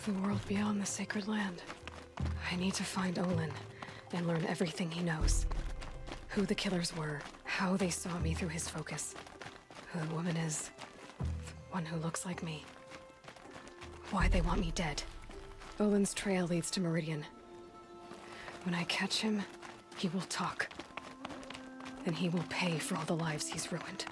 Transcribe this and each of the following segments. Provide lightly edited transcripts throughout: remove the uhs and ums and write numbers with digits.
The world beyond the sacred land. I need to find Olin and learn everything he knows. Who the killers were, how they saw me through his focus. Who the woman is. One who looks like me. Why they want me dead. Olin's trail leads to Meridian. When I catch him, he will talk. And he will pay for all the lives he's ruined.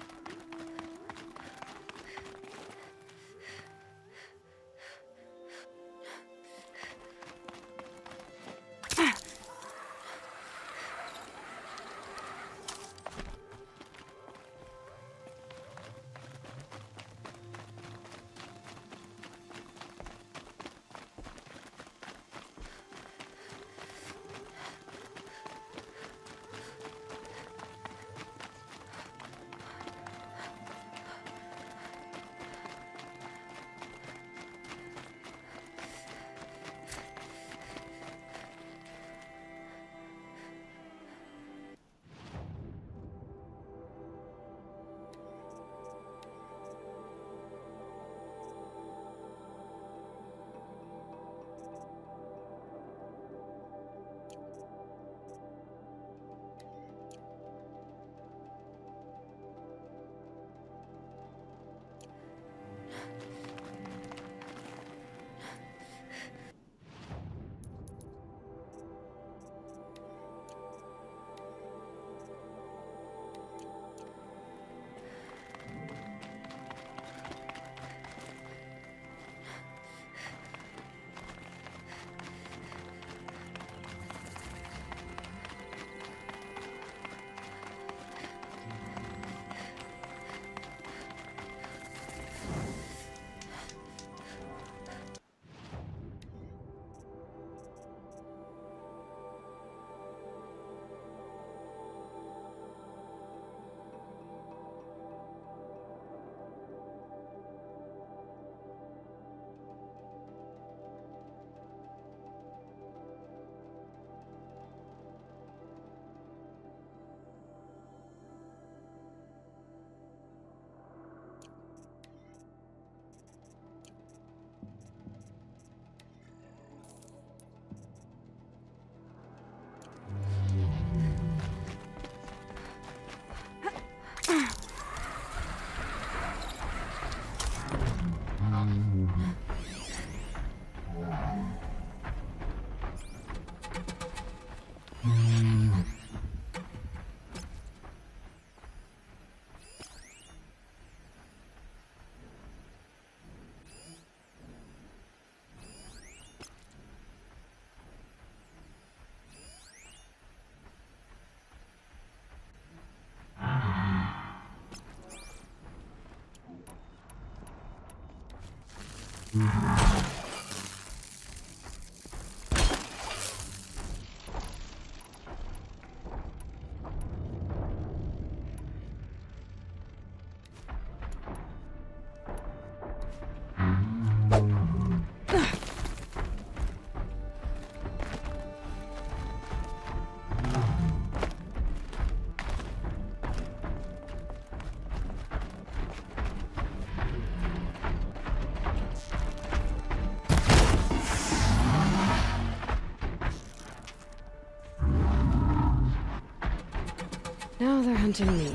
Now they're hunting me.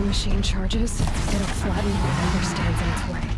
Machine charges, it'll flatten whatever stands in its way.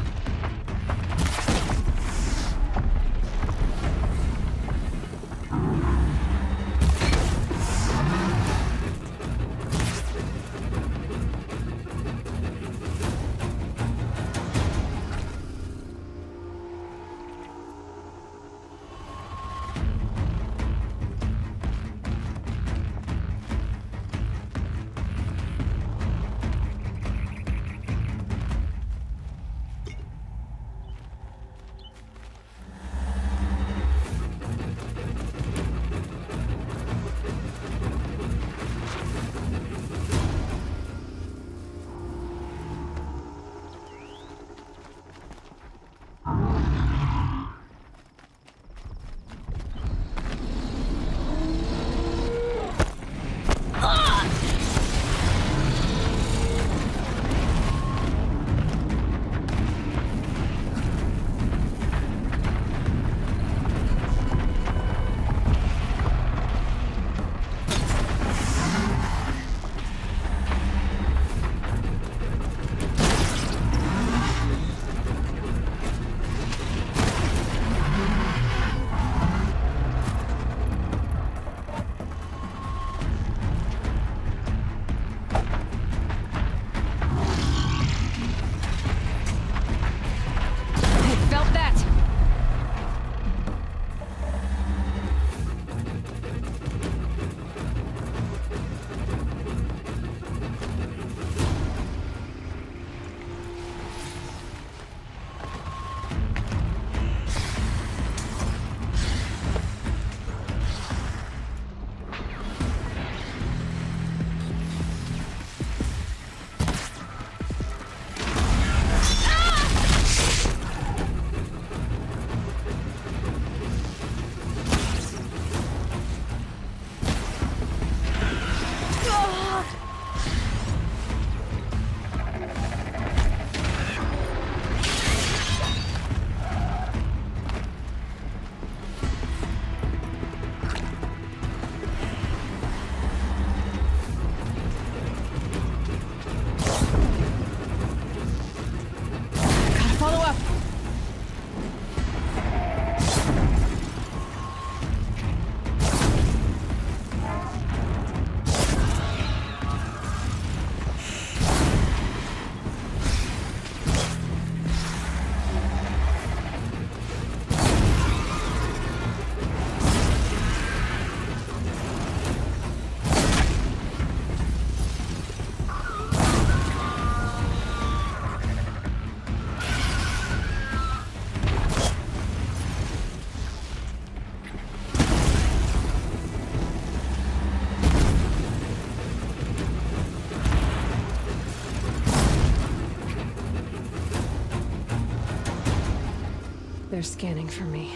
They're scanning for me.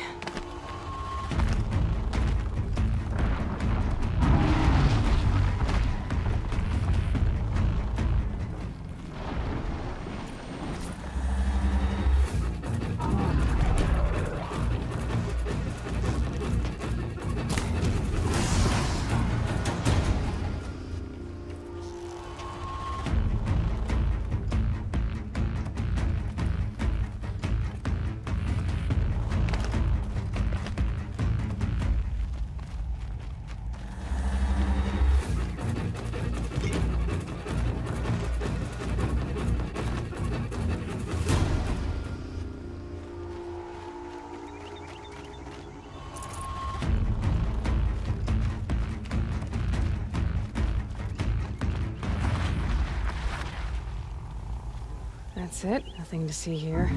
That's it. Nothing to see here.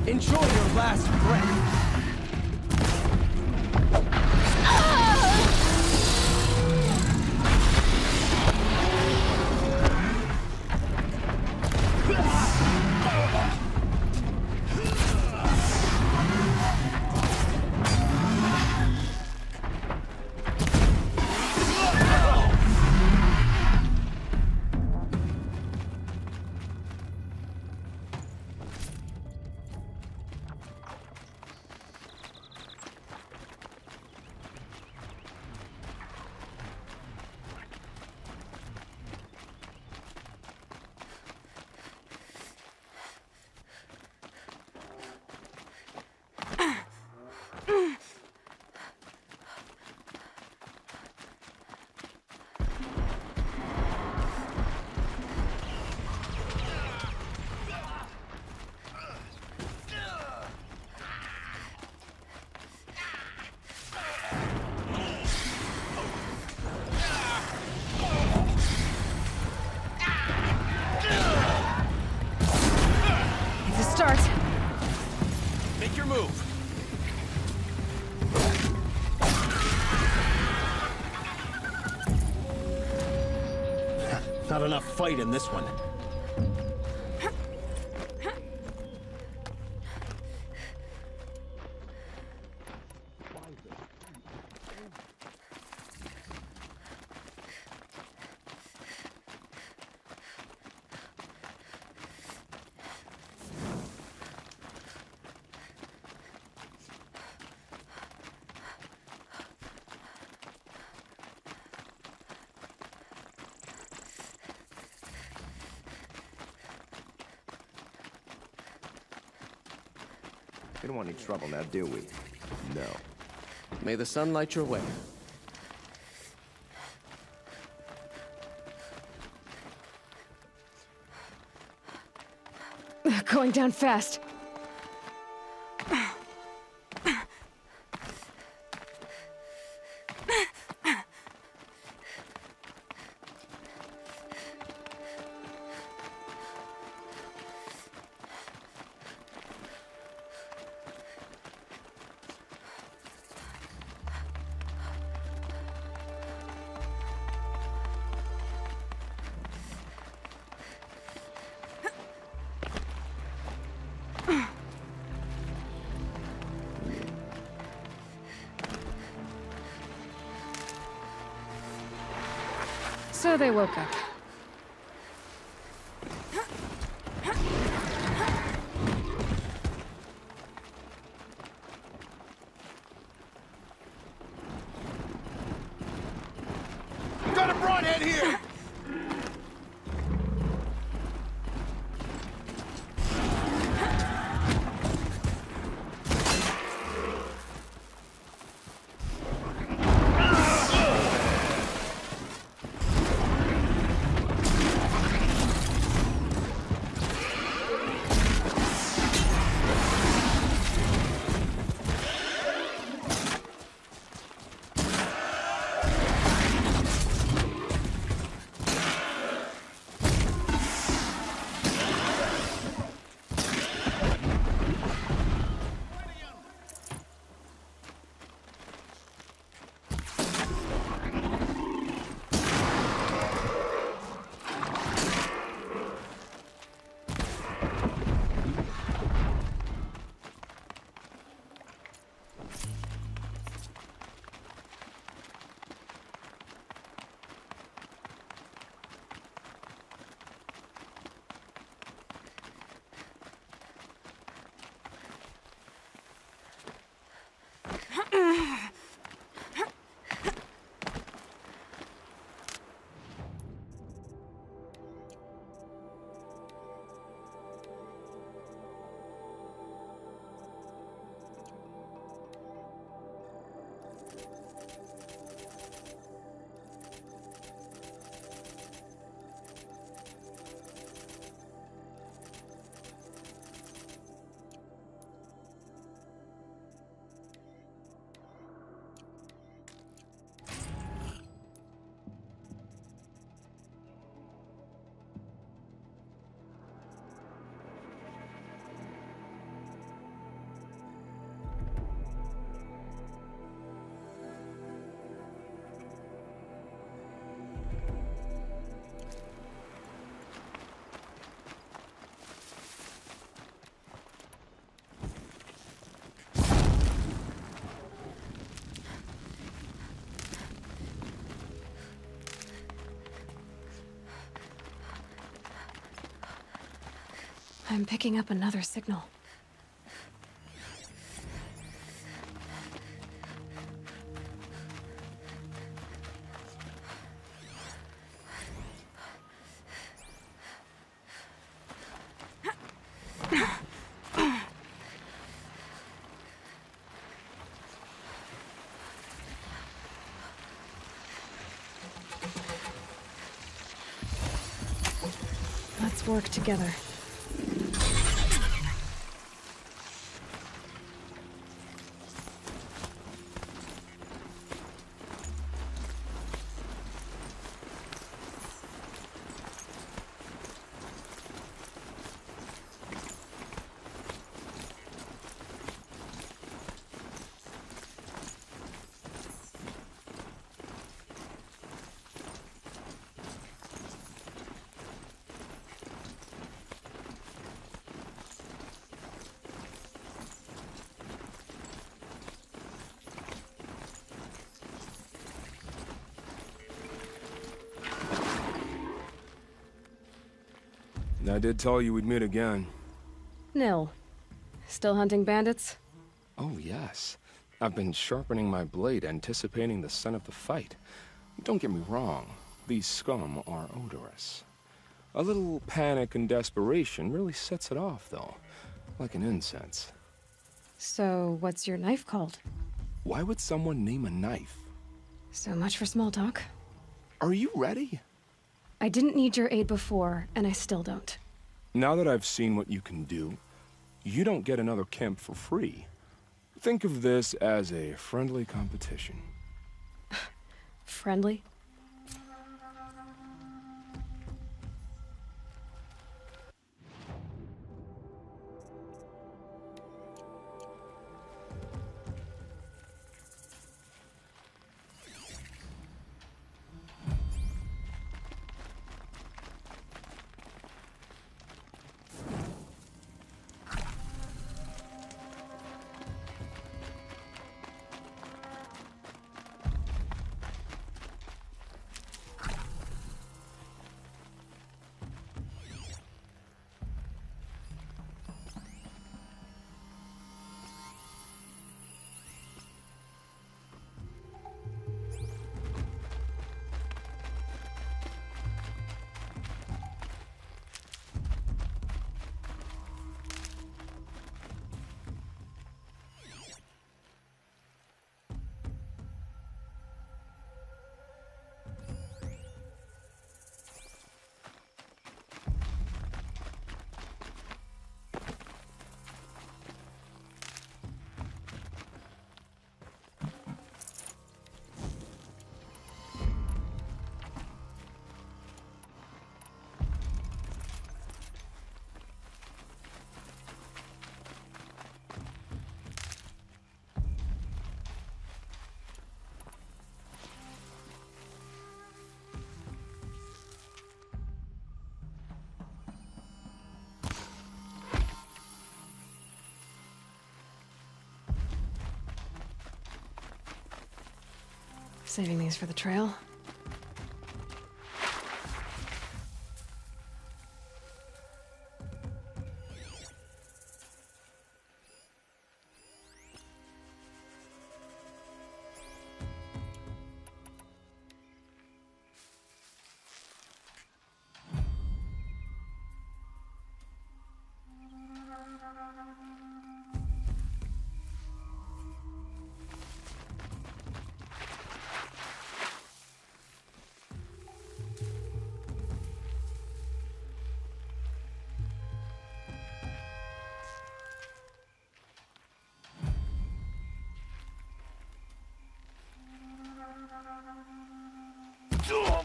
Enjoy your last breath. Not enough fight in this one. We don't want any trouble now, do we? No. May the sun light your way. Going down fast. So they woke up. Got a broadhead here! I'm picking up another signal. Let's work together. I did tell you we'd meet again. Nil. Still hunting bandits? Oh, yes. I've been sharpening my blade, anticipating the scent of the fight. Don't get me wrong, these scum are odorous. A little panic and desperation really sets it off, though, like an incense. So, what's your knife called? Why would someone name a knife? So much for small talk. Are you ready? I didn't need your aid before, and I still don't. Now that I've seen what you can do, you don't get another camp for free. Think of this as a friendly competition. Friendly? Saving these for the trail.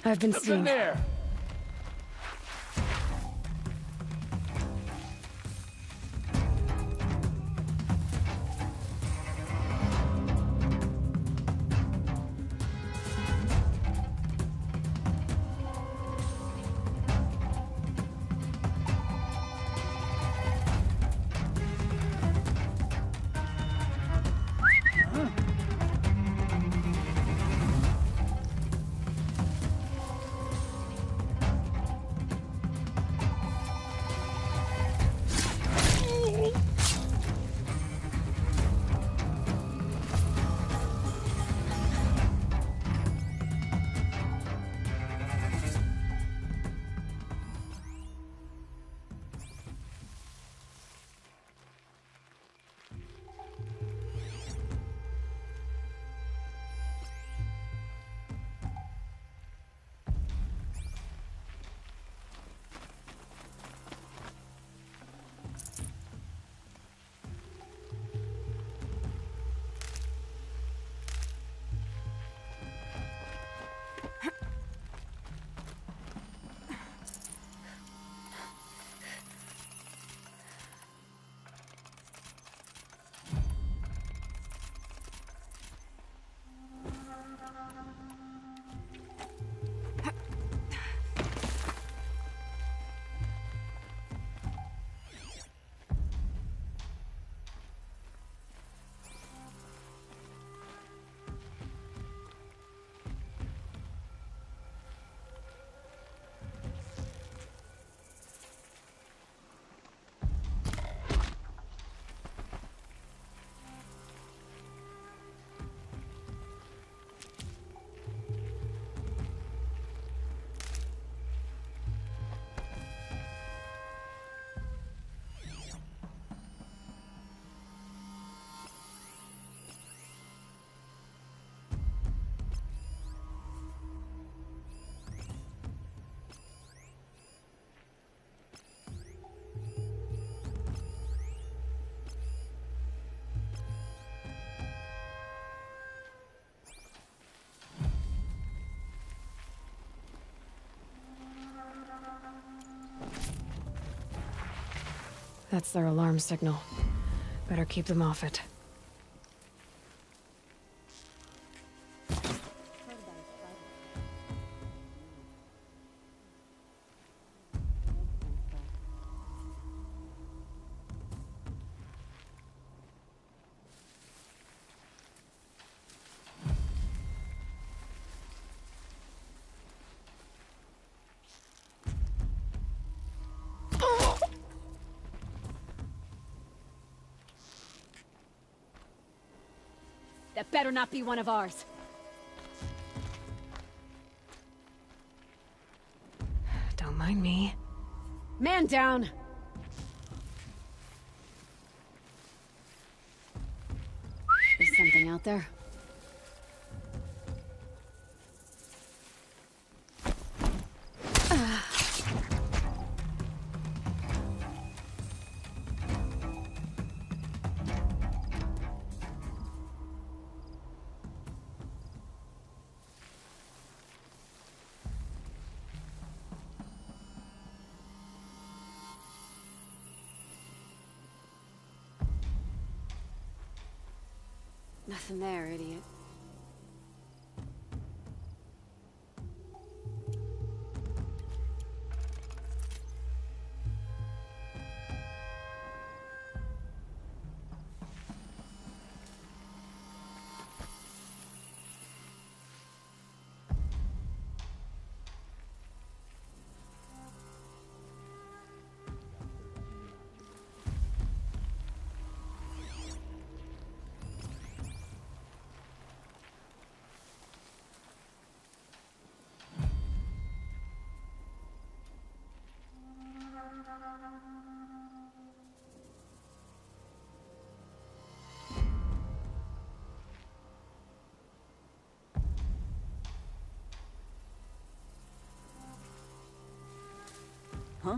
I've been seen. There! That's their alarm signal. Better keep them off it. That better not be one of ours. Don't mind me. Man down! There's something out there. Nothing there, idiot. Huh?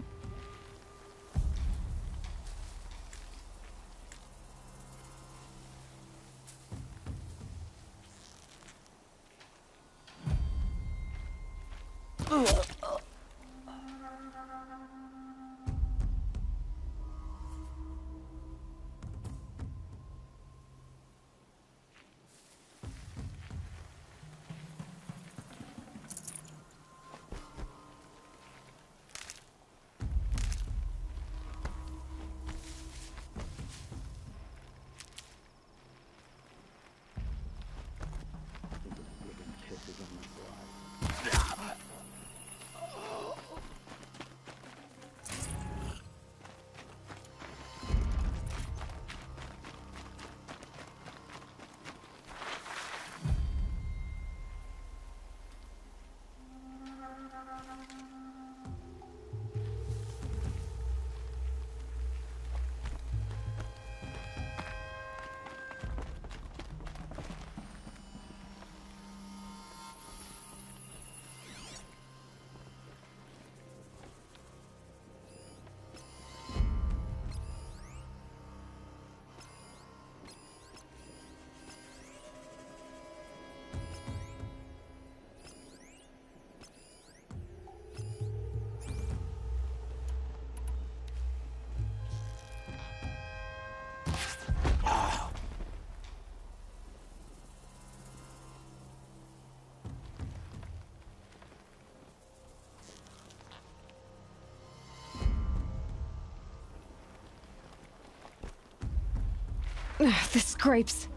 The scrapes.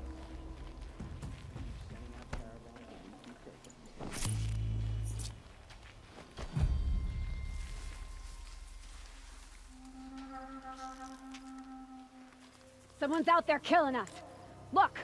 Someone's out there killing us. Look!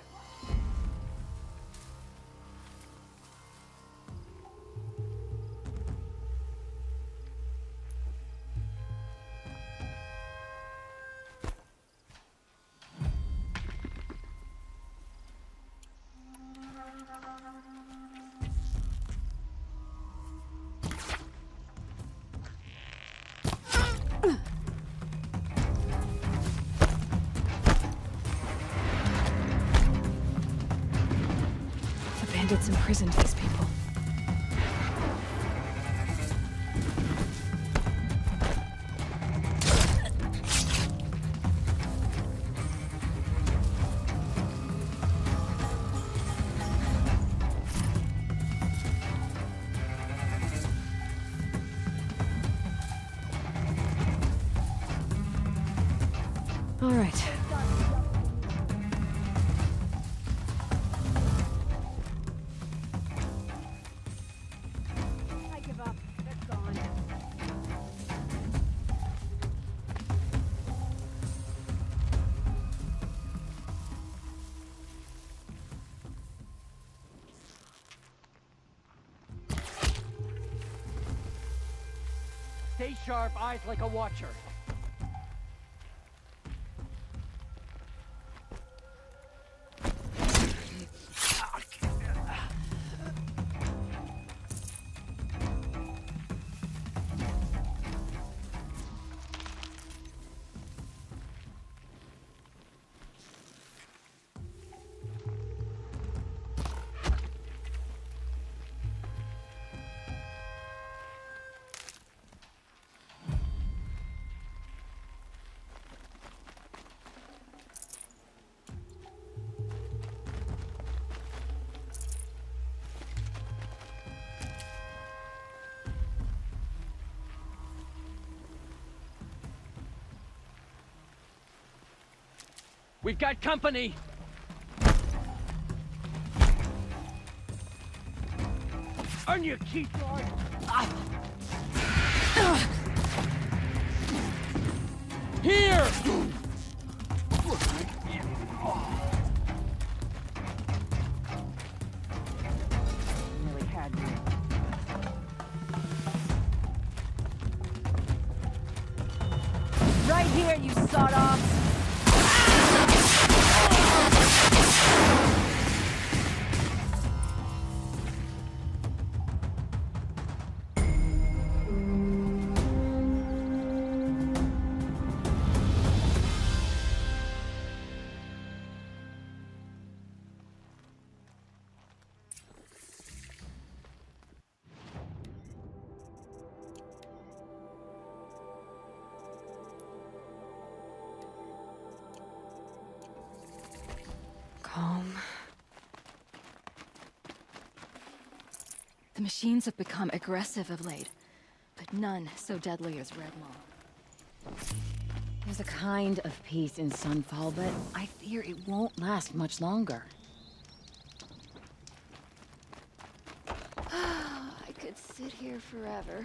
Bandits imprisoned these people. All right. I give up. It's gone. Stay sharp, eyes like a watcher. We've got company! On your keep, Lord! Here! Really had me. Right here, you sawed-offs! Calm. The machines have become aggressive of late, but none so deadly as Redmaw. There's a kind of peace in Sunfall, but I fear it won't last much longer. I could sit here forever.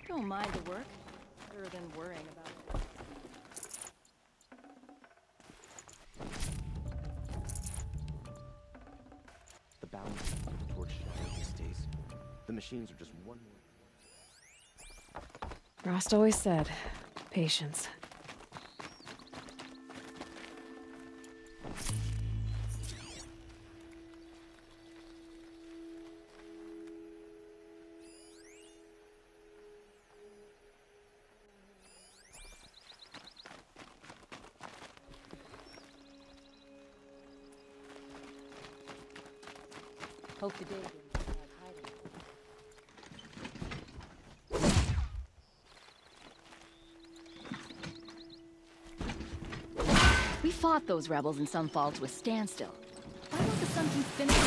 Don't mind the work, better than worrying about it. The balance of the torch these days. The machines are just one more. Rost always said, patience. Hope the day didn't feel like hiding. We fought those rebels in Sunfall to a standstill. Why won't the Sun King finish them?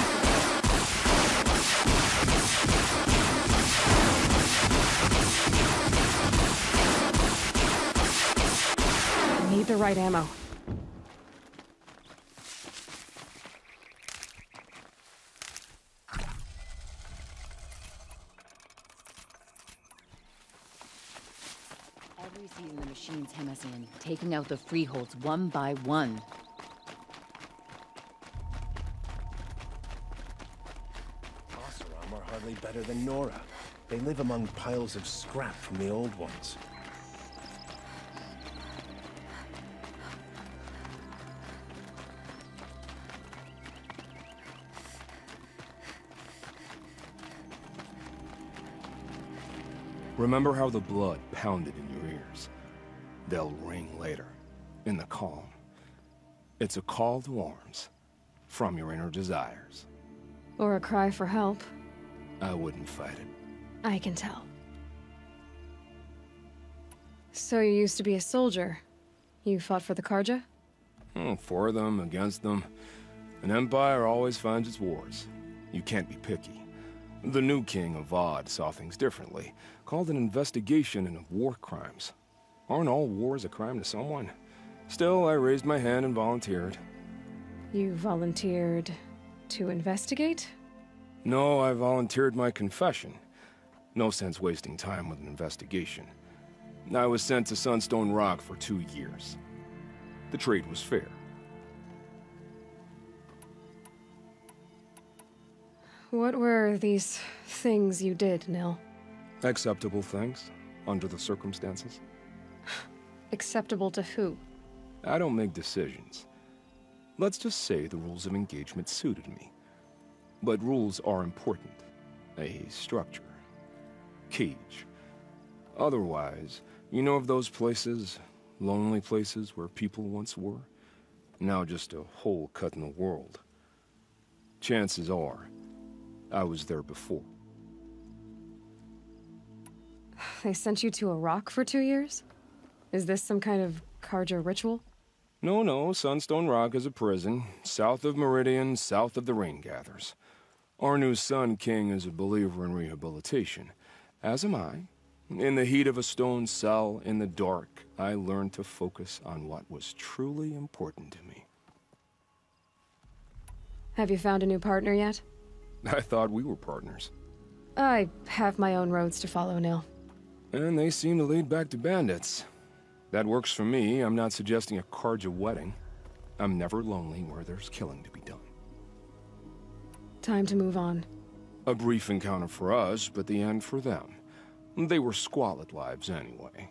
I need the right ammo. Every season the machines hem us in, taking out the freeholds one by one. Oseram are hardly better than Nora. They live among piles of scrap from the old ones. Remember how the blood pounded in your ears. They'll ring later, in the calm. It's a call to arms, from your inner desires. Or a cry for help. I wouldn't fight it. I can tell. So you used to be a soldier. You fought for the Karja? For them, against them. An empire always finds its wars. You can't be picky. The new king of Avad saw things differently, called an investigation into war crimes. Aren't all wars a crime to someone? Still, I raised my hand and volunteered. You volunteered to investigate? No, I volunteered my confession. No sense wasting time with an investigation. I was sent to Sunstone Rock for 2 years. The trade was fair. What were these things you did, Nil? Acceptable things, under the circumstances. Acceptable to who? I don't make decisions. Let's just say the rules of engagement suited me. But rules are important. A structure. Cage. Otherwise, you know of those places, lonely places where people once were? Now just a hole cut in the world. Chances are, I was there before. They sent you to a rock for 2 years? Is this some kind of Carja ritual? No, Sunstone Rock is a prison, south of Meridian, south of the Rain Gathers. Our new Sun King is a believer in rehabilitation, as am I. In the heat of a stone cell, in the dark, I learned to focus on what was truly important to me. Have you found a new partner yet? I thought we were partners. I have my own roads to follow, Nil. And they seem to lead back to bandits. That works for me. I'm not suggesting a Carja wedding. I'm never lonely where there's killing to be done. Time to move on. A brief encounter for us, but the end for them. They were squalid lives anyway.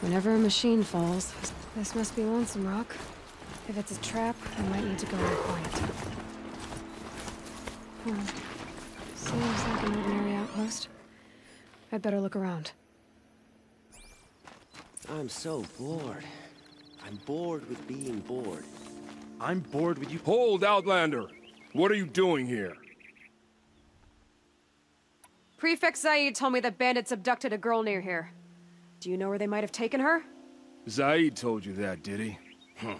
Whenever a machine falls, this must be Lonesome Rock. If it's a trap, I might need to go in quiet. Seems like an ordinary outpost. I'd better look around. I'm so bored. I'm bored with being bored. I'm bored with you. Hold, Outlander! What are you doing here? Prefect Zaid told me that bandits abducted a girl near here. Do you know where they might have taken her? Zaid told you that, did he? Huh.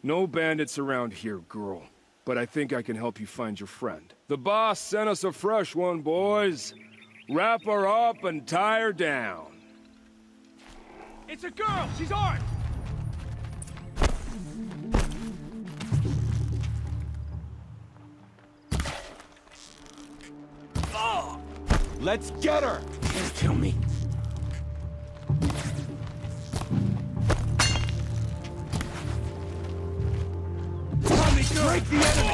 No bandits around here, girl. But I think I can help you find your friend. The boss sent us a fresh one, boys. Wrap her up and tie her down. It's a girl! She's armed! Let's get her! Don't kill me. Break the enemy!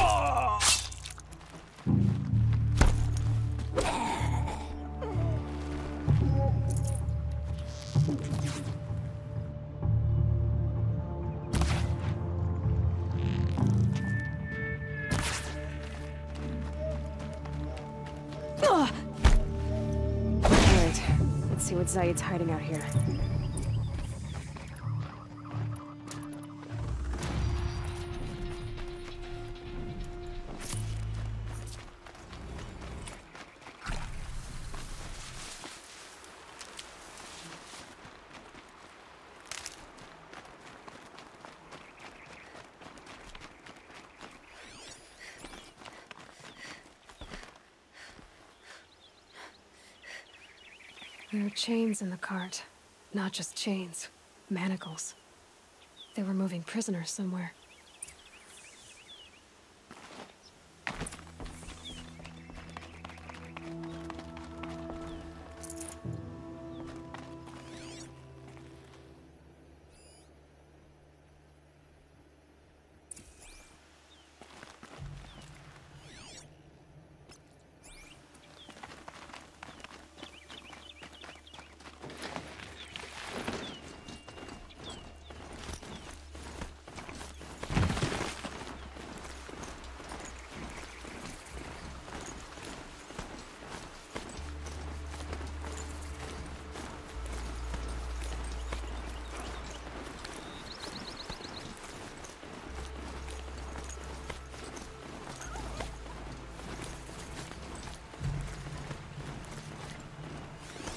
Alright, let's see what Zaid's hiding out here. There are chains in the cart. Not just chains. Manacles. They were moving prisoners somewhere.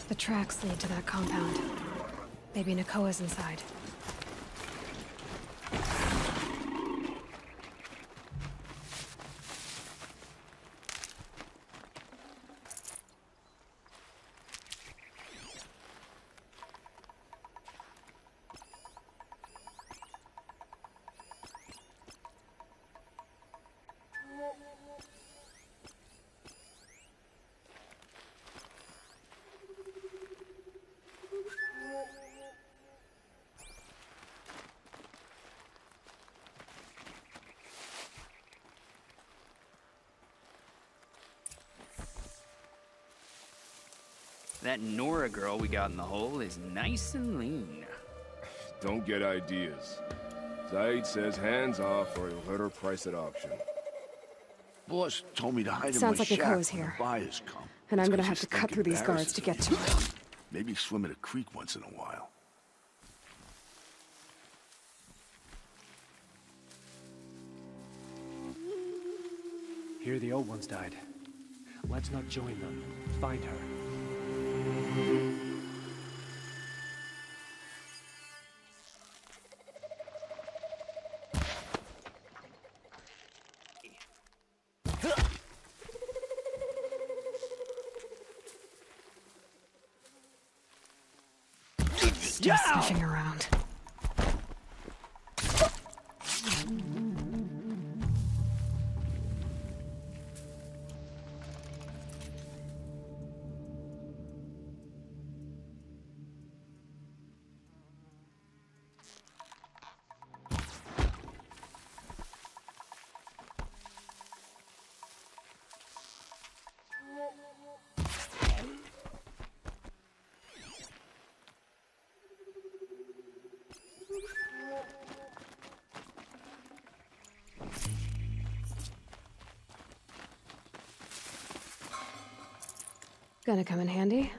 The tracks lead to that compound. Maybe Nakoa's inside. That Nora girl we got in the hole is nice and lean. Don't get ideas. Zaid says hands off or he'll hurt her price at auction. Boss told me to hide in my Sounds like shack Nakoa's when here. the buyers come. And I'm It's gonna 'cause have you to cut stink through these guards to get to her. Maybe swim in a creek once in a while. Here the old ones died. Let's not join them. Find her. Still sniffing around. Gonna come in handy.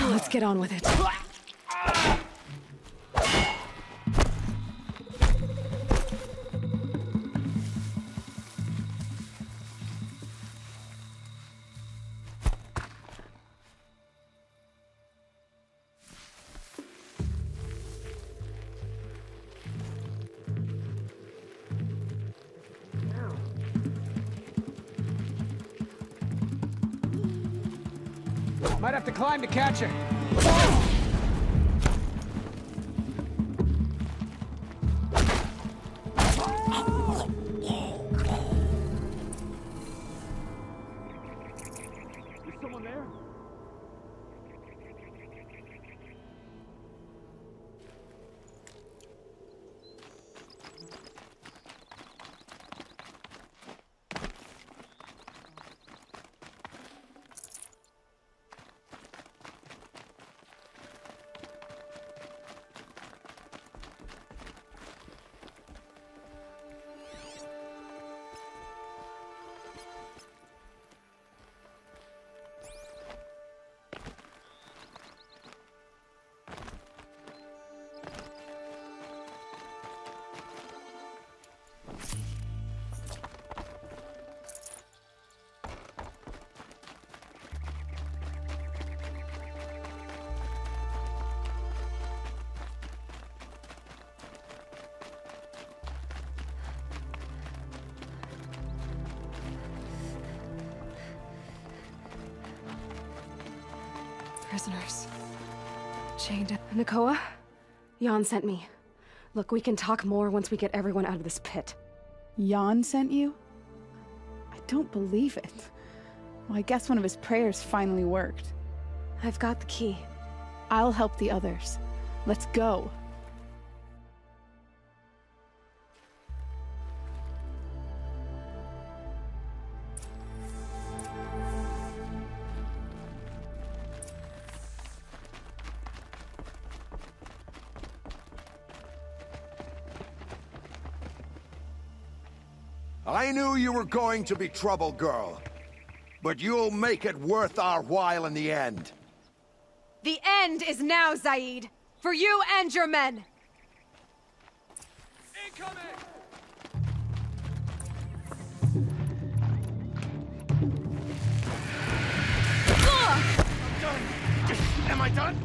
Let's get on with it. Might have to climb to catch her. Is someone there? Prisoners. Chained. Nakoa? Jan sent me. Look, we can talk more once we get everyone out of this pit. Jan sent you? I don't believe it. Well, I guess one of his prayers finally worked. I've got the key. I'll help the others. Let's go. I knew you were going to be trouble, girl. But you'll make it worth our while in the end. The end is now, Zaid! For you and your men! Incoming! I'm done! Am I done?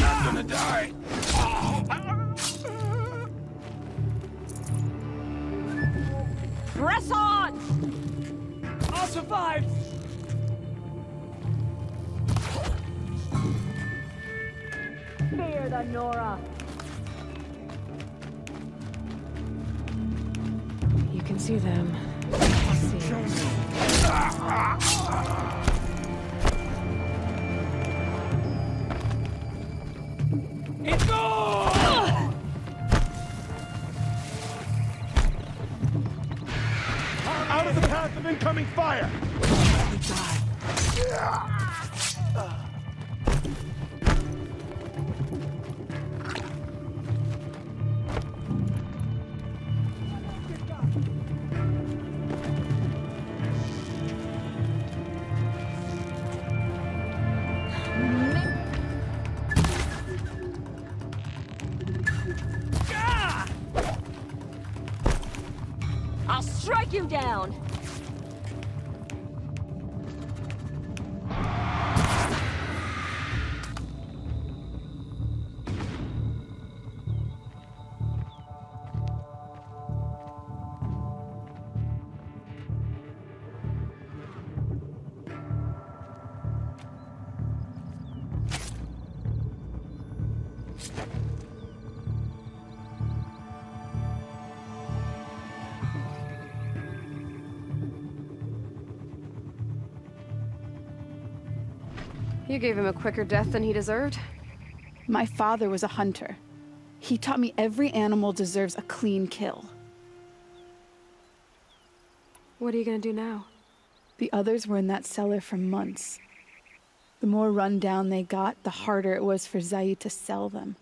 I'm gonna die! Press on! I'll survive! Fear the Nora! You can see them. It's gone! Out of the path of incoming fire! I'll strike you down! You gave him a quicker death than he deserved. My father was a hunter. He taught me every animal deserves a clean kill. What are you gonna do now? The others were in that cellar for months. The more run down they got, the harder it was for Zaid to sell them.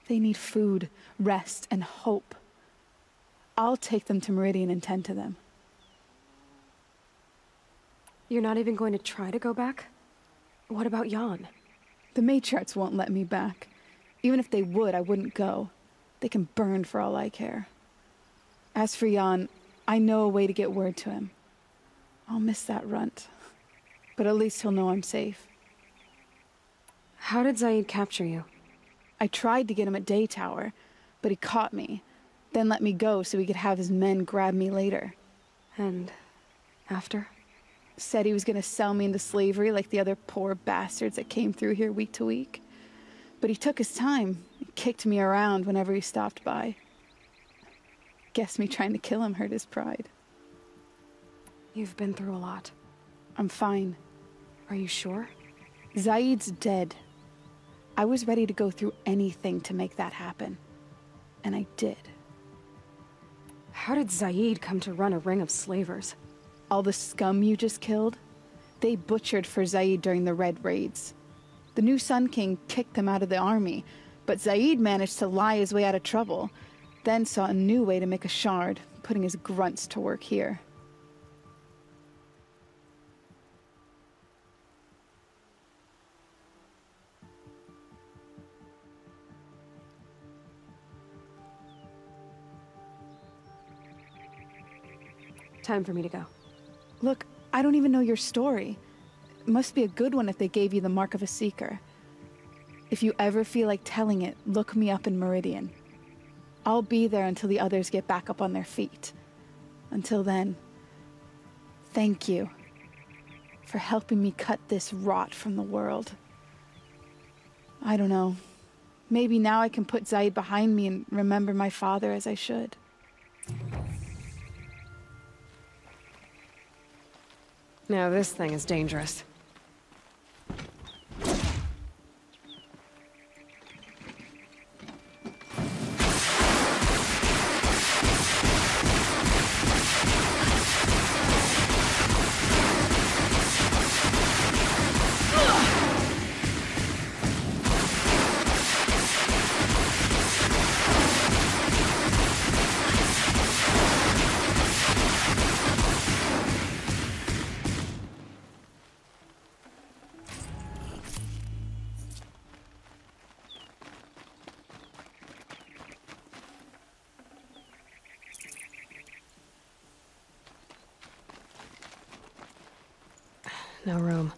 They need food, rest, and hope. I'll take them to Meridian and tend to them. You're not even going to try to go back? What about Jan? The matriarchs won't let me back. Even if they would, I wouldn't go. They can burn for all I care. As for Jan, I know a way to get word to him. I'll miss that runt. But at least he'll know I'm safe. How did Zaid capture you? I tried to get him at Day Tower, but he caught me, then let me go so he could have his men grab me later. And after? Said he was gonna sell me into slavery like the other poor bastards that came through here week to week. But he took his time, kicked me around whenever he stopped by. Guess me trying to kill him hurt his pride. You've been through a lot. I'm fine. Are you sure? Zaid's dead. I was ready to go through anything to make that happen. And I did. How did Zaid come to run a ring of slavers? All the scum you just killed? They butchered for Zaid during the Red Raids. The new Sun King kicked them out of the army, but Zaid managed to lie his way out of trouble, then saw a new way to make a shard, putting his grunts to work here. Time for me to go. Look, I don't even know your story. It must be a good one if they gave you the mark of a seeker. If you ever feel like telling it, look me up in Meridian. I'll be there until the others get back up on their feet. Until then, thank you for helping me cut this rot from the world. I don't know. Maybe now I can put Zaid behind me and remember my father as I should. Now this thing is dangerous. No room.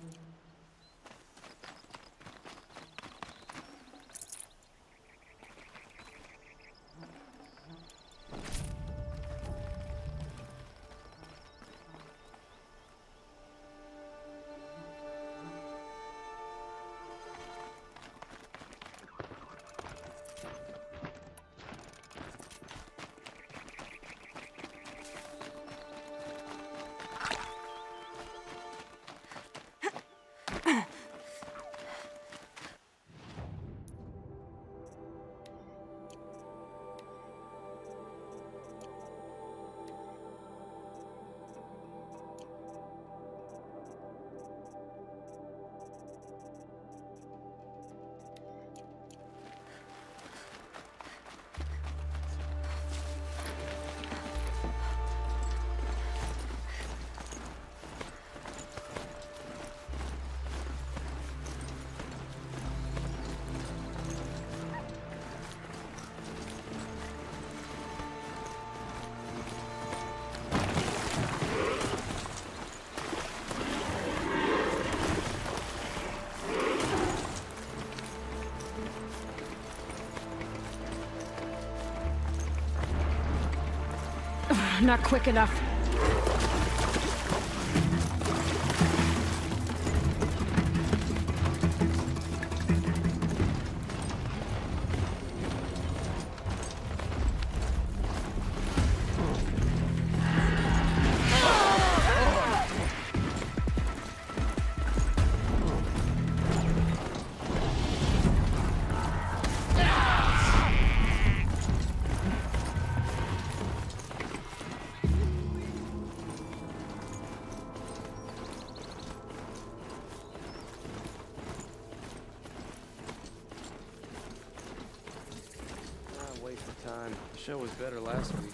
Not quick enough. Waste of time. The show was better last week.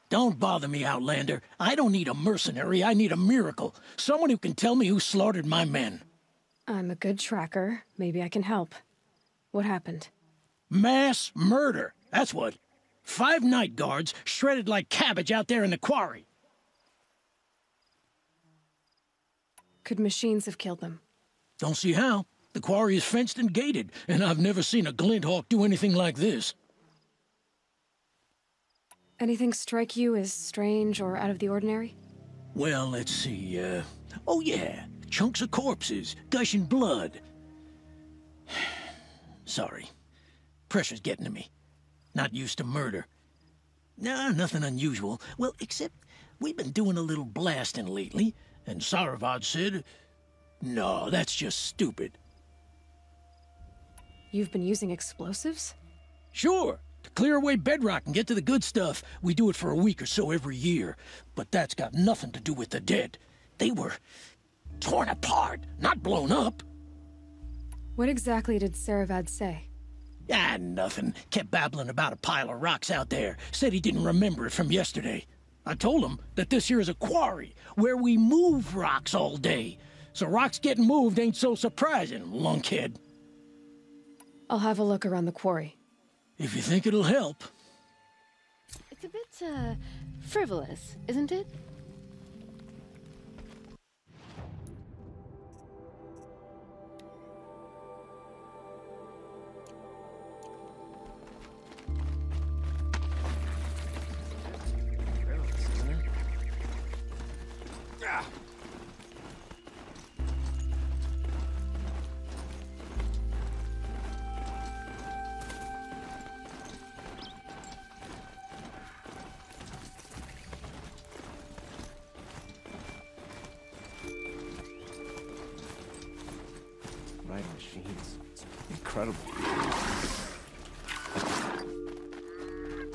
Don't bother me, Outlander. I don't need a mercenary, I need a miracle. Someone who can tell me who slaughtered my men. I'm a good tracker. Maybe I can help. What happened? Mass murder, that's what. 5 night guards shredded like cabbage out there in the quarry. Could machines have killed them? Don't see how. The quarry is fenced and gated, and I've never seen a Glinthawk do anything like this. Anything strike you as strange or out of the ordinary? Well, let's see, oh yeah, chunks of corpses, gushing blood. Sorry. Pressure's getting to me. Not used to murder. Nah, nothing unusual. Well, except we've been doing a little blasting lately, and Saravad said, no, that's just stupid. You've been using explosives? Sure. To clear away bedrock and get to the good stuff, we do it for a week or so every year. But that's got nothing to do with the dead. They were torn apart, not blown up. What exactly did Saravad say? Ah, nothing. Kept babbling about a pile of rocks out there. Said he didn't remember it from yesterday. I told him that this here is a quarry, where we move rocks all day. So rocks getting moved ain't so surprising, lunkhead. I'll have a look around the quarry. If you think it'll help. It's a bit, frivolous, isn't it? Right machines. Incredible.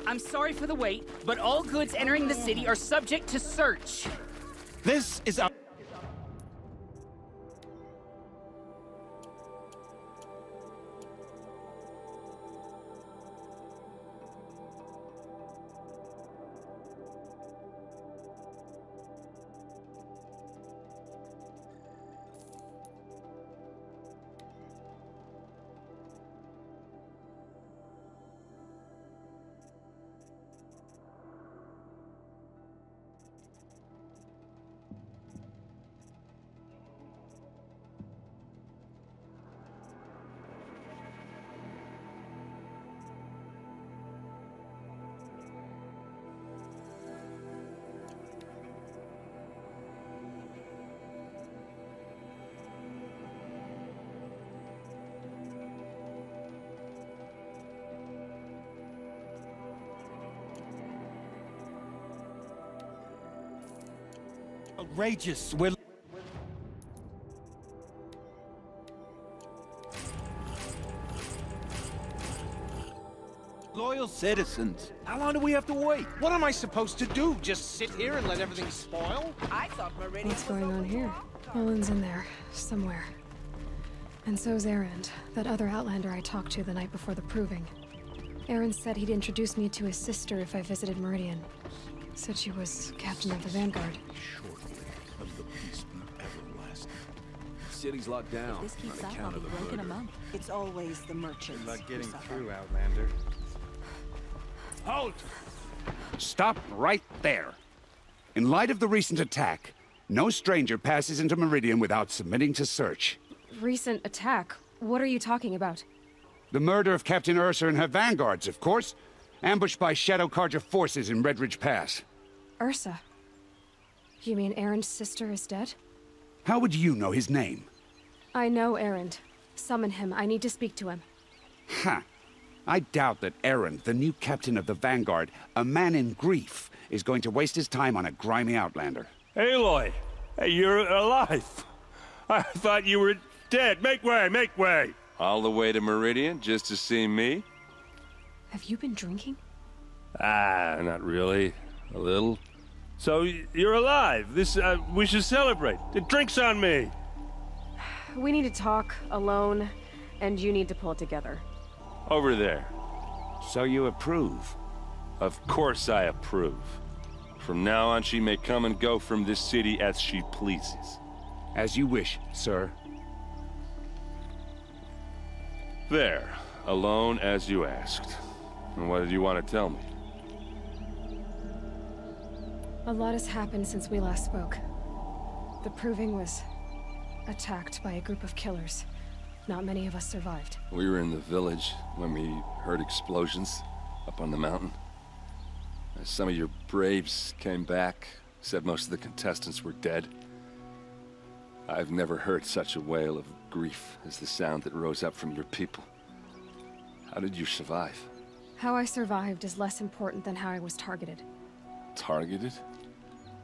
I'm sorry for the wait, but all goods entering the city are subject to search. This is a... outrageous. We're... Loyal citizens. How long do we have to wait? What am I supposed to do? Just sit here and let everything spoil? I thought Meridian What's going on here? Olin's in there, somewhere. And so's Erend, that other Outlander I talked to the night before the proving. Erend said he'd introduce me to his sister if I visited Meridian. Said she was captain of the Vanguard. Shortly of the peace be everlasting. City's locked down. This keeps on up, account I'll of be the broken a murder. month. It's always the merchants. Good luck getting who suffer. through, Outlander. Halt! Stop right there. In light of the recent attack, no stranger passes into Meridian without submitting to search. Recent attack? What are you talking about? The murder of Captain Ursa and her vanguards, of course. Ambushed by Shadow Carja forces in Redridge Pass. Ursa? You mean Erend's sister is dead? How would you know his name? I know Erend. Summon him. I need to speak to him. Ha! I doubt that Erend, the new captain of the Vanguard, a man in grief, is going to waste his time on a grimy Outlander. Aloy! Hey, you're alive! I thought you were dead. Make way, make way! All the way to Meridian just to see me? Have you been drinking? Ah, not really. A little. So, you're alive. This, we should celebrate. The drink's on me! We need to talk, alone, and you need to pull it together. Over there. So you approve? Of course I approve. From now on, she may come and go from this city as she pleases. As you wish, sir. There. Alone as you asked. And what did you want to tell me? A lot has happened since we last spoke. The Proving was attacked by a group of killers. Not many of us survived. We were in the village when we heard explosions up on the mountain. Some of your braves came back, said most of the contestants were dead. I've never heard such a wail of grief as the sound that rose up from your people. How did you survive? How I survived is less important than how I was targeted. Targeted?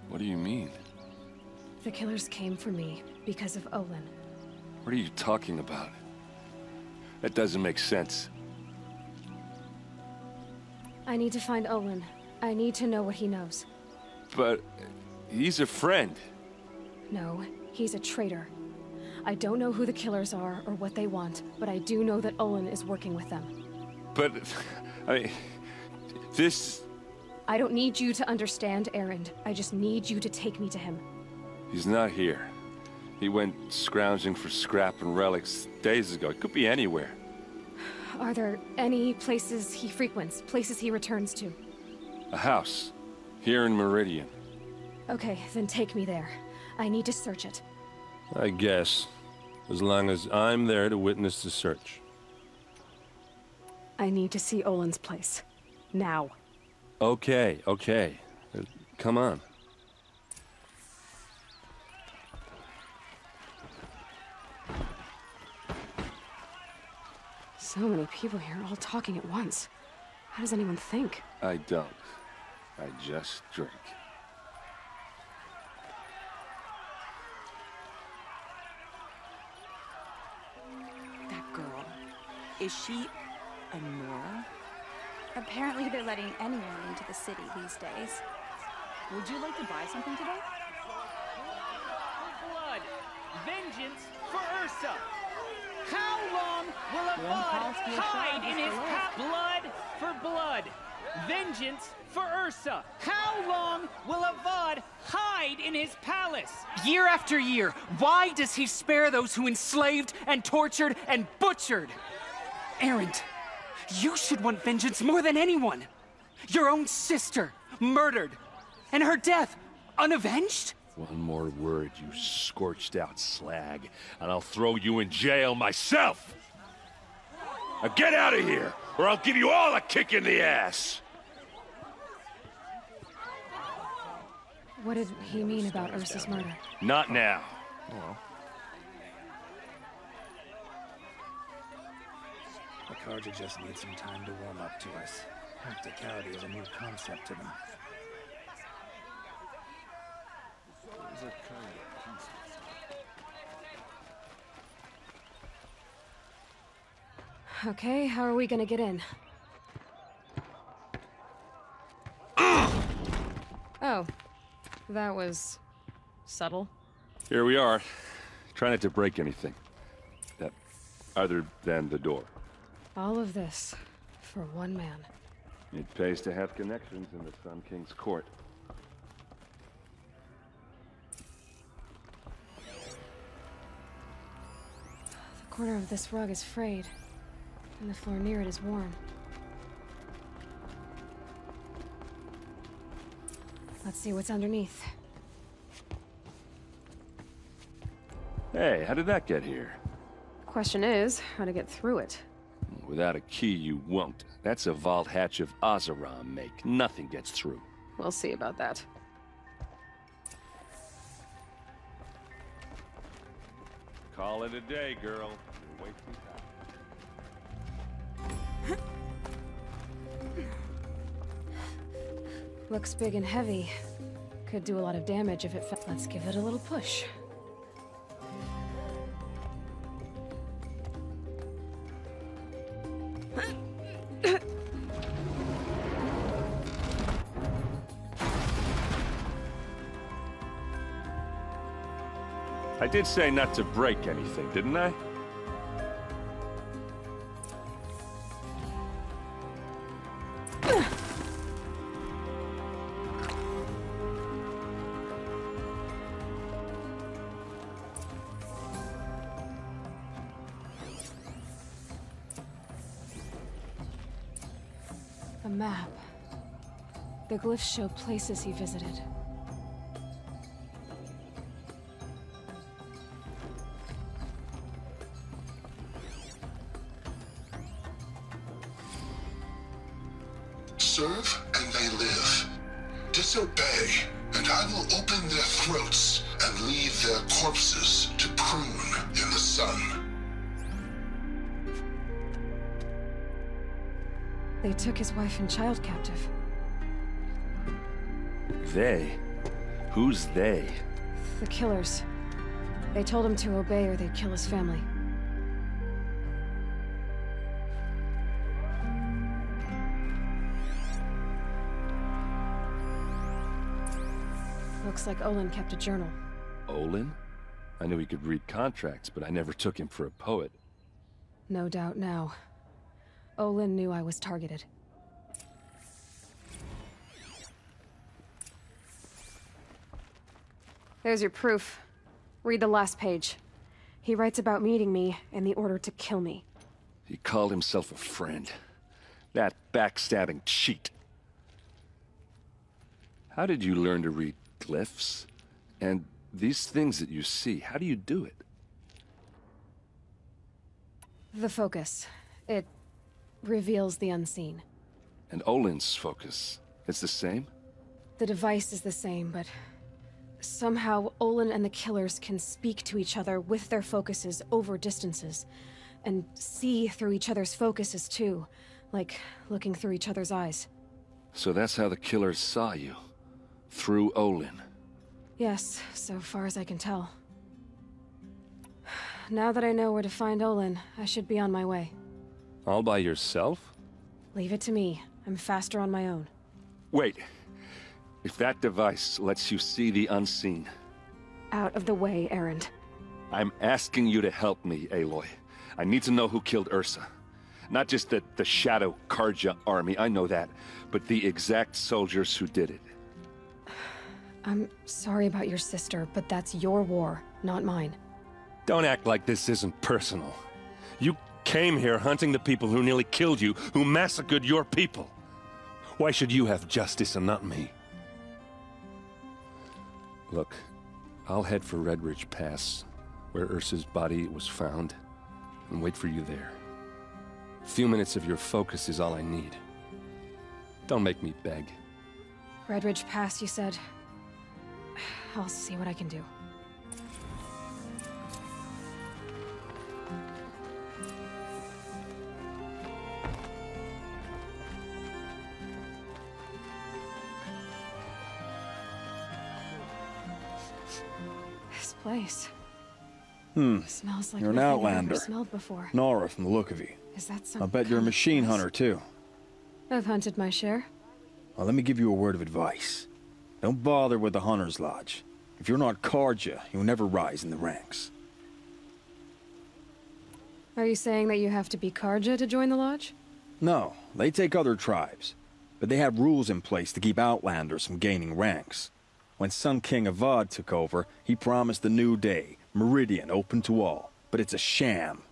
What do you mean? The killers came for me because of Olin. What are you talking about? That doesn't make sense. I need to find Olin. I need to know what he knows. But he's a friend. No, he's a traitor. I don't know who the killers are or what they want, but I do know that Olin is working with them. But, I mean, this... I don't need you to understand, Erend. I just need you to take me to him. He's not here. He went scrounging for scrap and relics days ago. It could be anywhere. Are there any places he frequents, places he returns to? A house. Here in Meridian. Okay, then take me there. I need to search it. I guess. As long as I'm there to witness the search. I need to see Olin's place. Now. Okay, okay. Come on. So many people here, all talking at once. How does anyone think? I don't. I just drink. That girl. Is she a Nora? Apparently they're letting anyone into the city these days. Would you like to buy something today? Blood! Vengeance for Ursa! How long will a Vod hide in his blood for blood? Vengeance for Ursa! How long will a Vod hide in his palace? Year after year, why does he spare those who enslaved and tortured and butchered? Erend, you should want vengeance more than anyone. Your own sister, murdered, and her death, unavenged? One more word, you scorched out slag, and I'll throw you in jail myself! Now get out of here, or I'll give you all a kick in the ass! What did he mean about Ursa's murder? Not now. Well. The Carja just need some time to warm up to us. Practicality is a new concept to them. Okay, how are we gonna get in? Oh, that was subtle. Here we are. Try not to break anything. That other than the door. All of this for one man. It pays to have connections in the Sun King's court. The corner of this rug is frayed, and the floor near it is worn. Let's see what's underneath. Hey, how did that get here? Question is, how to get through it. Without a key, you won't. That's a vault hatch of Oseram make. Nothing gets through. We'll see about that. Call it a day, girl. You're wasting time. Looks big and heavy. Could do a lot of damage if it fell. Let's give it a little push. I did say not to break anything, didn't I? A map. The glyphs show places he visited. Serve and they live. Disobey, and I will open their throats and leave their corpses to prune in the sun. They took his wife and child captive. They? Who's they? The killers. They told him to obey or they'd kill his family. Looks like Olin kept a journal. Olin? I knew he could read contracts, but I never took him for a poet. No doubt now. Olin knew I was targeted. There's your proof. Read the last page. He writes about meeting me and the order to kill me. He called himself a friend. That backstabbing cheat. How did you learn to read glyphs? And these things that you see, how do you do it? The focus. It reveals the unseen. And Olin's focus, it's the same? The device is the same, but somehow Olin and the killers can speak to each other with their focuses over distances. and see through each other's focuses too. Like looking through each other's eyes. So that's how the killers saw you. Through Olin. Yes, so far as I can tell. Now that I know where to find Olin, I should be on my way. All by yourself? Leave it to me. I'm faster on my own. Wait. If that device lets you see the unseen... Out of the way, Erend. I'm asking you to help me, Aloy. I need to know who killed Ursa. Not just the Shadow Carja army, I know that, but the exact soldiers who did it. I'm sorry about your sister, but that's your war, not mine. Don't act like this isn't personal. You came here hunting the people who nearly killed you, who massacred your people. Why should you have justice and not me? Look, I'll head for Redridge Pass, where Ursa's body was found, and wait for you there. A few minutes of your focus is all I need. Don't make me beg. Redridge Pass, you said? I'll see what I can do. This place. Smells like You're an nothing I've outlander. ever smelled before. Nora from the look of you. Is that some I bet you're a machine hunter, too. I've hunted my share. Well, let me give you a word of advice. Don't bother with the Hunter's Lodge. If you're not Carja, you'll never rise in the ranks. Are you saying that you have to be Carja to join the lodge? No, they take other tribes. But they have rules in place to keep outlanders from gaining ranks. When Sun King Avad took over, he promised a new day, Meridian open to all. But it's a sham.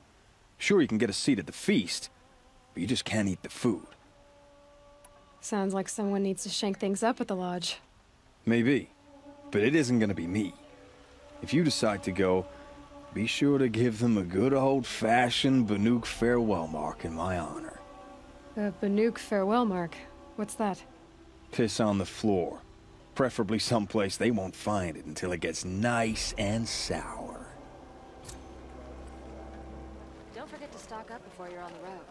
Sure, you can get a seat at the feast, but you just can't eat the food. Sounds like someone needs to shank things up at the lodge. Maybe, but it isn't gonna be me. If you decide to go, be sure to give them a good old-fashioned Banuk farewell mark in my honor. A Banuk farewell mark? What's that? Piss on the floor. Preferably someplace they won't find it until it gets nice and sour. Don't forget to stock up before you're on the road.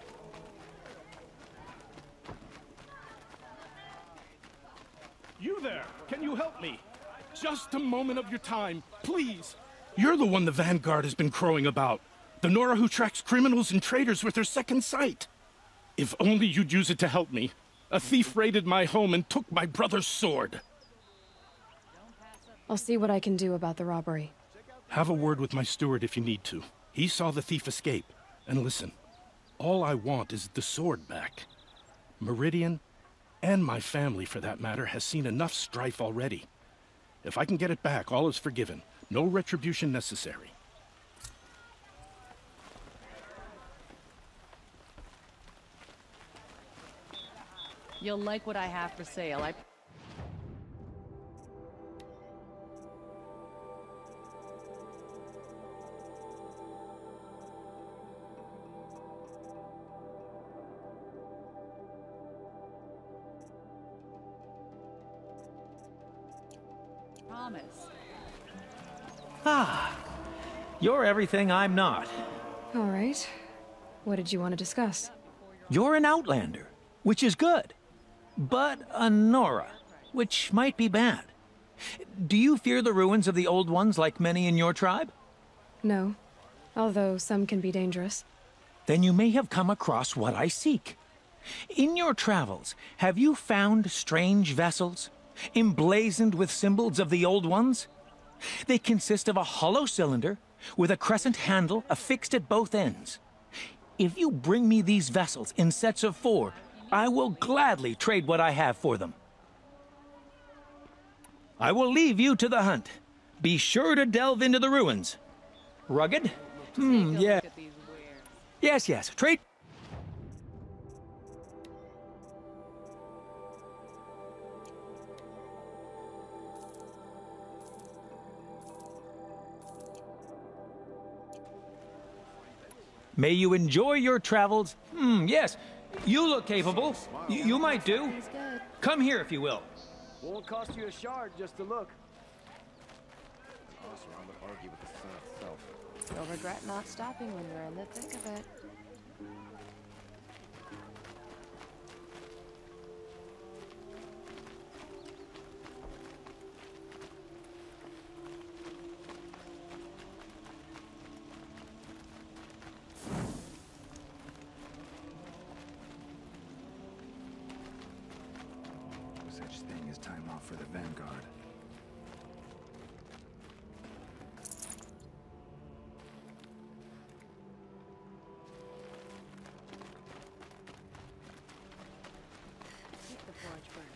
You there! Can you help me? Just a moment of your time, please! You're the one the Vanguard has been crowing about. The Nora who tracks criminals and traitors with her second sight. If only you'd use it to help me. A thief raided my home and took my brother's sword. I'll see what I can do about the robbery. Have a word with my steward if you need to. He saw the thief escape. And listen, all I want is the sword back. Meridian, and my family for that matter, has seen enough strife already. If I can get it back, all is forgiven. No retribution necessary. You'll like what I have for sale. I promise. Ah, you're everything I'm not. All right. What did you want to discuss? You're an outlander, which is good. But a Nora, which might be bad. Do you fear the ruins of the Old Ones like many in your tribe? No, although some can be dangerous. Then you may have come across what I seek. In your travels, have you found strange vessels, emblazoned with symbols of the Old Ones? They consist of a hollow cylinder with a crescent handle affixed at both ends. If you bring me these vessels in sets of 4, I will gladly trade what I have for them. I will leave you to the hunt. Be sure to delve into the ruins. Rugged? Yeah. Yes, trade. May you enjoy your travels. Yes. You look capable. You might do. Come here if you will. Won't cost you a shard just to look. You'll regret not stopping when you're in the thick of it. No such thing as time off for the Vanguard. Keep the forge burning.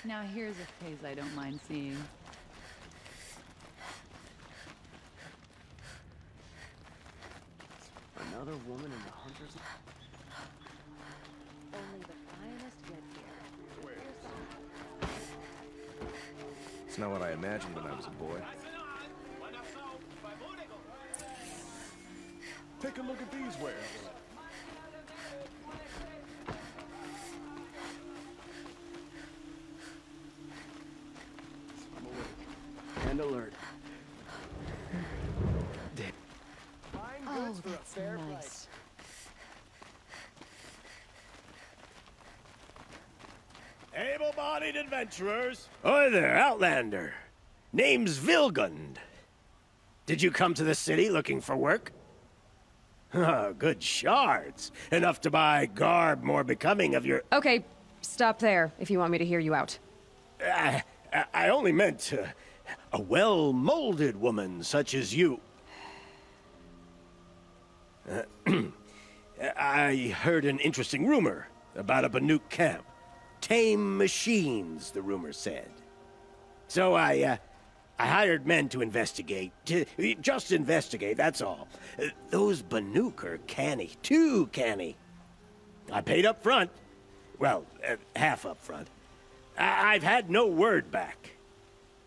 Now here's a phase I don't mind seeing. Another woman in the Hunter's... Only the finest red gear. It's not what I imagined when I was a boy. Take a look at these wares. And alert. Oh, that's nice. Able-bodied adventurers. Oi there, Outlander. Name's Vilgund. Did you come to the city looking for work? Oh, good shards. Enough to buy garb more becoming of your... Okay, stop there if you want me to hear you out. I only meant a well-molded woman such as you. I heard an interesting rumor about a Banuk camp. Tame machines, the rumor said. So I hired men to investigate. Just investigate, that's all. Those Banuk are canny, too canny. I paid up front. Well, half up front. I've had no word back.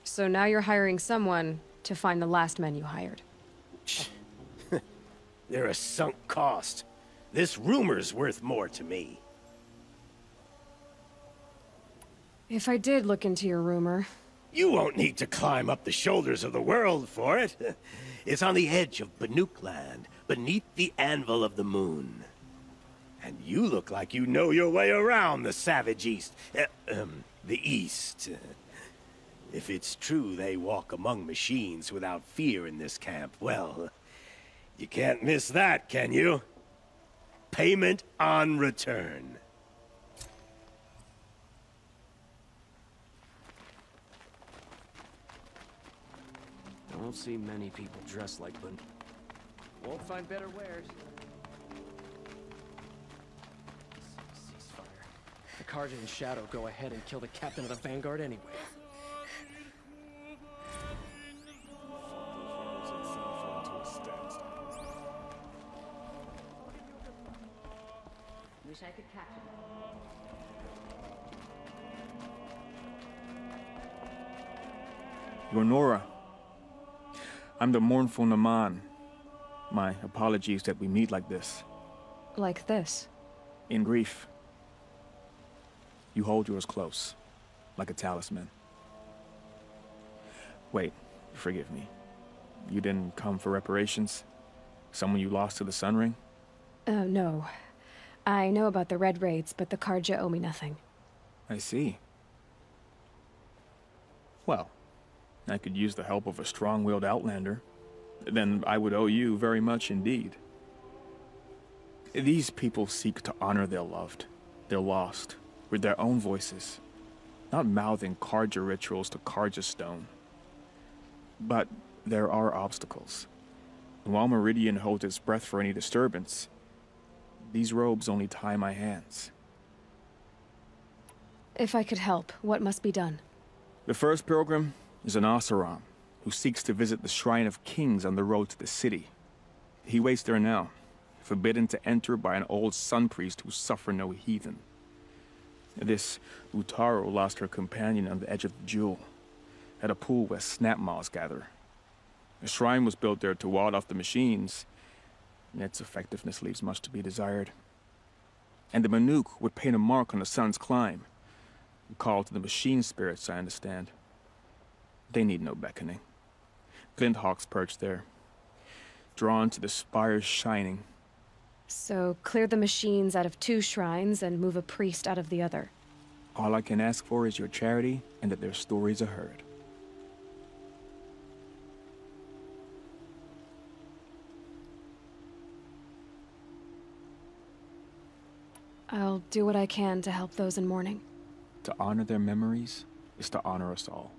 So now you're hiring someone to find the last men you hired. They're a sunk cost. This rumor's worth more to me. If I did look into your rumor... You won't need to climb up the shoulders of the world for it. It's on the edge of Banuk land, beneath the anvil of the moon. And you look like you know your way around the savage east. The east. If it's true they walk among machines without fear in this camp, well, you can't miss that, can you? Payment on return. Don't see many people dressed like Bun. Won't find better wares. Ceasefire. The Carja and Shadow go ahead and kill the captain of the Vanguard anyway. Wish I could capture them. You're Nora. I'm the mournful Naman. My apologies that we meet like this. Like this? In grief. You hold yours close, like a talisman. Wait, forgive me. You didn't come for reparations? Someone you lost to the Sun Ring? No. I know about the Red Raids, but the Carja owe me nothing. I see. Well, I could use the help of a strong-willed outlander. Then I would owe you very much indeed. These people seek to honor their loved, their lost, with their own voices, not mouthing Carja rituals to Carja stone. But there are obstacles. And while Meridian holds its breath for any disturbance, these robes only tie my hands. If I could help, what must be done? The first pilgrim is an Oseram, who seeks to visit the Shrine of Kings on the road to the city. He waits there now, forbidden to enter by an old sun priest who suffer no heathen. This Utaru lost her companion on the edge of the Jewel, at a pool where snap moths gather. The shrine was built there to ward off the machines, and its effectiveness leaves much to be desired. And the Manuk would paint a mark on the sun's climb, a call to the machine spirits, I understand. They need no beckoning. Glinthawks perch there, drawn to the spire's shining. So clear the machines out of 2 shrines and move a priest out of the other. All I can ask for is your charity and that their stories are heard. I'll do what I can to help those in mourning. To honor their memories is to honor us all.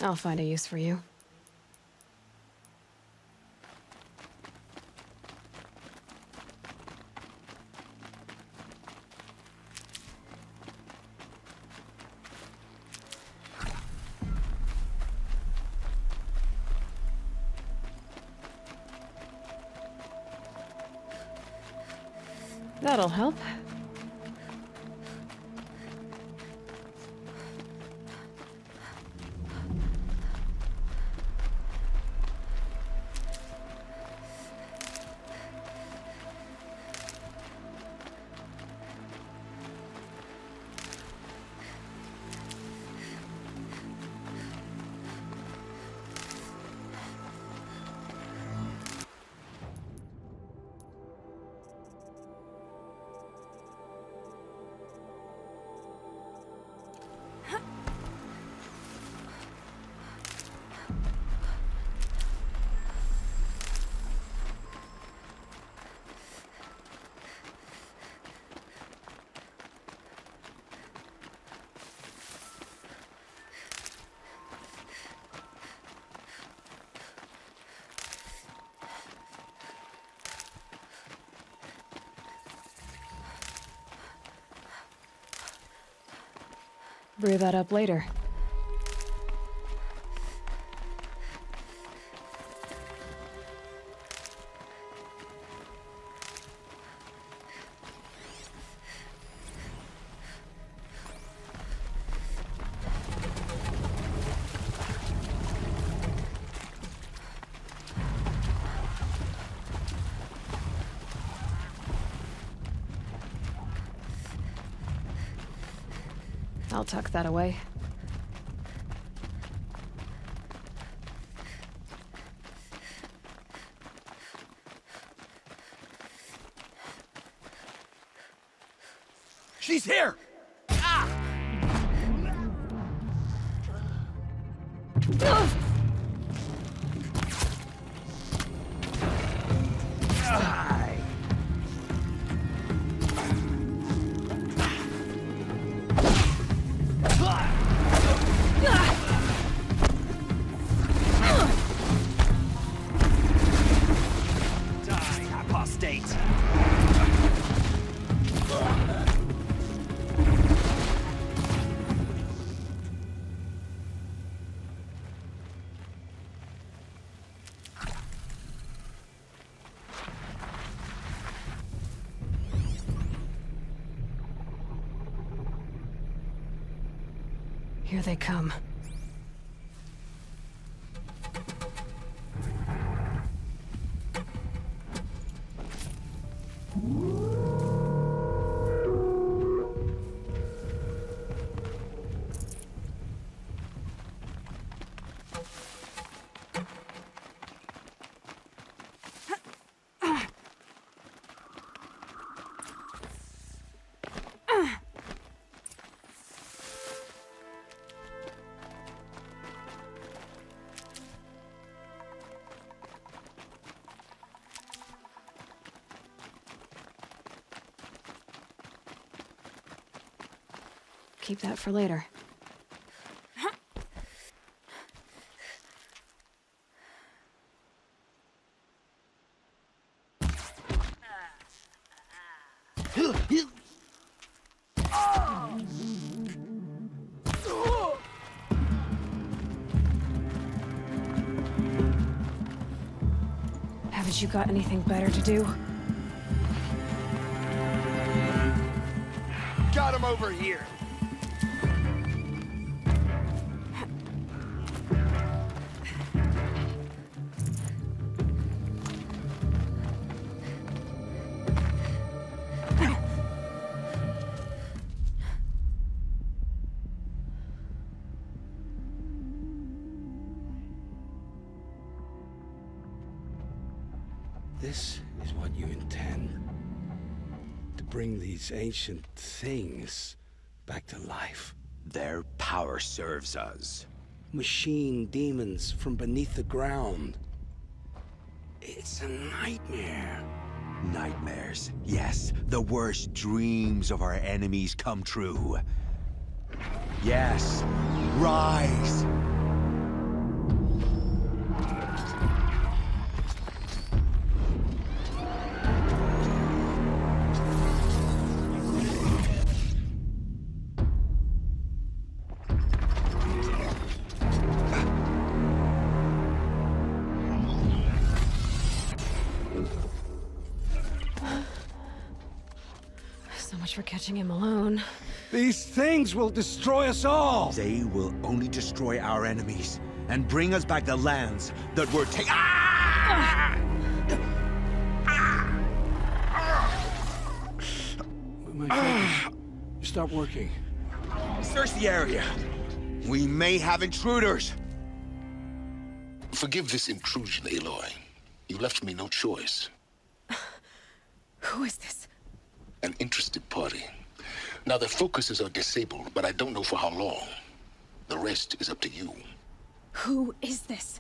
I'll find a use for you. That'll help. Brew that up later. I'll tuck that away. She's here! Here they come. Keep that for later. Haven't you got anything better to do? Got him over here. This is what you intend. To bring these ancient things back to life. Their power serves us. Machine demons from beneath the ground. It's a nightmare. Nightmares. Yes, the worst dreams of our enemies come true. Yes, rise! So much for catching him alone. These things will destroy us all! They will only destroy our enemies and bring us back the lands that were taken. My focus. Stop working. Search the area. We may have intruders. Forgive this intrusion, Aloy. You left me no choice. Who is this? An interested party. Now, their focuses are disabled, but I don't know for how long. The rest is up to you. Who is this?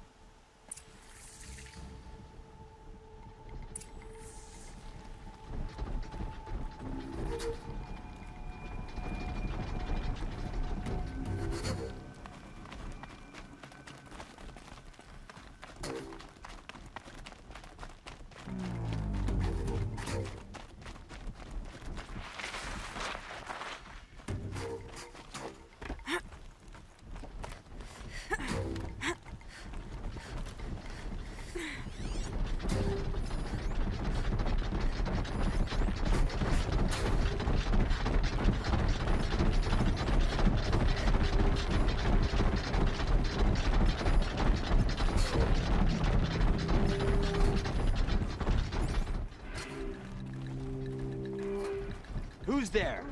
Who's there?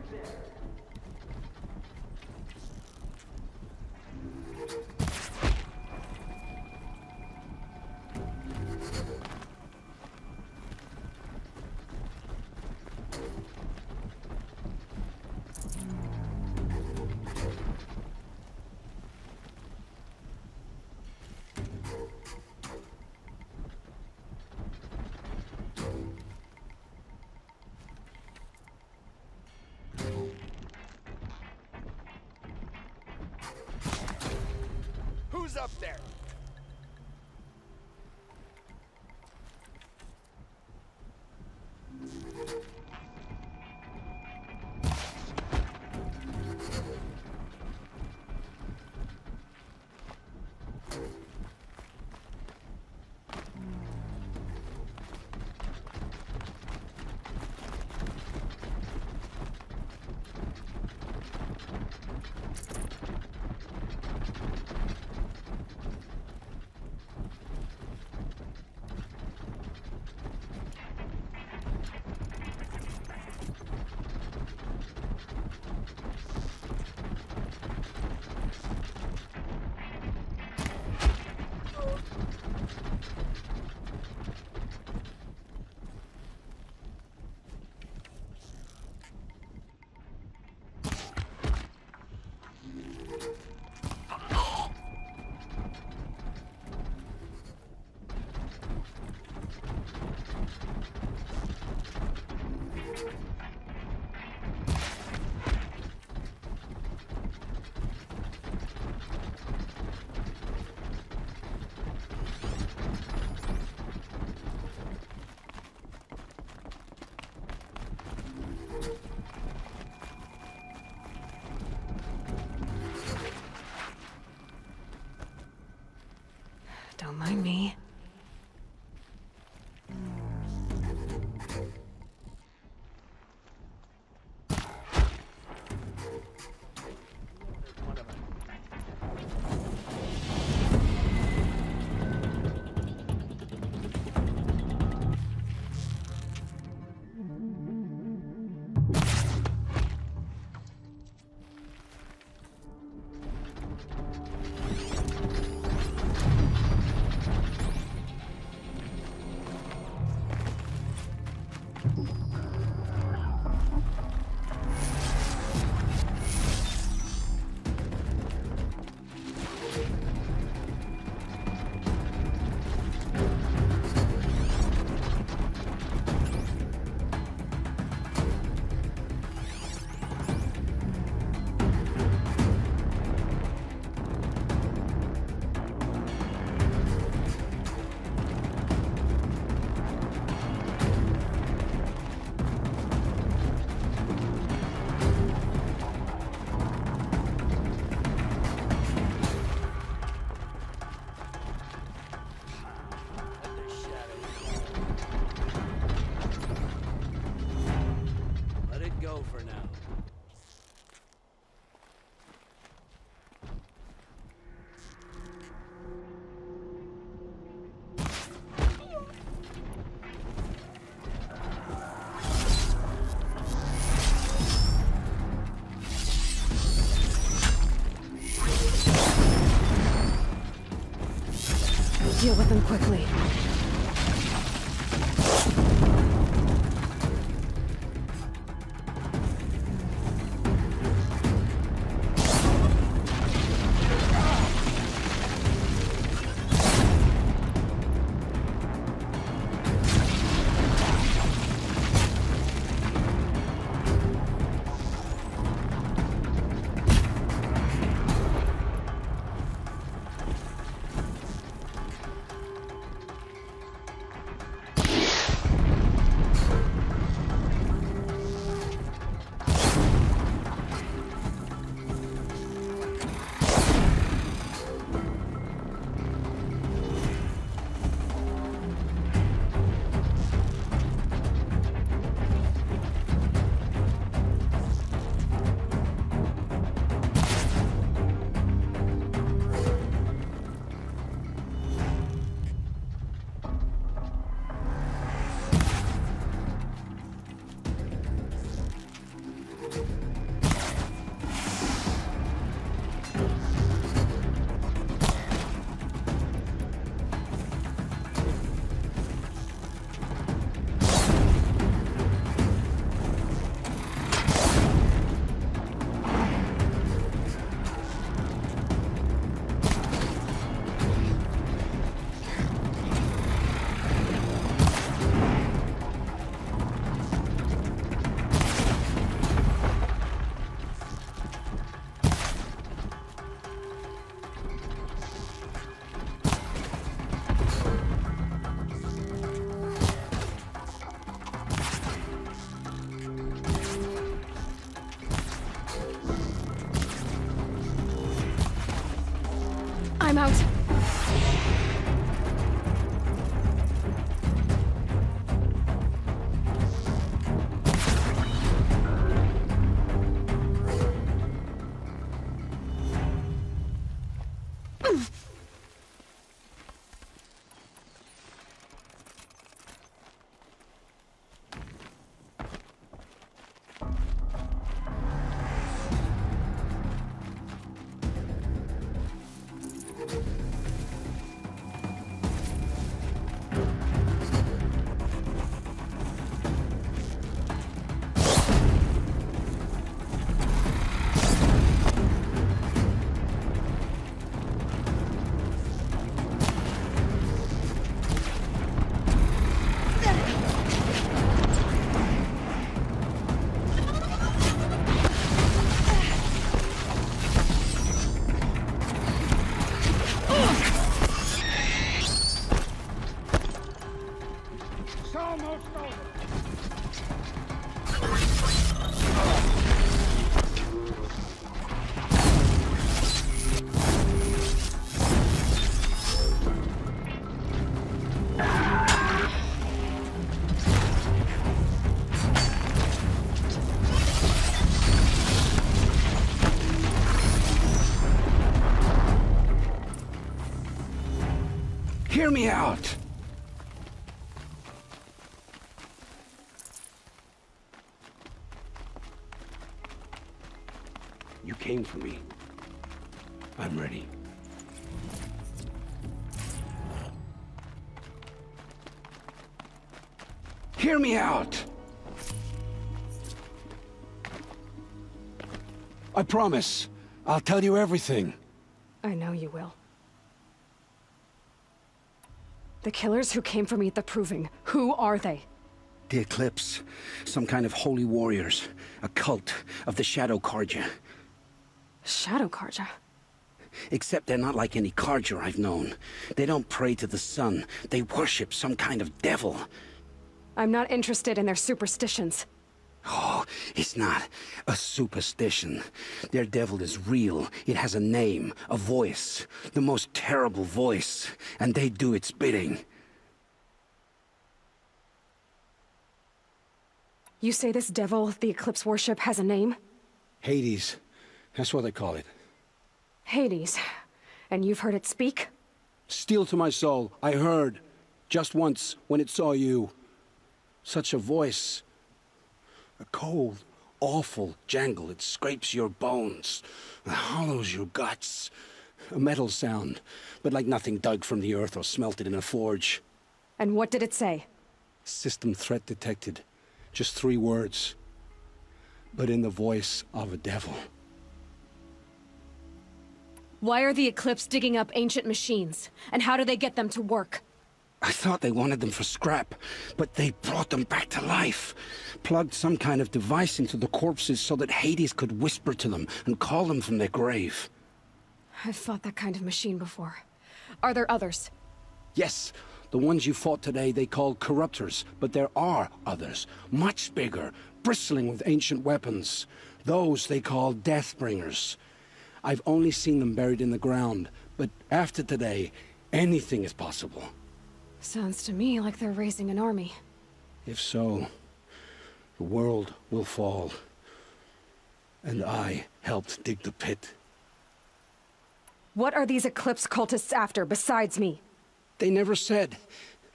Who's up there? Don't mind me. Deal with them quickly. I'm out. Hear me out! You came for me. I'm ready. Hear me out! I promise. I'll tell you everything. I know you will. The killers who came for me at the Proving, who are they? The Eclipse. Some kind of holy warriors. A cult of the Shadow Carja. Shadow Carja? Except they're not like any Carja I've known. They don't pray to the sun. They worship some kind of devil. I'm not interested in their superstitions. Oh, it's not a superstition. Their devil is real. It has a name, a voice. The most terrible voice. And they do its bidding. You say this devil the Eclipse worship has a name? Hades. That's what they call it. Hades. And you've heard it speak? Steel to my soul. I heard. Just once, when it saw you. Such a voice. A cold, awful jangle. It scrapes your bones. It hollows your guts. A metal sound, but like nothing dug from the earth or smelted in a forge. And what did it say? System threat detected. Just 3 words. But in the voice of a devil. Why are the Eclipse digging up ancient machines? And how do they get them to work? I thought they wanted them for scrap, but they brought them back to life. Plugged some kind of device into the corpses so that Hades could whisper to them and call them from their grave. I've fought that kind of machine before. Are there others? Yes, the ones you fought today they called Corruptors, but there are others, much bigger, bristling with ancient weapons. Those they call Deathbringers. I've only seen them buried in the ground, but after today, anything is possible. Sounds to me like they're raising an army. If so, the world will fall. And I helped dig the pit. What are these Eclipse cultists after, besides me? They never said.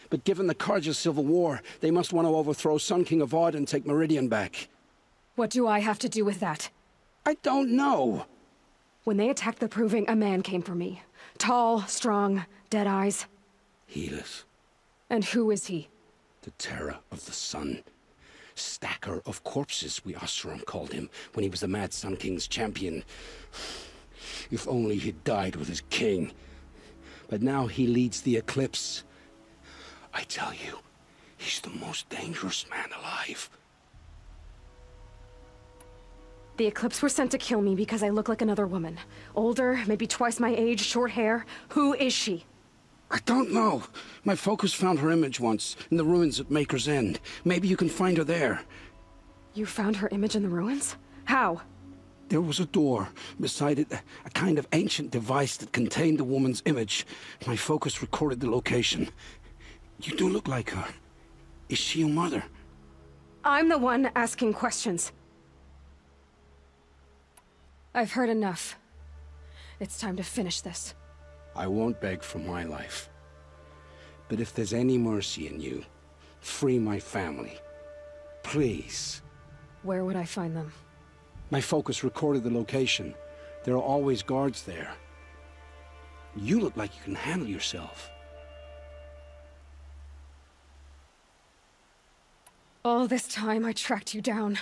But given the Carja civil war, they must want to overthrow Sun King Avad and take Meridian back. What do I have to do with that? I don't know. When they attacked the Proving, a man came for me. Tall, strong, dead eyes. Helis. And who is he? The Terror of the Sun. Stacker of corpses, we Oseram called him, when he was the Mad Sun King's champion. If only he'd died with his king. But now he leads the Eclipse. I tell you, he's the most dangerous man alive. The Eclipse were sent to kill me because I look like another woman. Older, maybe twice my age, short hair. Who is she? I don't know. My focus found her image once, in the ruins at Maker's End. Maybe you can find her there. You found her image in the ruins? How? There was a door. Beside it, a kind of ancient device that contained the woman's image. My focus recorded the location. You do look like her. Is she your mother? I'm the one asking questions. I've heard enough. It's time to finish this. I won't beg for my life. But if there's any mercy in you, free my family. Please. Where would I find them? My focus recorded the location. There are always guards there. You look like you can handle yourself. All this time I tracked you down.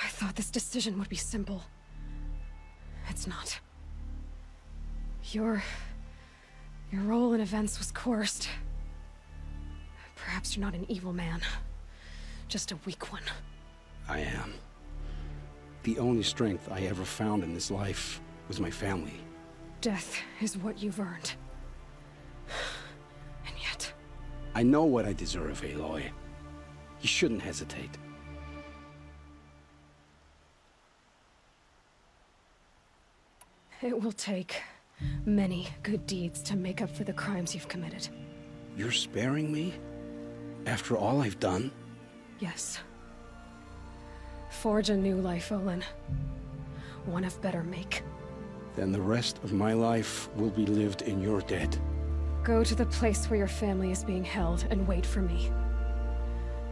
I thought this decision would be simple. It's not. Your role in events was coerced. Perhaps you're not an evil man. Just a weak one. I am. The only strength I ever found in this life was my family. Death is what you've earned. And yet... I know what I deserve, Aloy. You shouldn't hesitate. It will take many good deeds to make up for the crimes you've committed. You're sparing me? After all I've done? Yes. Forge a new life, Olin. One of better make. Then the rest of my life will be lived in your debt. Go to the place where your family is being held and wait for me.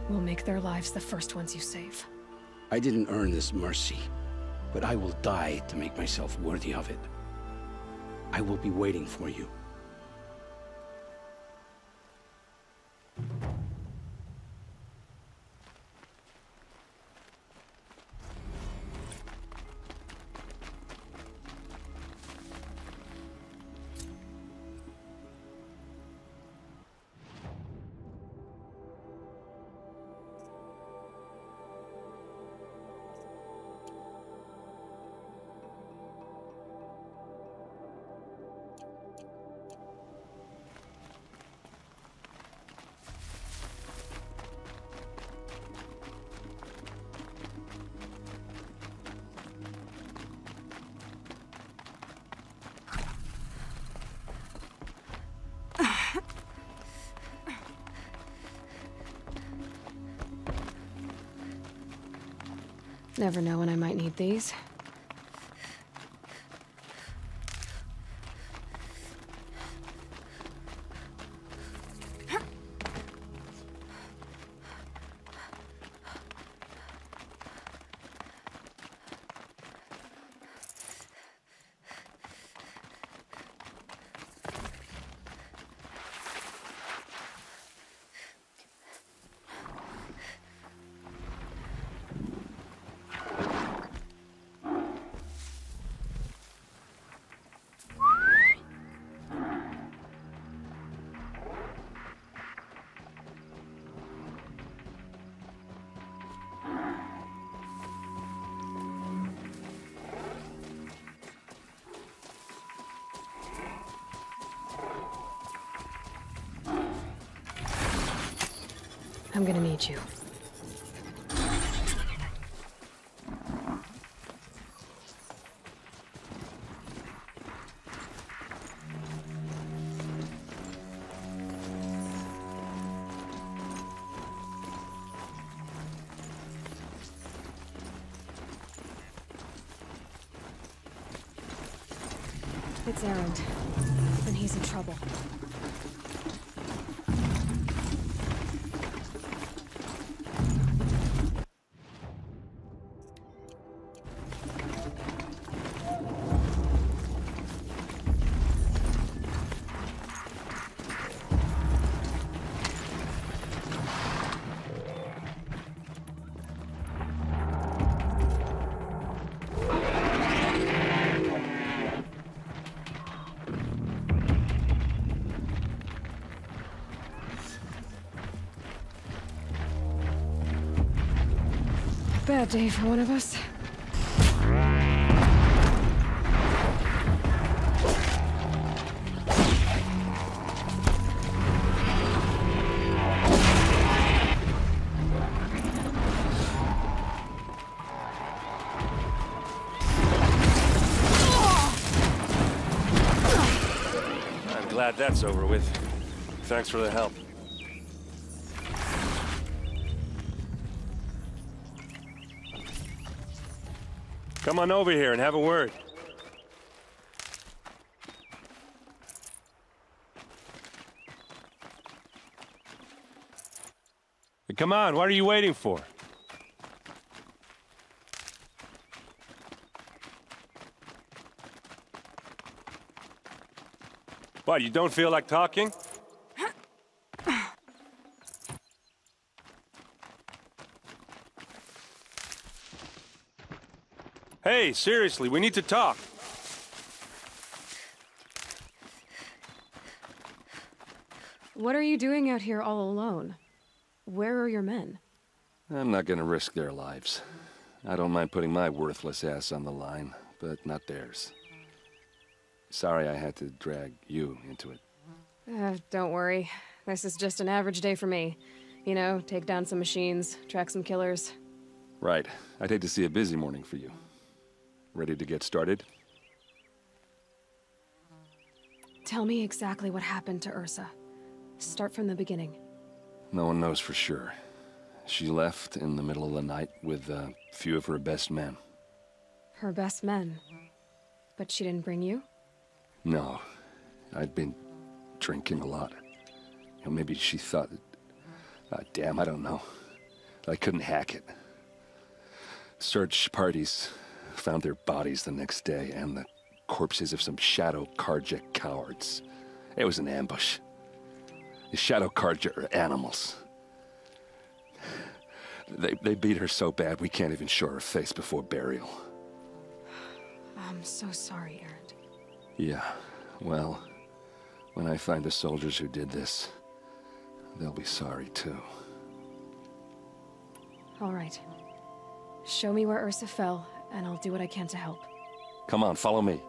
We'll make their lives the first ones you save. I didn't earn this mercy, but I will die to make myself worthy of it. I will be waiting for you. Never know when I might need these. I'm gonna need you. It's Erend, and he's in trouble. Bad day for one of us. I'm glad that's over with. Thanks for the help. Come on over here and have a word. Come on, what are you waiting for? What, you don't feel like talking? Hey, seriously, we need to talk. What are you doing out here all alone? Where are your men? I'm not gonna risk their lives. I don't mind putting my worthless ass on the line, but not theirs. Sorry I had to drag you into it. Don't worry. This is just an average day for me. You know, take down some machines, track some killers. Right. I'd hate to see a busy morning for you. Ready to get started? Tell me exactly what happened to Ursa. Start from the beginning. No one knows for sure. She left in the middle of the night with a few of her best men. Her best men? But she didn't bring you? No. I'd been drinking a lot. You know, maybe she thought, damn, I don't know. I couldn't hack it. Search parties found their bodies the next day and the corpses of some Shadow Carja cowards. It was an ambush. The Shadow Carja are animals. They beat her so bad we can't even show her face before burial. I'm so sorry, Erend. Yeah, well, when I find the soldiers who did this, they'll be sorry too. All right. Show me where Ursa fell, and I'll do what I can to help. Come on, follow me.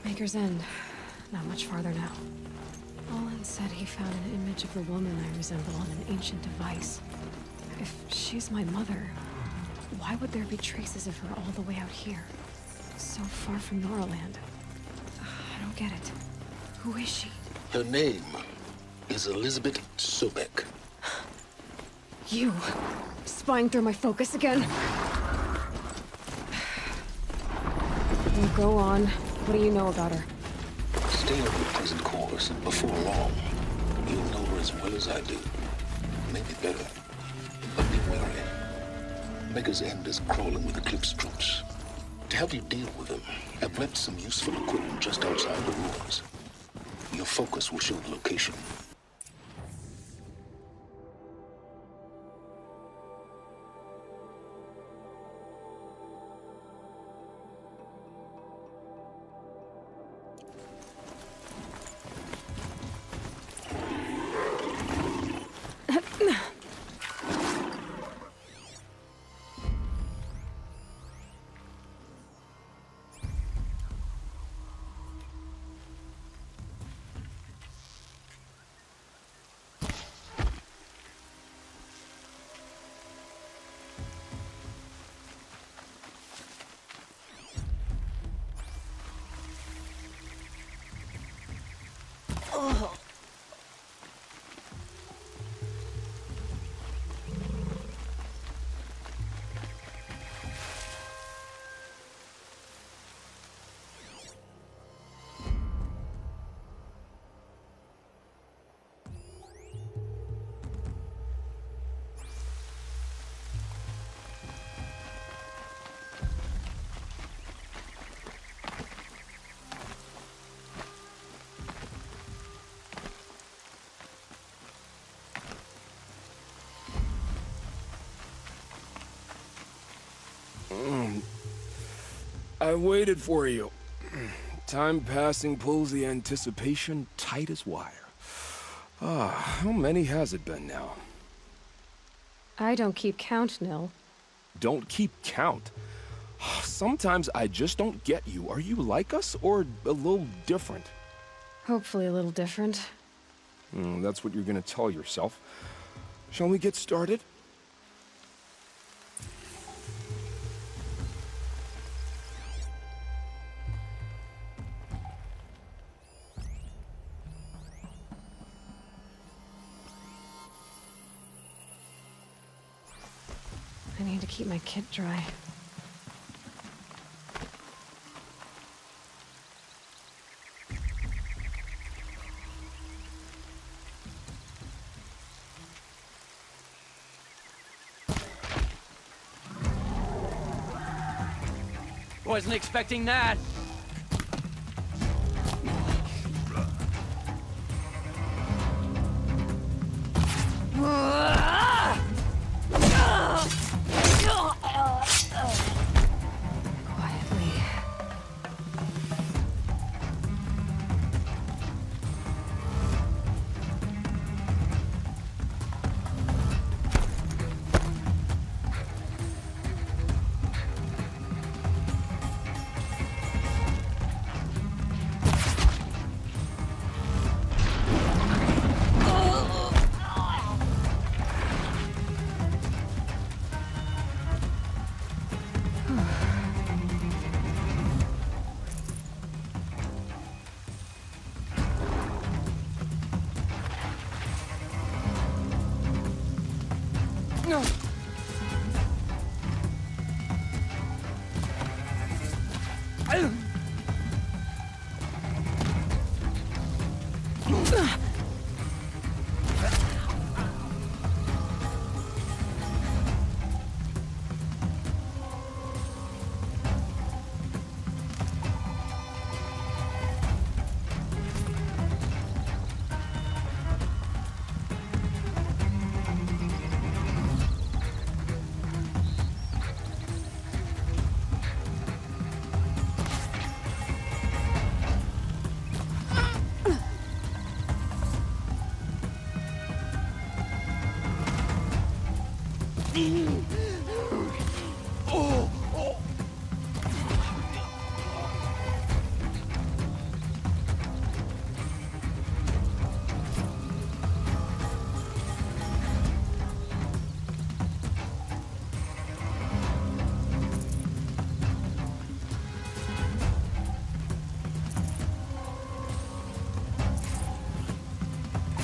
Maker's End. Not much farther now. Olin said he found an image of the woman I resemble on an ancient device. If she's my mother, why would there be traces of her all the way out here? So far from Noraland. I don't get it. Who is she? Her name is Elizabeth Sobek. You! Spying through my focus again? Well, go on. What do you know about her? Stay on your present course. Before long, you'll know her as well as I do. Maybe better. But be wary. Maker's End is crawling with Eclipse troops. To help you deal with them, I've left some useful equipment just outside the ruins. Your focus will show the location. Oh. I waited for you. Time passing pulls the anticipation tight as wire. How many has it been now? I don't keep count, Nil. Don't keep count? Sometimes I just don't get you. Are you like us, or a little different? Hopefully a little different. That's what you're gonna tell yourself. Shall we get started? I need to keep my kit dry. Wasn't expecting that. Quietly.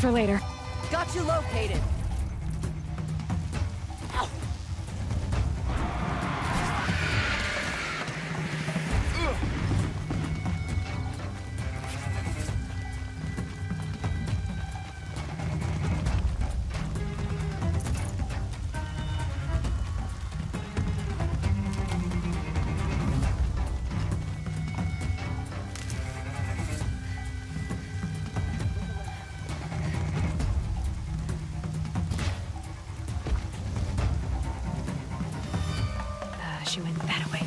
For later. Got you located. She went that way.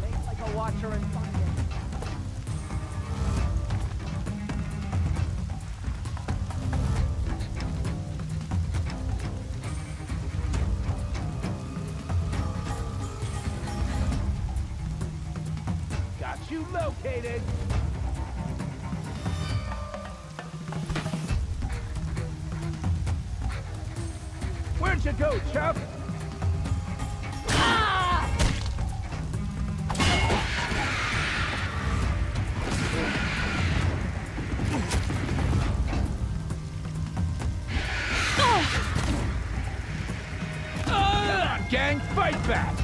Make like a watcher and find it. Got you located. Where'd you go, Chubb? Come on, gang, fight back!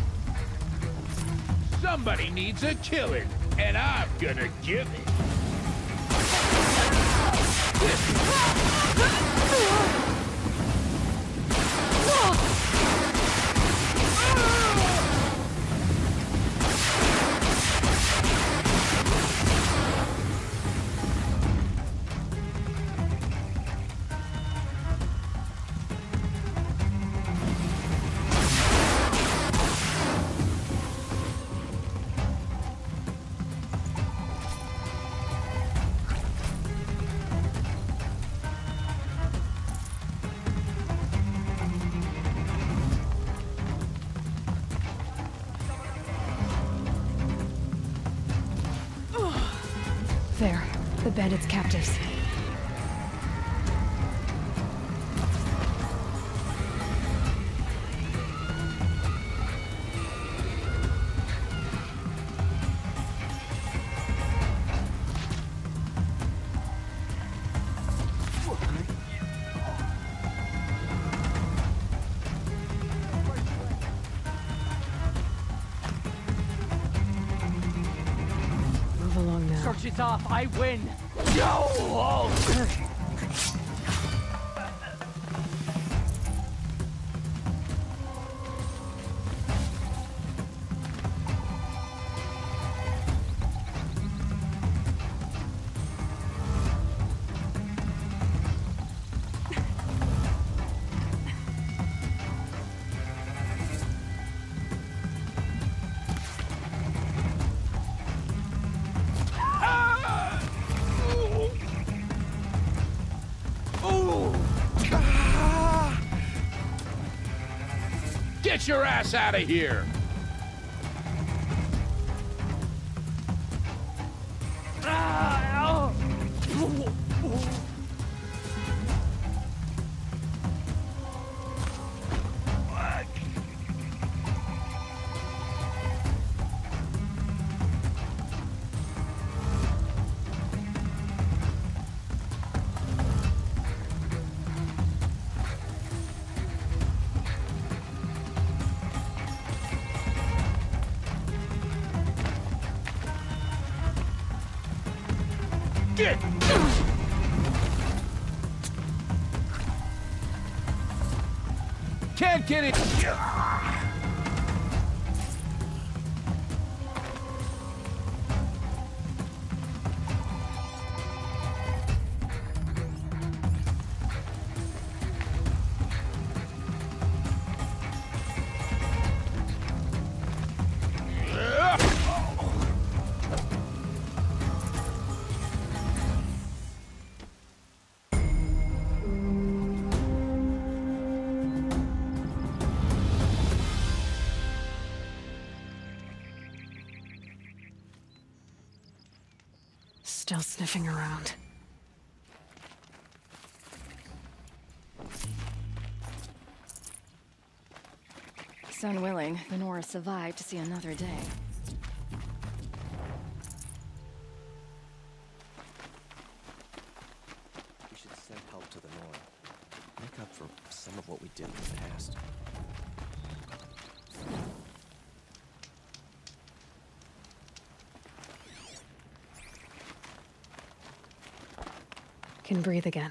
Somebody needs a killing, and I'm gonna give it. There, the bandits' captives. Move along now. Search is off. I win. Yo! Get your ass out of here! Get! Can't get it! Still sniffing around. Sun willing, the Nora survived to see another day. We should send help to the Nora. Make up for some of what we did in the past. Can breathe again.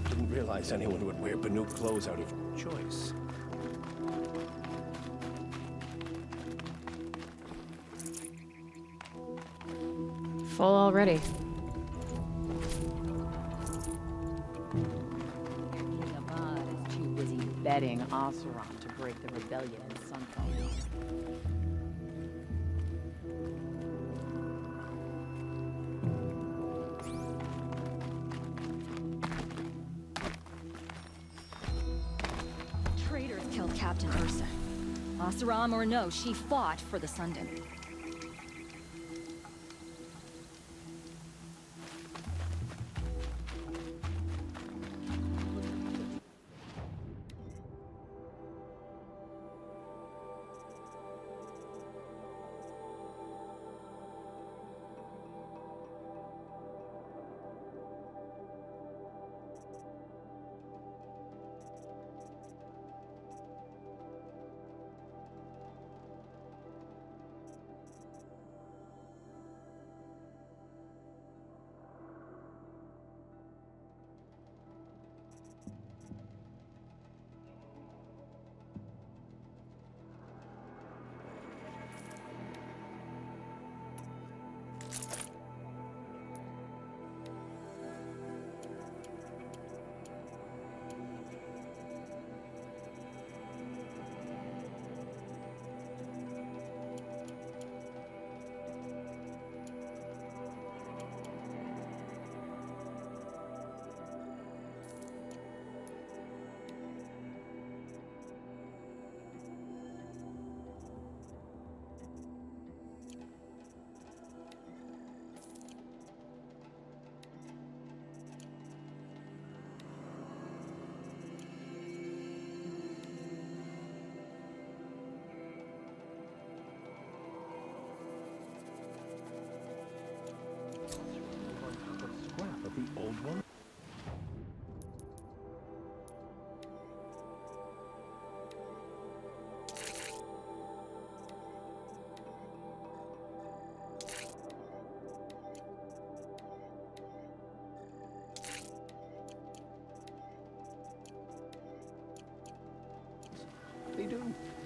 Didn't realize anyone would wear Banuk clothes out of choice. Full already. King Avad is too busy betting Oseram to break the rebellion in Sunfall. Traitors killed Captain Ursa. Oseram or no, she fought for the Sundom.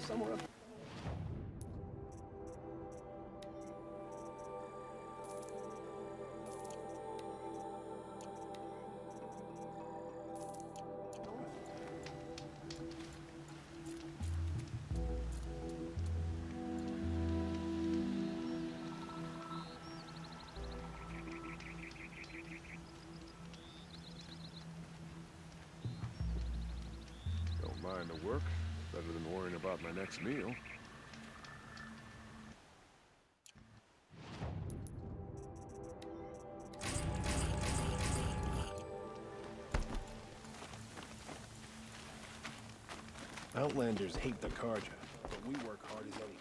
somewhere up. Don't mind the work. Better than worrying about my next meal. Outlanders hate the Carja, but we work hard as anything.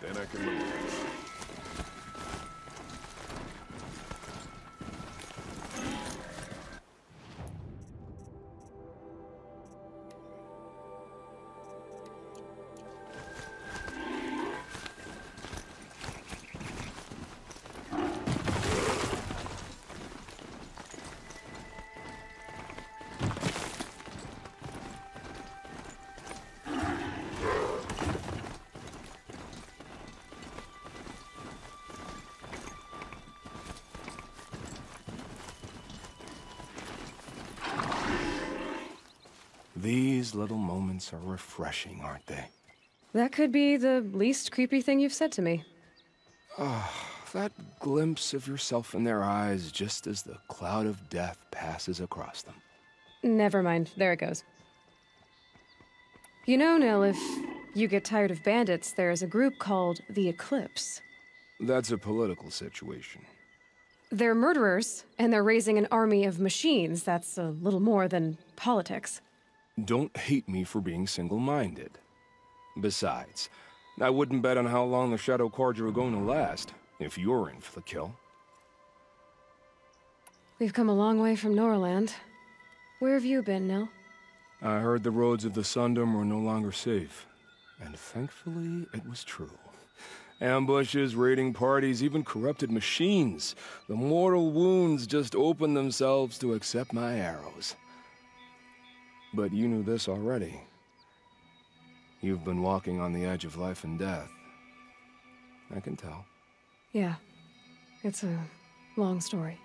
Then I can move. These little moments are refreshing, aren't they? That could be the least creepy thing you've said to me. That glimpse of yourself in their eyes just as the cloud of death passes across them. Never mind. There it goes. You know, Nil, if you get tired of bandits, there's a group called the Eclipse. That's a political situation. They're murderers, and they're raising an army of machines. That's a little more than politics. Don't hate me for being single-minded. Besides, I wouldn't bet on how long the Shadow Carja are going to last, if you're in for the kill. We've come a long way from Norland. Where have you been, Nil? I heard the roads of the Sundom were no longer safe. And thankfully, it was true. Ambushes, raiding parties, even corrupted machines. The mortal wounds just opened themselves to accept my arrows. But you knew this already. You've been walking on the edge of life and death. I can tell. Yeah. It's a long story.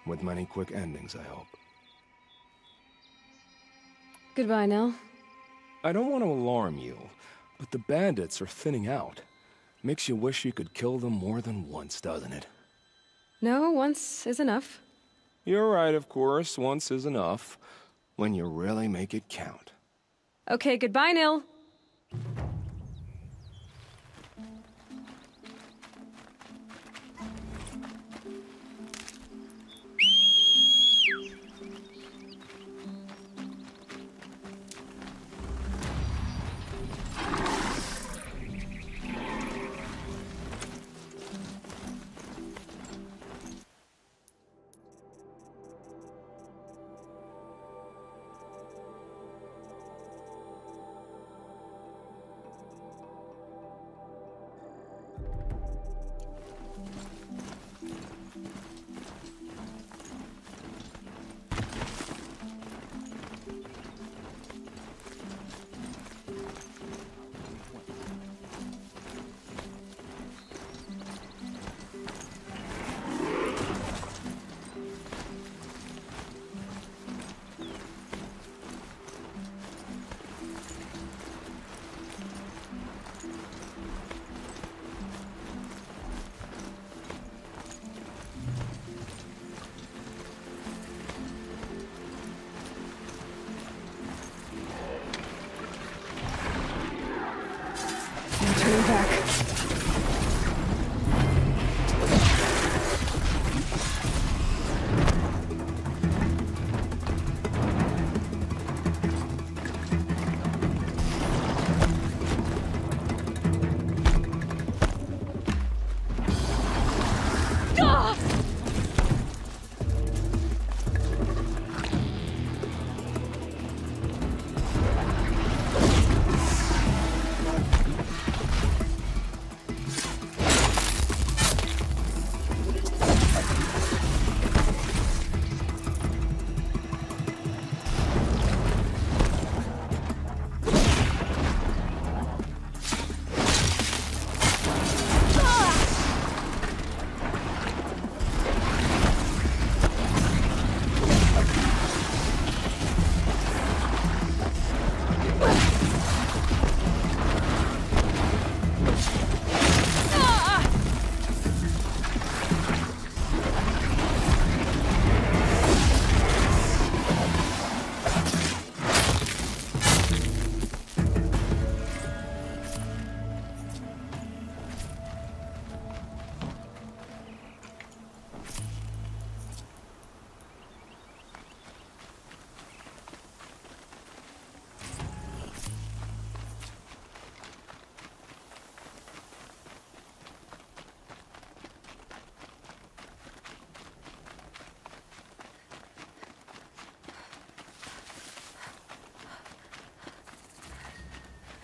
With many quick endings, I hope. Goodbye, Nil. I don't want to alarm you, but the bandits are thinning out. Makes you wish you could kill them more than once, doesn't it? No, once is enough. You're right, of course. Once is enough. When you really make it count. Okay, goodbye, Nil.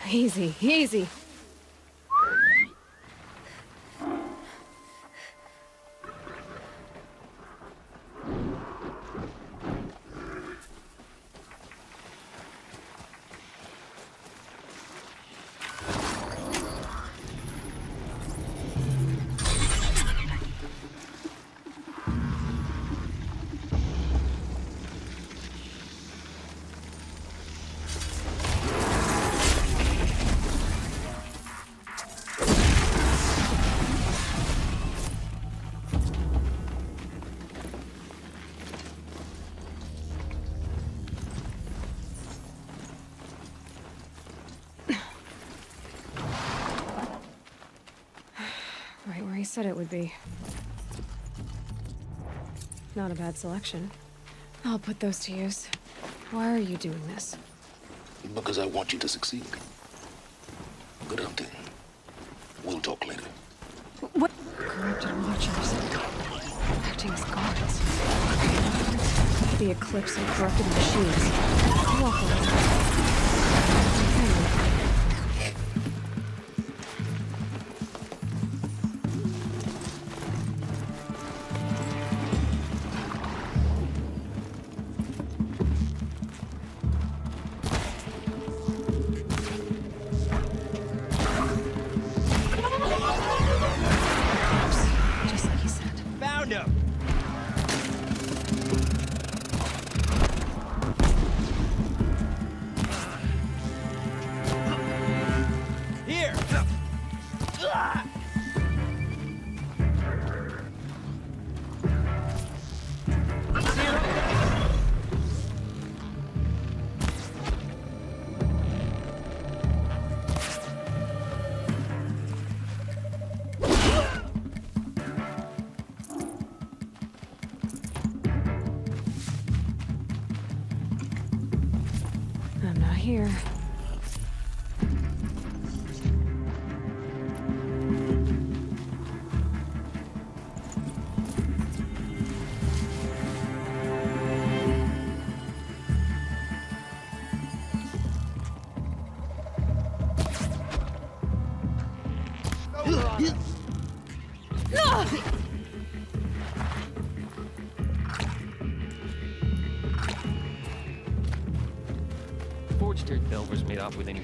Easy, easy. Right where he said it would be. Not a bad selection. I'll put those to use. Why are you doing this? Because I want you to succeed. Good hunting. We'll talk later. What? Corrupted watchers. Acting as guards. The eclipse of corrupted machines. Walk away. Here. Forged earth delvers made off with any...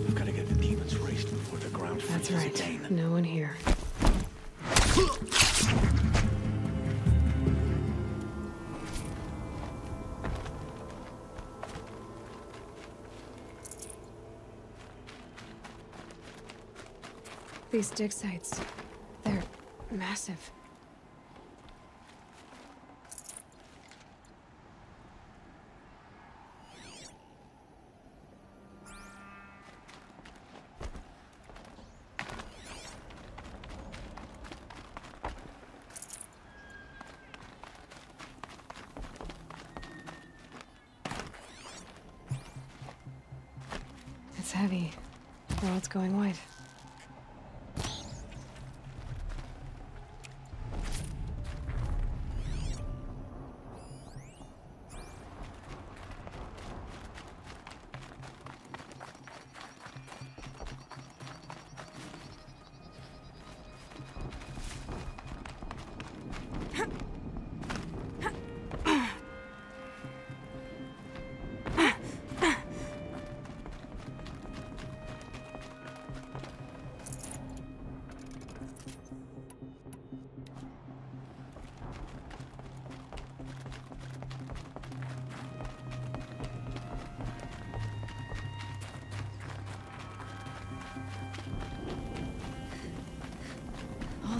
I've got to get the demons raced before the ground freezes That's right. again. No one here. These dig sites, they're massive. It's heavy. The world's going white.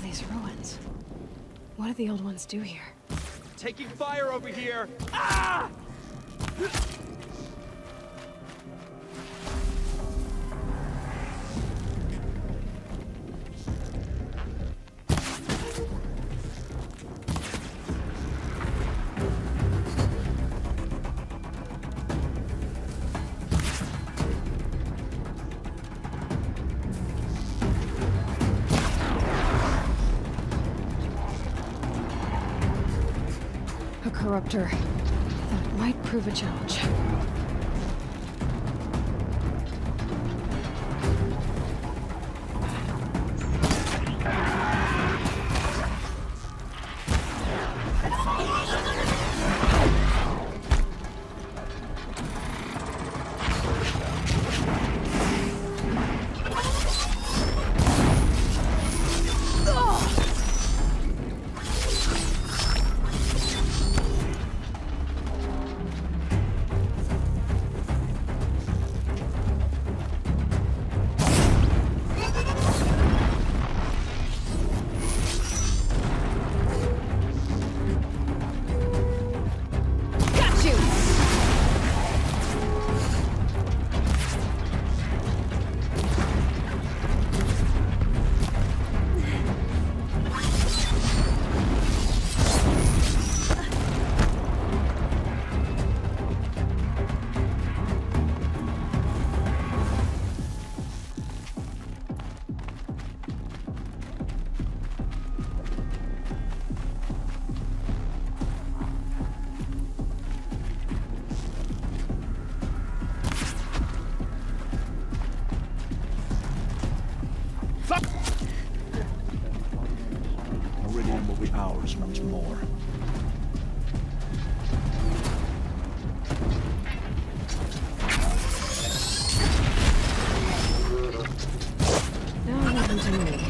These ruins. What did the old ones do here? Taking fire over here! Ah! corruptor. That might prove a challenge. Meridian will be ours once more. No, nothing to me.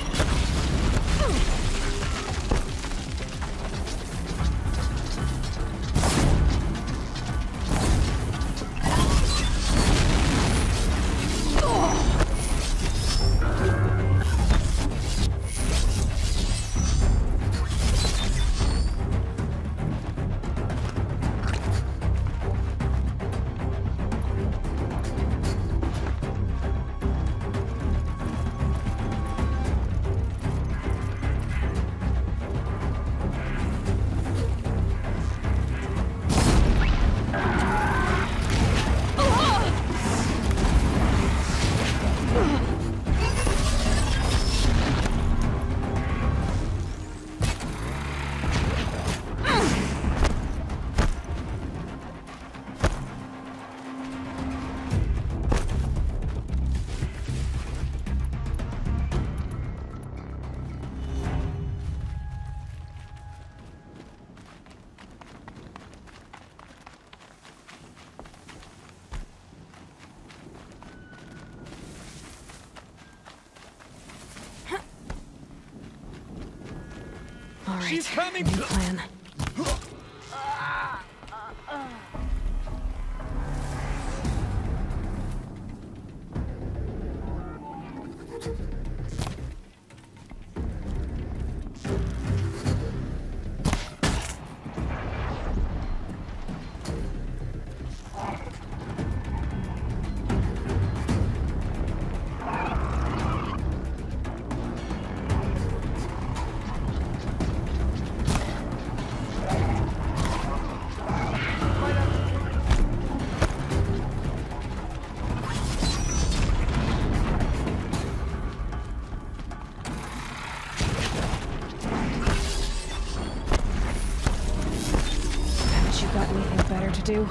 All right, She's coming. new plan. Haven't you got anything better to do?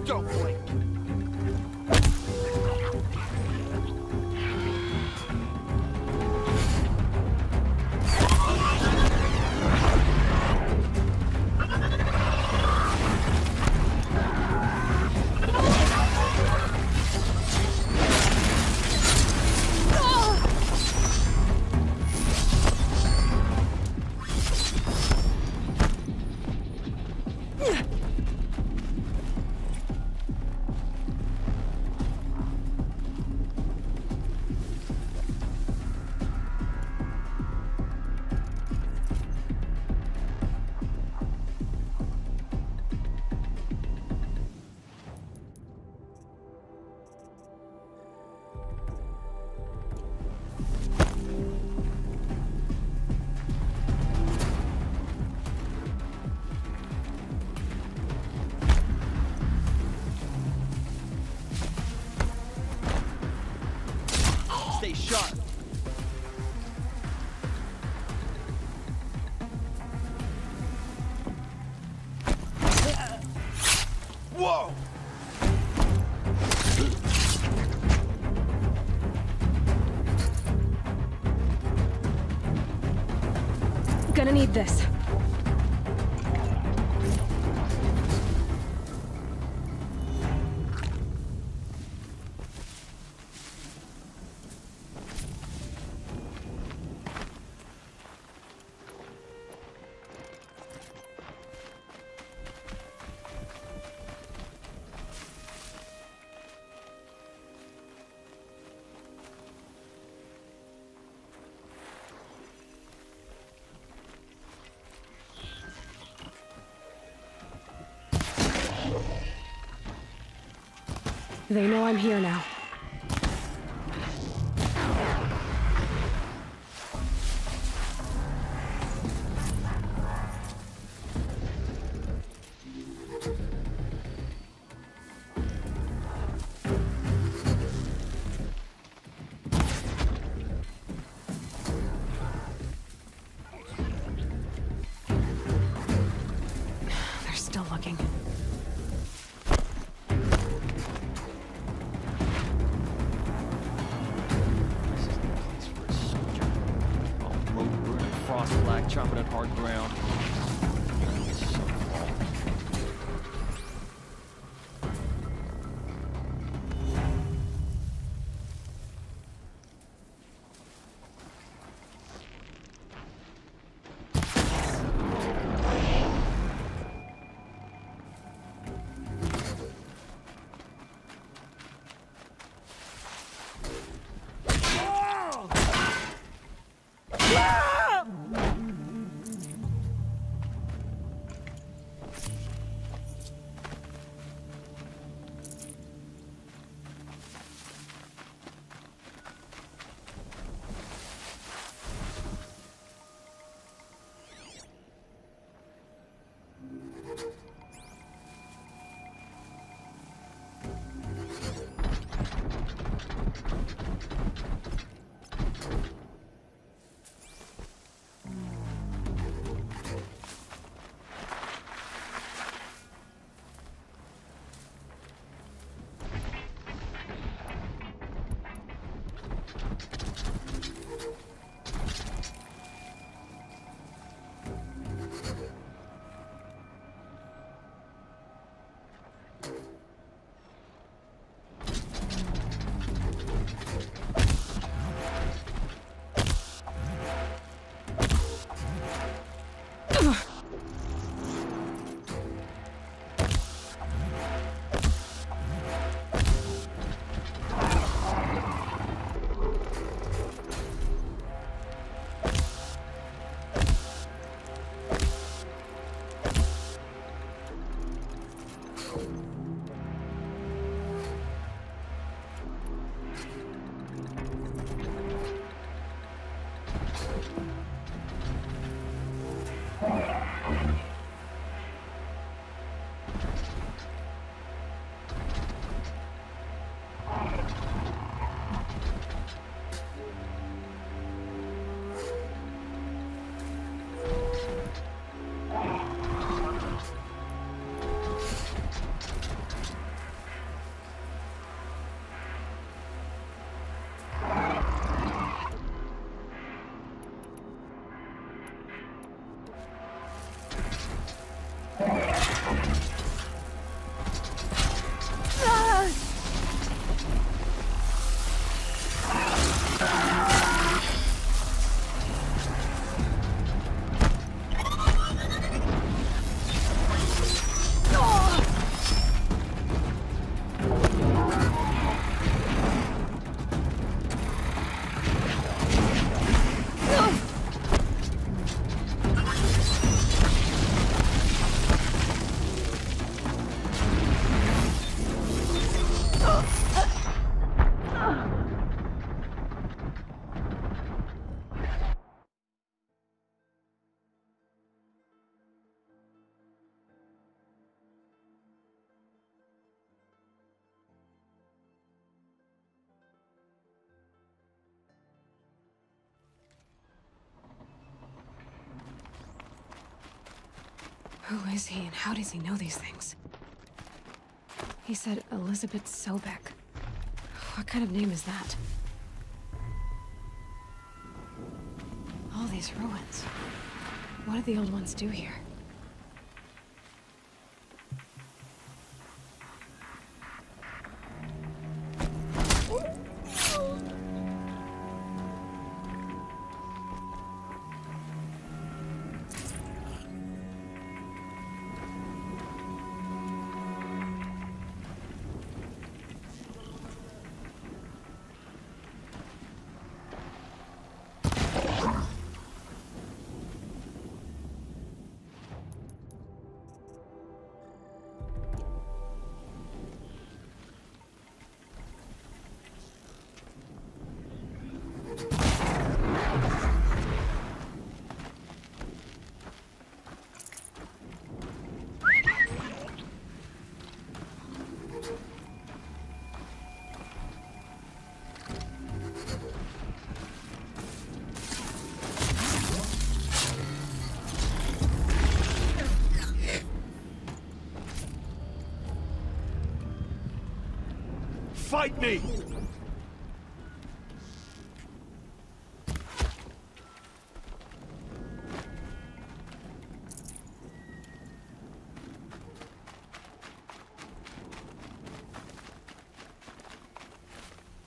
Don't blink. shot. Whoa! Gonna need this. They know I'm here now. They're still looking. Chopping at hard ground. Who is he and how does he know these things? He said Elizabeth Sobek. What kind of name is that? All these ruins. What did the old ones do here? Fight me!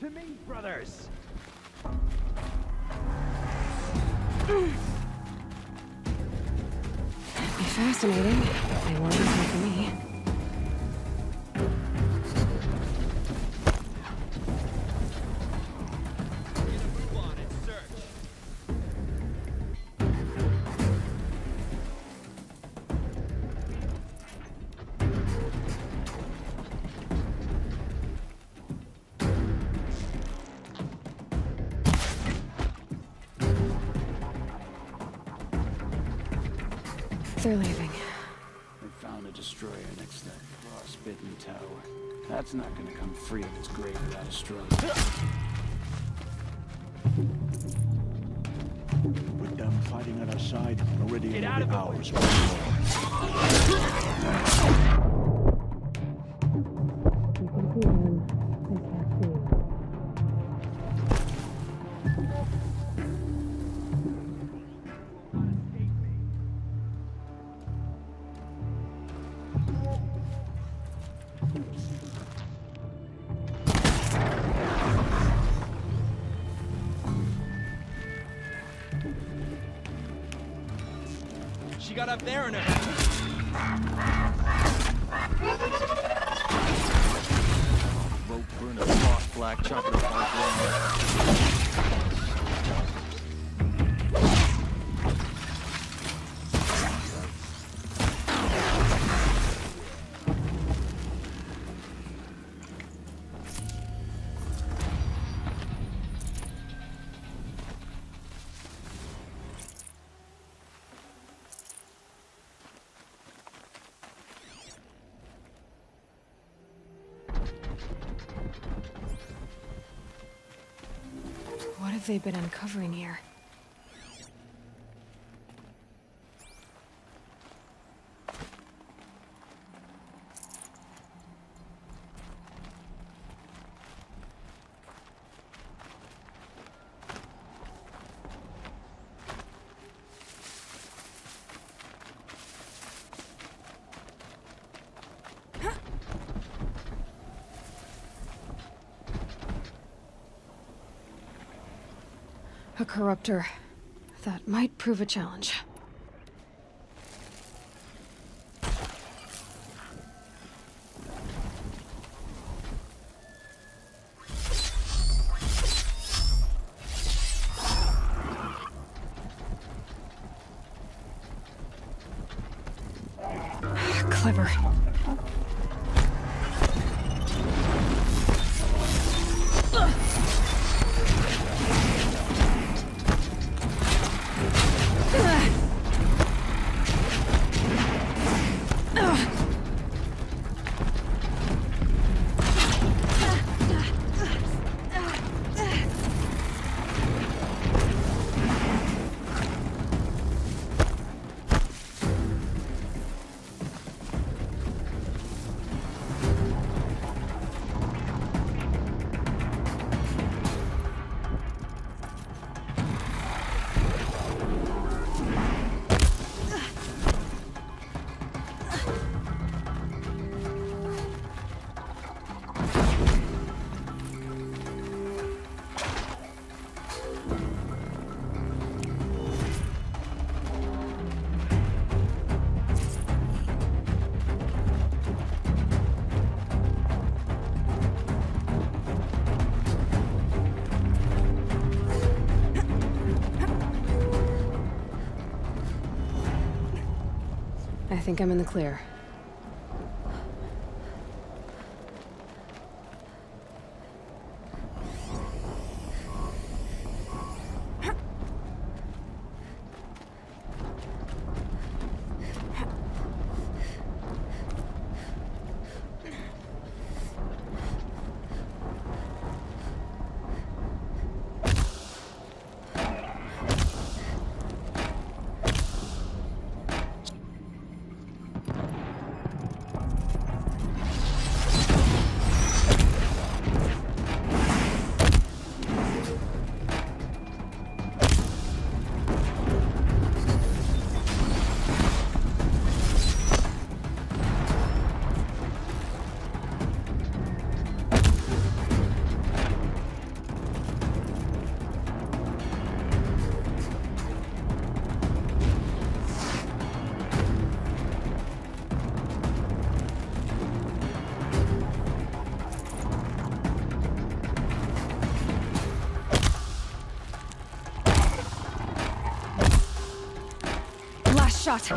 To me, brothers! That'd be fascinating. They weren't looking for me. They're leaving. They found a destroyer next to that frostbitten tower. That's not gonna come free of its grave without a struggle. With them fighting at our side, Meridian Get out will be of ours. She got up there and rope burn a frost black chocolate hard. What have they been uncovering here? A corruptor. That might prove a challenge. Clever. think I'm in the clear. Shot.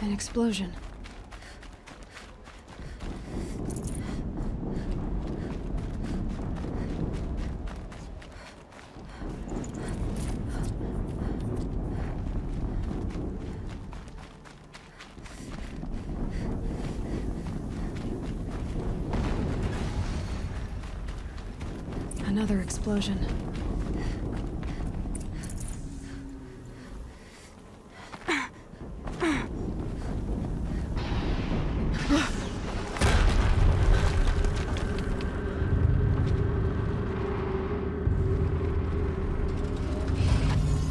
An explosion. Another explosion.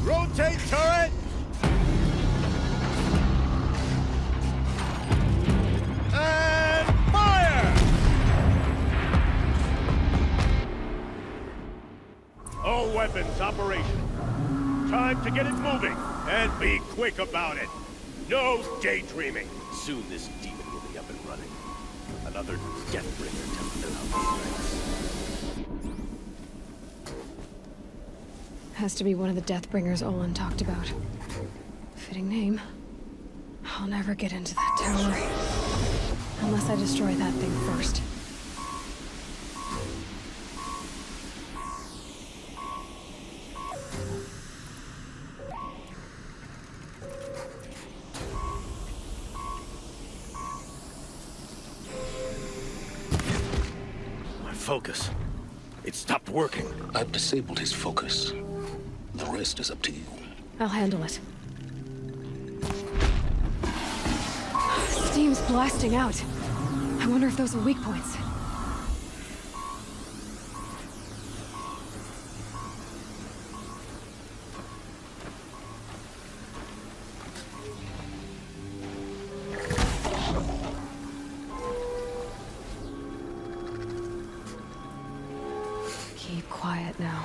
Rotate turret! And fire! All weapons operational. Time to get it moving, and be quick about it. No daydreaming. Soon this demon will be up and running. Another Deathbringer to fill out the ranks. Has to be one of the Deathbringers Olin talked about. Fitting name. I'll never get into that tower. Unless I destroy that thing first. My focus. It stopped working. I've disabled his focus. The rest is up to you. I'll handle it. Steam's blasting out. I wonder if those are weak points. Keep quiet now.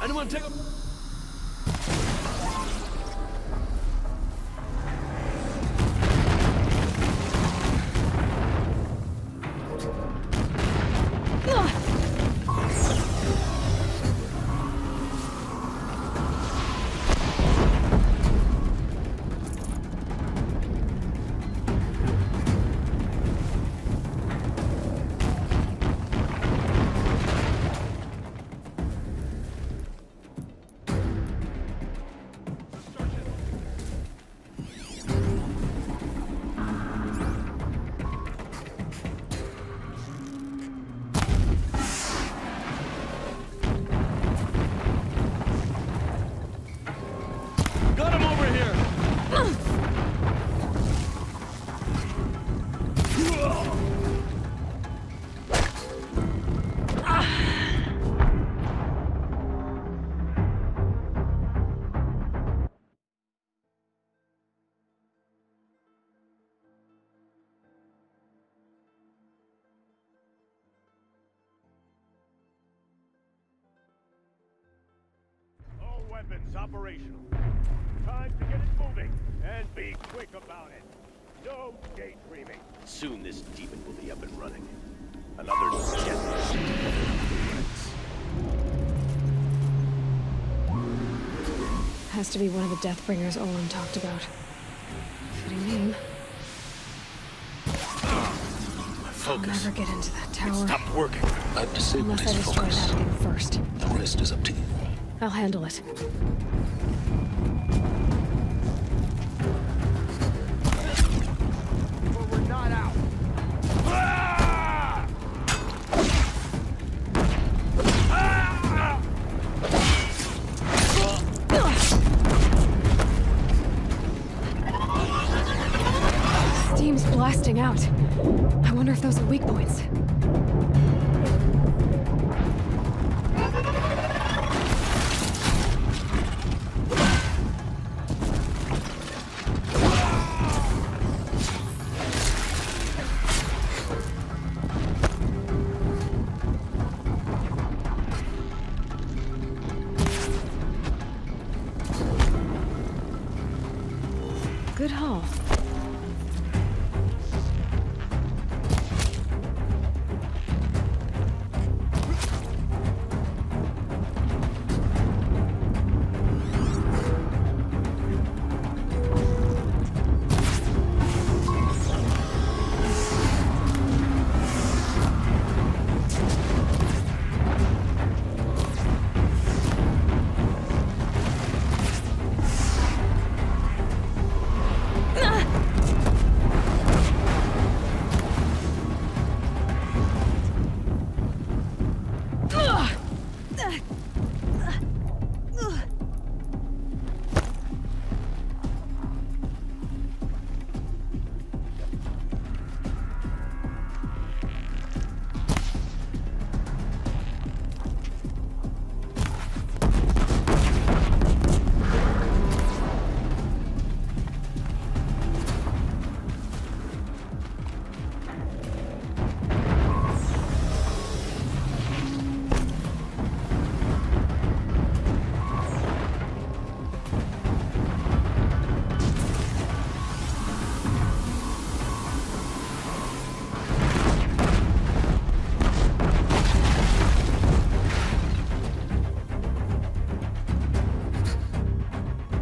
Anyone take a... weapons operational. Time to get it moving, and be quick about it. No daydreaming. Soon this demon will be up and running. Another checklist. Has to be one of the Deathbringers Olin talked about. Fitting name. I'll never get into that tower. Stop working. I've disabled unless I his destroy focus. that thing first. The rest is up to you. I'll handle it. But we're not out. Steam's blasting out. I wonder if those are weak points. Good haul.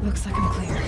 Looks like I'm clear.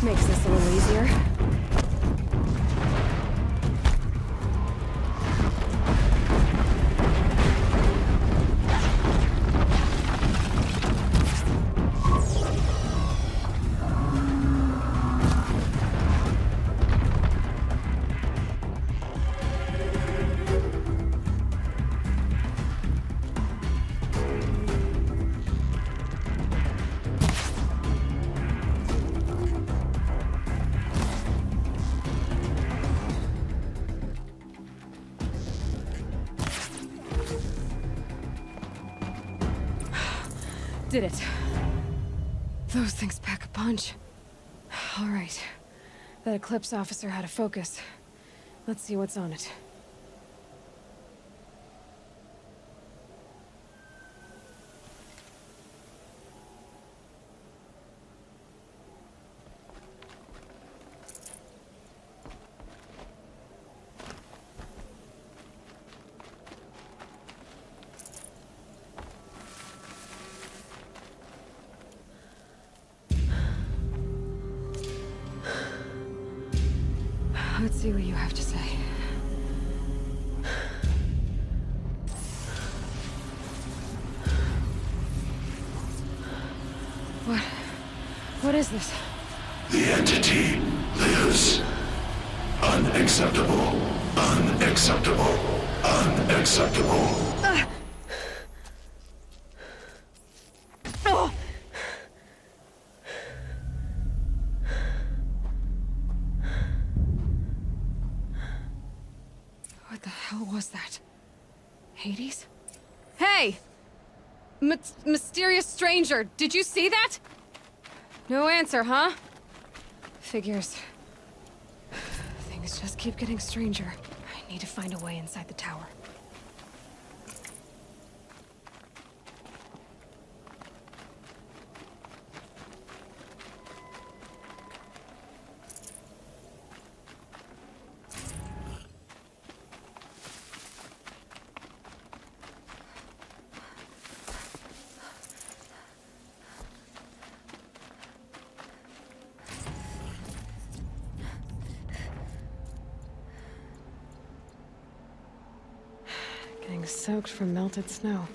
Makes this a little easier. Did it. Those things pack a punch. All right. That Eclipse officer had a focus. Let's see what's on it. Let's see what you have to say. What is this? The entity lives. Unacceptable. Unacceptable. Unacceptable. What the hell was that? Hades? Hey! Mysterious stranger, did you see that? No answer, huh? Figures. Things just keep getting stranger. I need to find a way inside the tower. Getting soaked from melted snow.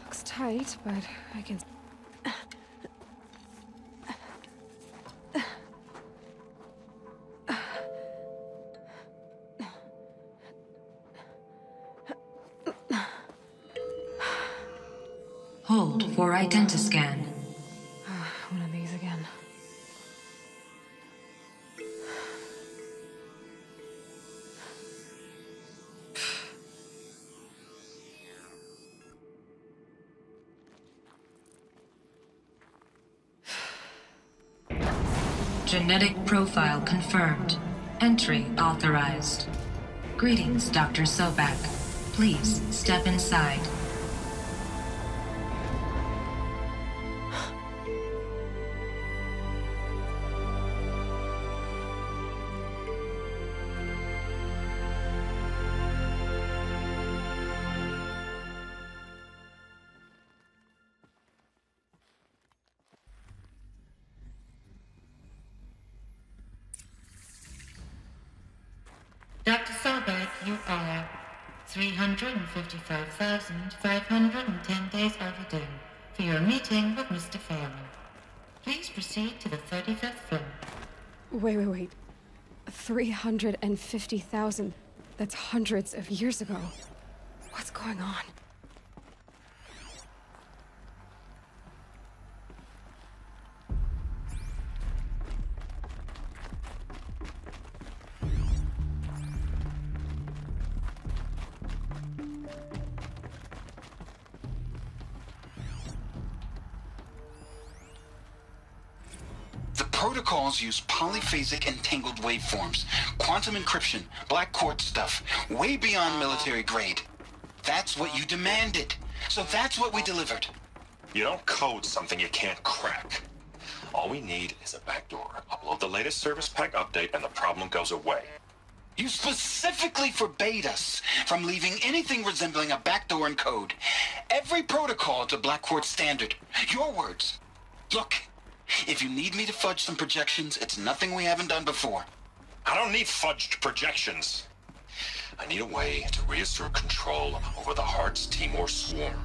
Looks tight, but I can... Hold for identiscan. One of these again. Genetic profile confirmed. Entry authorized. Greetings, Dr. Sobek. Please step inside. Dr. Sobek, you are 355,510 days overdue for your meeting with Mr. Pharaoh. Please proceed to the 35th floor. Wait. 350,000. That's hundreds of years ago. What's going on? Protocols use polyphasic entangled waveforms, quantum encryption, black quartz stuff, way beyond military grade. That's what you demanded, so that's what we delivered. You don't code something you can't crack. All we need is a backdoor. Upload the latest service pack update and the problem goes away. You specifically forbade us from leaving anything resembling a backdoor in code. Every protocol to black quartz standard. Your words. Look. If you need me to fudge some projections, it's nothing we haven't done before. I don't need fudged projections. I need a way to reassert control over the Heart's Timor swarm.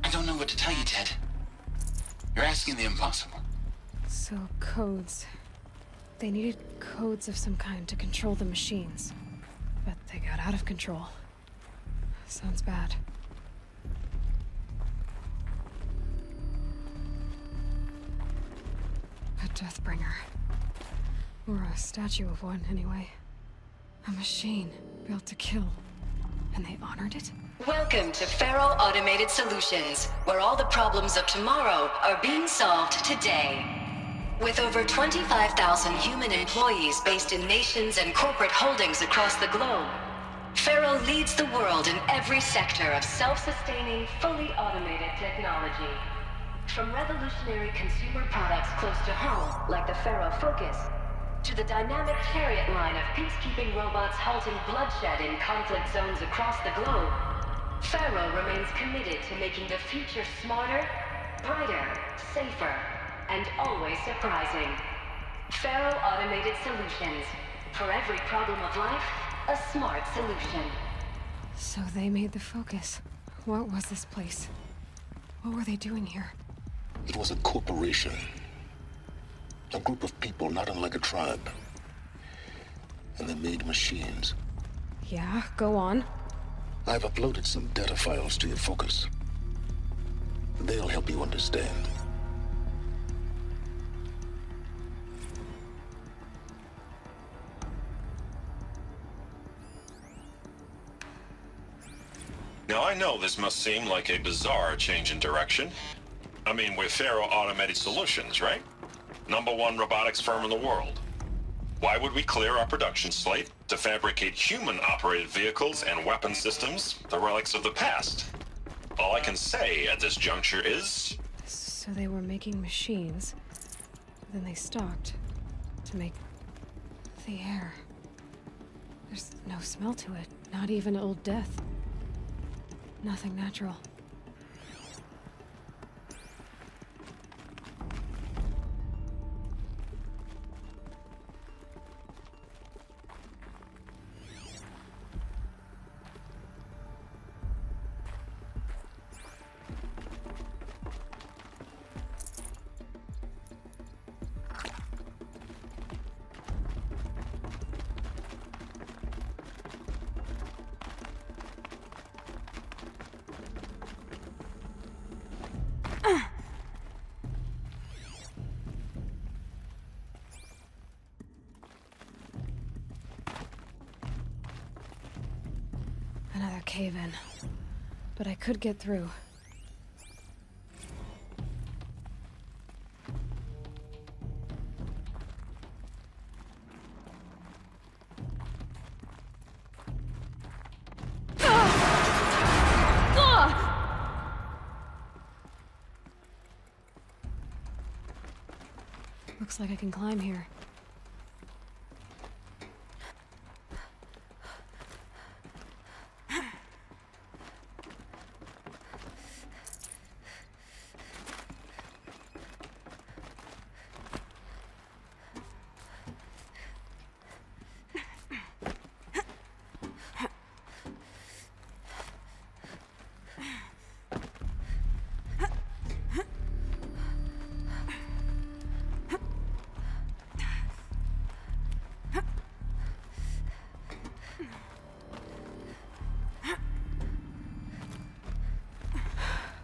I don't know what to tell you, Ted. You're asking the impossible. So, codes. They needed codes of some kind to control the machines. But they got out of control. Sounds bad. A Deathbringer. Or a statue of one, anyway. A machine built to kill. And they honored it? Welcome to Pharaoh Automated Solutions, where all the problems of tomorrow are being solved today. With over 25,000 human employees based in nations and corporate holdings across the globe, Pharaoh leads the world in every sector of self-sustaining, fully automated technology. From revolutionary consumer products close to home, like the Pharaoh Focus, to the dynamic Chariot line of peacekeeping robots halting bloodshed in conflict zones across the globe, Pharaoh remains committed to making the future smarter, brighter, safer, and always surprising. Faro Automated Solutions. For every problem of life, a smart solution. So they made the focus. What was this place? What were they doing here? It was a corporation. A group of people not unlike a tribe. And they made machines. Yeah, go on. I've uploaded some data files to your focus. They'll help you understand. Now, I know this must seem like a bizarre change in direction. I mean, we're Faro Automated Solutions, right? #1 robotics firm in the world. Why would we clear our production slate to fabricate human-operated vehicles and weapon systems, the relics of the past? All I can say at this juncture is... So they were making machines. Then they stopped to make the air. There's no smell to it, not even Old Death. Nothing natural. Another cave-in. But I could get through. Looks like I can climb here.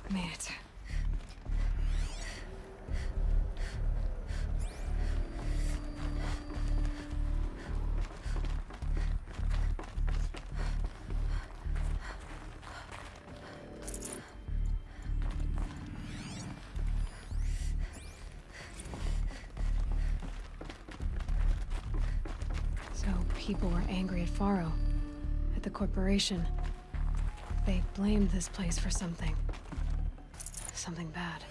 Made it. So people were angry at Faro, at the corporation. They blamed this place for something. Something bad.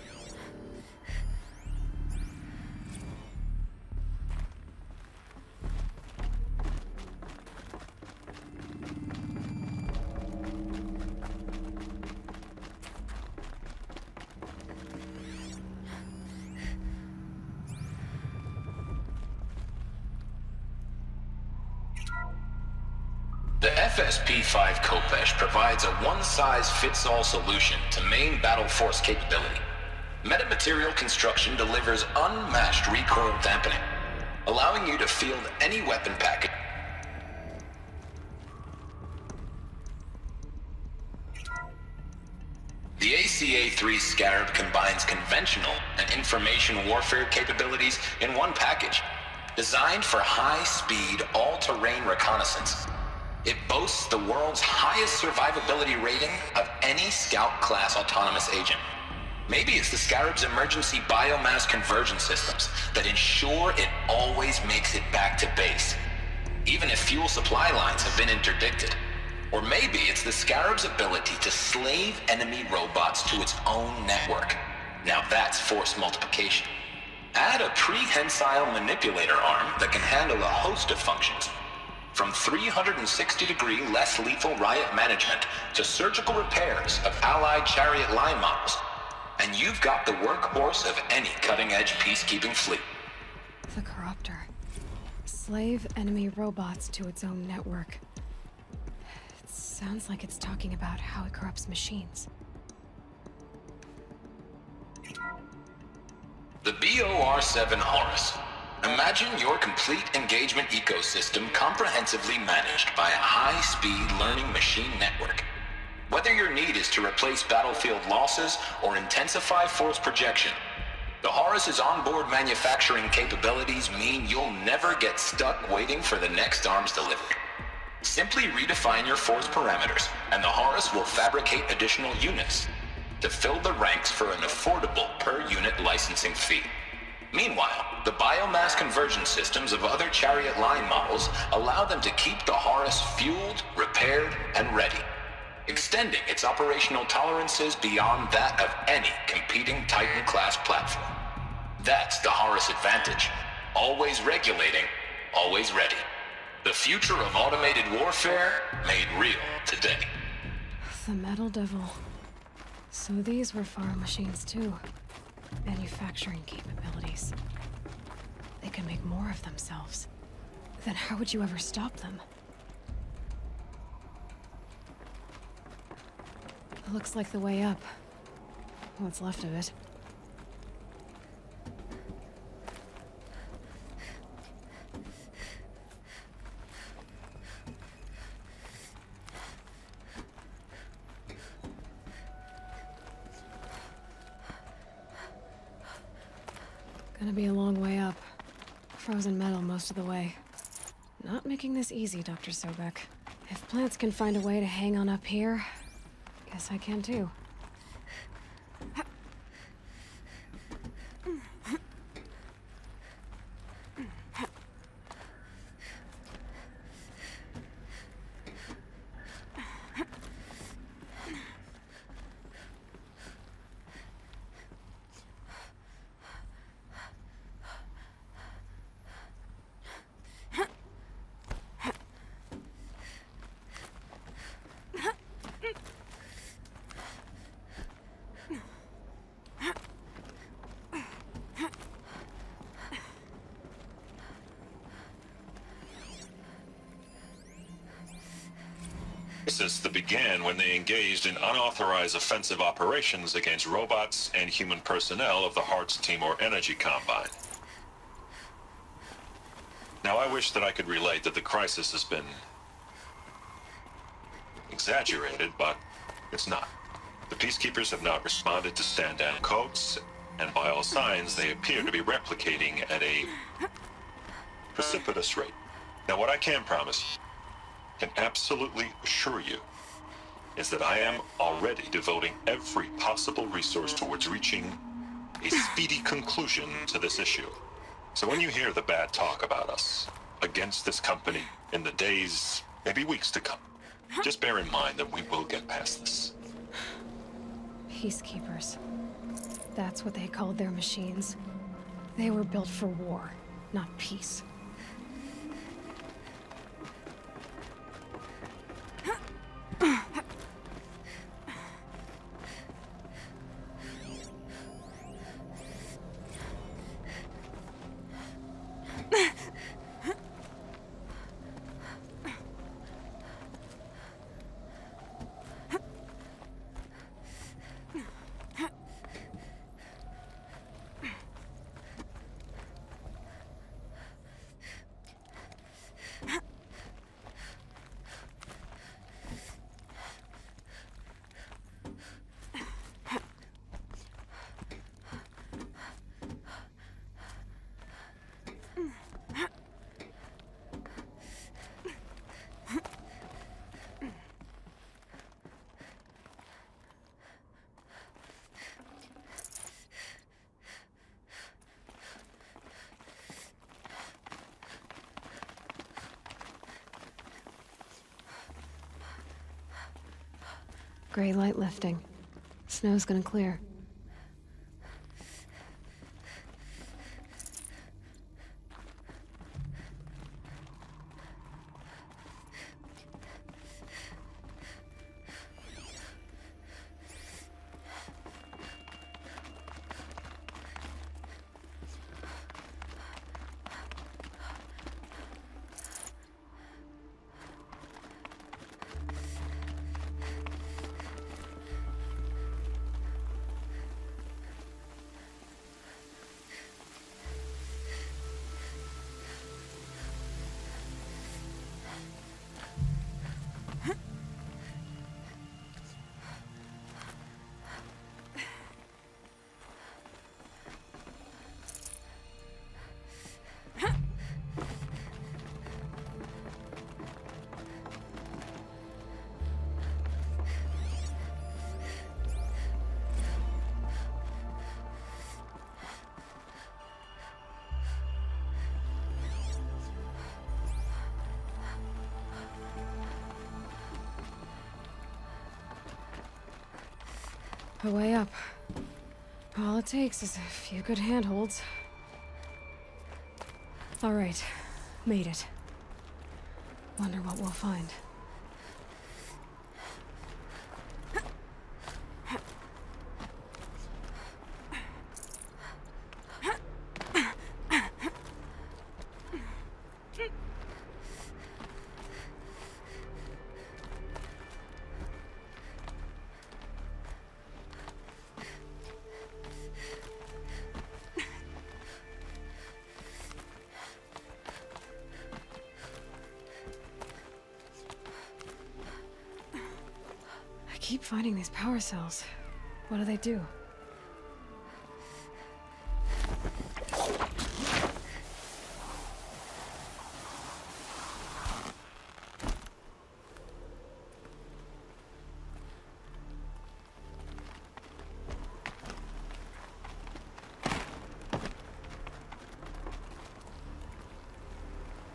The FSP-5 Khopesh provides a one-size-fits-all solution to main battle force capability. Metamaterial construction delivers unmatched recoil dampening, allowing you to field any weapon package. The ACA-3 Scarab combines conventional and information warfare capabilities in one package, designed for high-speed, all-terrain reconnaissance. It boasts the world's highest survivability rating of any Scout-class autonomous agent. Maybe it's the Scarab's emergency biomass conversion systems that ensure it always makes it back to base, even if fuel supply lines have been interdicted. Or maybe it's the Scarab's ability to slave enemy robots to its own network. Now that's force multiplication. Add a prehensile manipulator arm that can handle a host of functions, from 360-degree less lethal riot management to surgical repairs of Allied chariot line models. And you've got the workhorse of any cutting-edge peacekeeping fleet. The Corruptor. Slave enemy robots to its own network. It sounds like it's talking about how it corrupts machines. The BOR-7 Horus. Imagine your complete engagement ecosystem comprehensively managed by a high-speed learning machine network. Whether your need is to replace battlefield losses or intensify force projection, the Horus's onboard manufacturing capabilities mean you'll never get stuck waiting for the next arms delivery. Simply redefine your force parameters, and the Horus will fabricate additional units to fill the ranks for an affordable per-unit licensing fee. Meanwhile, the biomass conversion systems of other Chariot line models allow them to keep the Horus fueled, repaired, and ready, extending its operational tolerances beyond that of any competing Titan-class platform. That's the Horus advantage. Always regulating, always ready. The future of automated warfare made real today. The Metal Devil. So these were Faro machines too. Manufacturing capabilities. They can make more of themselves. Then how would you ever stop them? It looks like the way up. What's left of it. Gonna be a long way up. Frozen metal most of the way. Not making this easy, Dr. Sobek. If plants can find a way to hang on up here, guess I can too. That began when they engaged in unauthorized offensive operations against robots and human personnel of the Hearts Timor Energy Combine. Now, I wish that I could relate that the crisis has been exaggerated, but it's not. The Peacekeepers have not responded to stand-down codes, and by all signs, they appear to be replicating at a precipitous rate. Now, what I can promise, can absolutely assure you, is that I am already devoting every possible resource towards reaching a speedy conclusion to this issue. So when you hear the bad talk about us against this company in the days, maybe weeks to come, just bear in mind that we will get past this. Peacekeepers. That's what they called their machines. They were built for war, not peace. Gray light lifting. Snow's gonna clear. A way up. All it takes is a few good handholds. All right, made it. Wonder what we'll find. I keep finding these power cells. What do they do?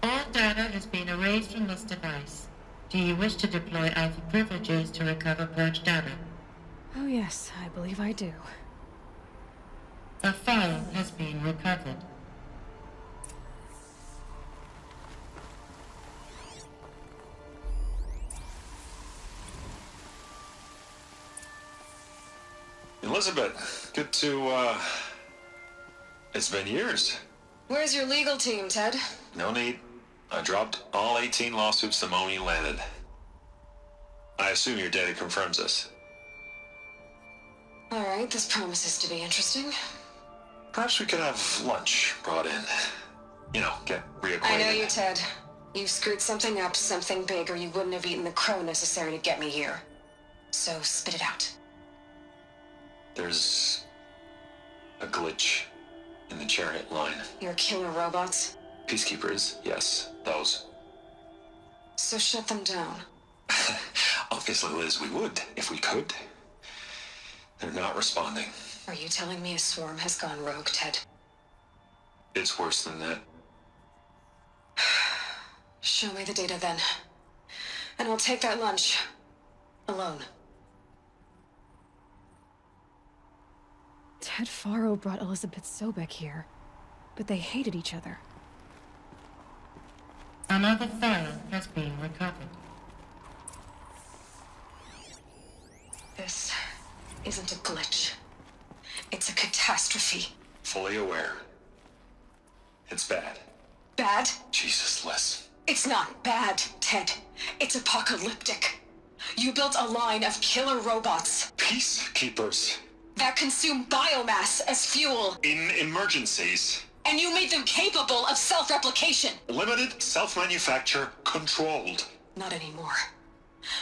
All data has been erased from this device. Do you wish to deploy Alpha privileges to recover purged data? Oh yes, I believe I do. A file has been recovered. Elizabeth, good to, it's been years. Where's your legal team, Ted? No need. I dropped all 18 lawsuits the moment you landed. I assume your data confirms this. All right, this promises to be interesting. Perhaps we could have lunch brought in. You know, get reacquainted. I know you, Ted. You've screwed something up, something big, or you wouldn't have eaten the crow necessary to get me here. So spit it out. There's a glitch in the chariot line. Your killer robots? Peacekeepers, yes, those. So shut them down. Obviously, Liz, we would, if we could. They're not responding. Are you telling me a swarm has gone rogue, Ted? It's worse than that. Show me the data then. And I'll take that lunch. Alone. Ted Faro brought Elizabeth Sobek here, but they hated each other. Another file has been recovered. This isn't a glitch. It's a catastrophe. Fully aware. It's bad. Bad? Jesus, Liz. It's not bad, Ted. It's apocalyptic. You built a line of killer robots. Peacekeepers. That consume biomass as fuel. In emergencies. And you made them capable of self-replication. Limited, self-manufacture, controlled. Not anymore.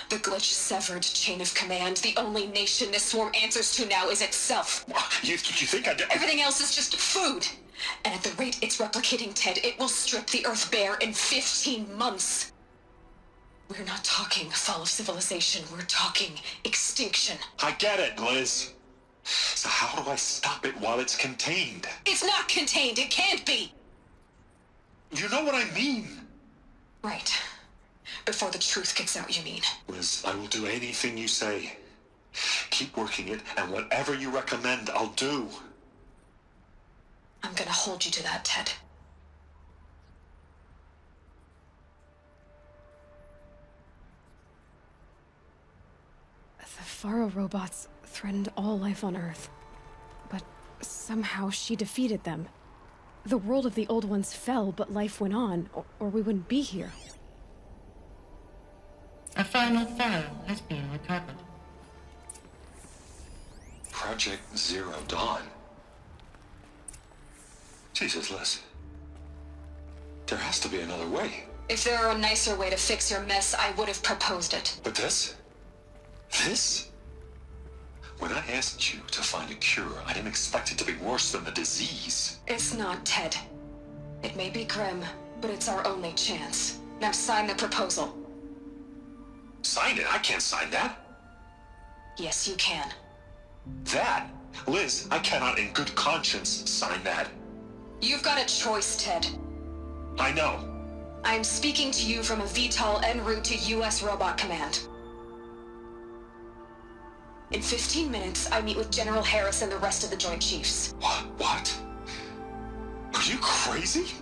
The glitch severed chain of command. The only nation this swarm answers to now is itself. You think I did? Everything else is just food. And at the rate it's replicating, Ted, it will strip the Earth bare in 15 months. We're not talking fall of civilization. We're talking extinction. I get it, Liz. So how do I stop it while it's contained? It's not contained. It can't be. You know what I mean. Right. Before the truth gets out, you mean? Liz, I will do anything you say. Keep working it, and whatever you recommend, I'll do. I'm gonna hold you to that, Ted. The Faro robots threatened all life on Earth. But somehow she defeated them. The world of the Old Ones fell, but life went on, or we wouldn't be here. A final file has been recovered. Project Zero Dawn. Jesus, Liz. There has to be another way. If there were a nicer way to fix your mess, I would have proposed it. But this? This? When I asked you to find a cure, I didn't expect it to be worse than the disease. It's not, Ted. It may be grim, but it's our only chance. Now sign the proposal. Sign it? I can't sign that. Yes, you can. That? Liz, I cannot in good conscience sign that. You've got a choice, Ted. I know. I'm speaking to you from a VTOL en route to U.S. Robot Command. In 15 minutes, I meet with General Harris and the rest of the Joint Chiefs. What? Are you crazy?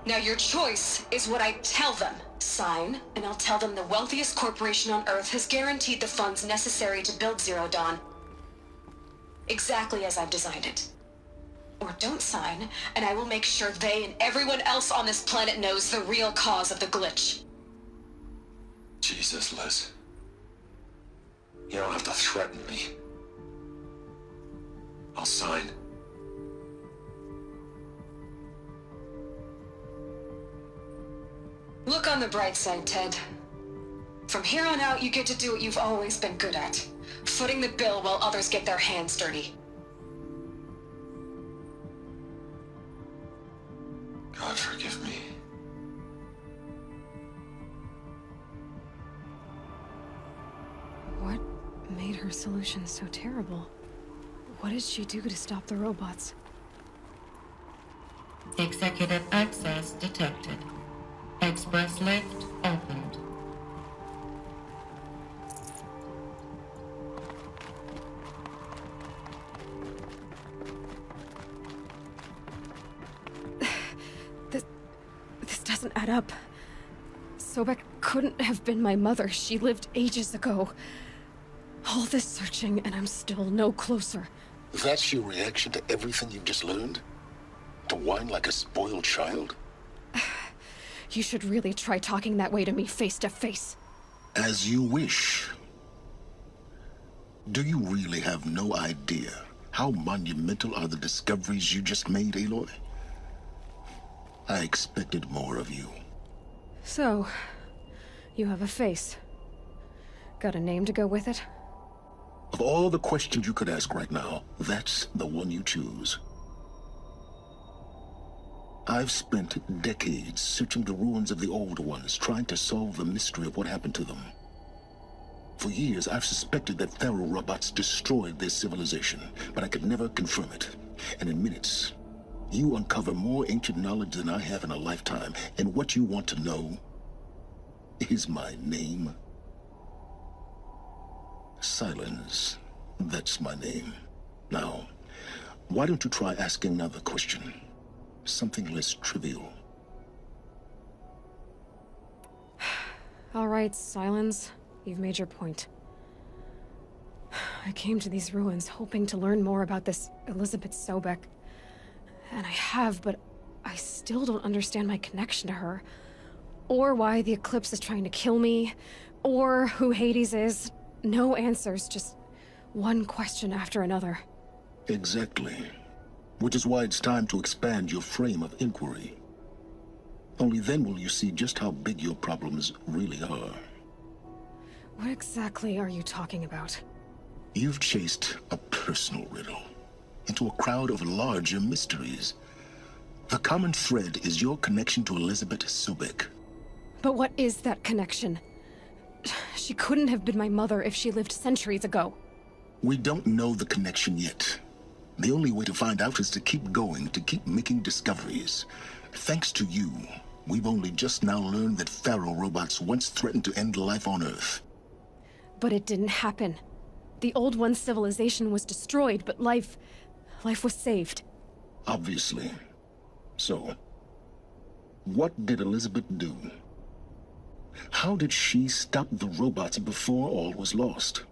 Now your choice is what I tell them. Sign, and I'll tell them the wealthiest corporation on Earth has guaranteed the funds necessary to build Zero Dawn. Exactly as I've designed it. Or don't sign, and I will make sure they and everyone else on this planet knows the real cause of the glitch. Jesus, Liz. You don't have to threaten me. I'll sign. Look on the bright side, Ted. From here on out, you get to do what you've always been good at. Footing the bill while others get their hands dirty. God forgive me. What made her solution so terrible? What did she do to stop the robots? Executive access detected. Express lift opened. This doesn't add up. Sobek couldn't have been my mother. She lived ages ago. All this searching, and I'm still no closer. That's your reaction to everything you've just learned? To whine like a spoiled child? You should really try talking that way to me face to face. As you wish. Do you really have no idea how monumental are the discoveries you just made, Aloy? I expected more of you. So, you have a face. Got a name to go with it? Of all the questions you could ask right now, that's the one you choose. I've spent decades searching the ruins of the old ones, trying to solve the mystery of what happened to them. For years, I've suspected that Faro robots destroyed their civilization, but I could never confirm it. And in minutes, you uncover more ancient knowledge than I have in a lifetime, and what you want to know is my name. Silence. That's my name. Now, why don't you try asking another question? Something less trivial. All right, Silence. You've made your point. I came to these ruins hoping to learn more about this Elizabeth Sobek. And I have, but I still don't understand my connection to her. Or why the Eclipse is trying to kill me. Or who Hades is. No answers, just one question after another. Exactly. Which is why it's time to expand your frame of inquiry. Only then will you see just how big your problems really are. What exactly are you talking about? You've chased a personal riddle into a crowd of larger mysteries. The common thread is your connection to Elizabeth Sobek. But what is that connection? She couldn't have been my mother if she lived centuries ago. We don't know the connection yet. The only way to find out is to keep going, to keep making discoveries. Thanks to you, we've only just now learned that Faro robots once threatened to end life on Earth. But it didn't happen. The Old One's civilization was destroyed, but life was saved. Obviously. So, what did Elizabeth do? How did she stop the robots before all was lost?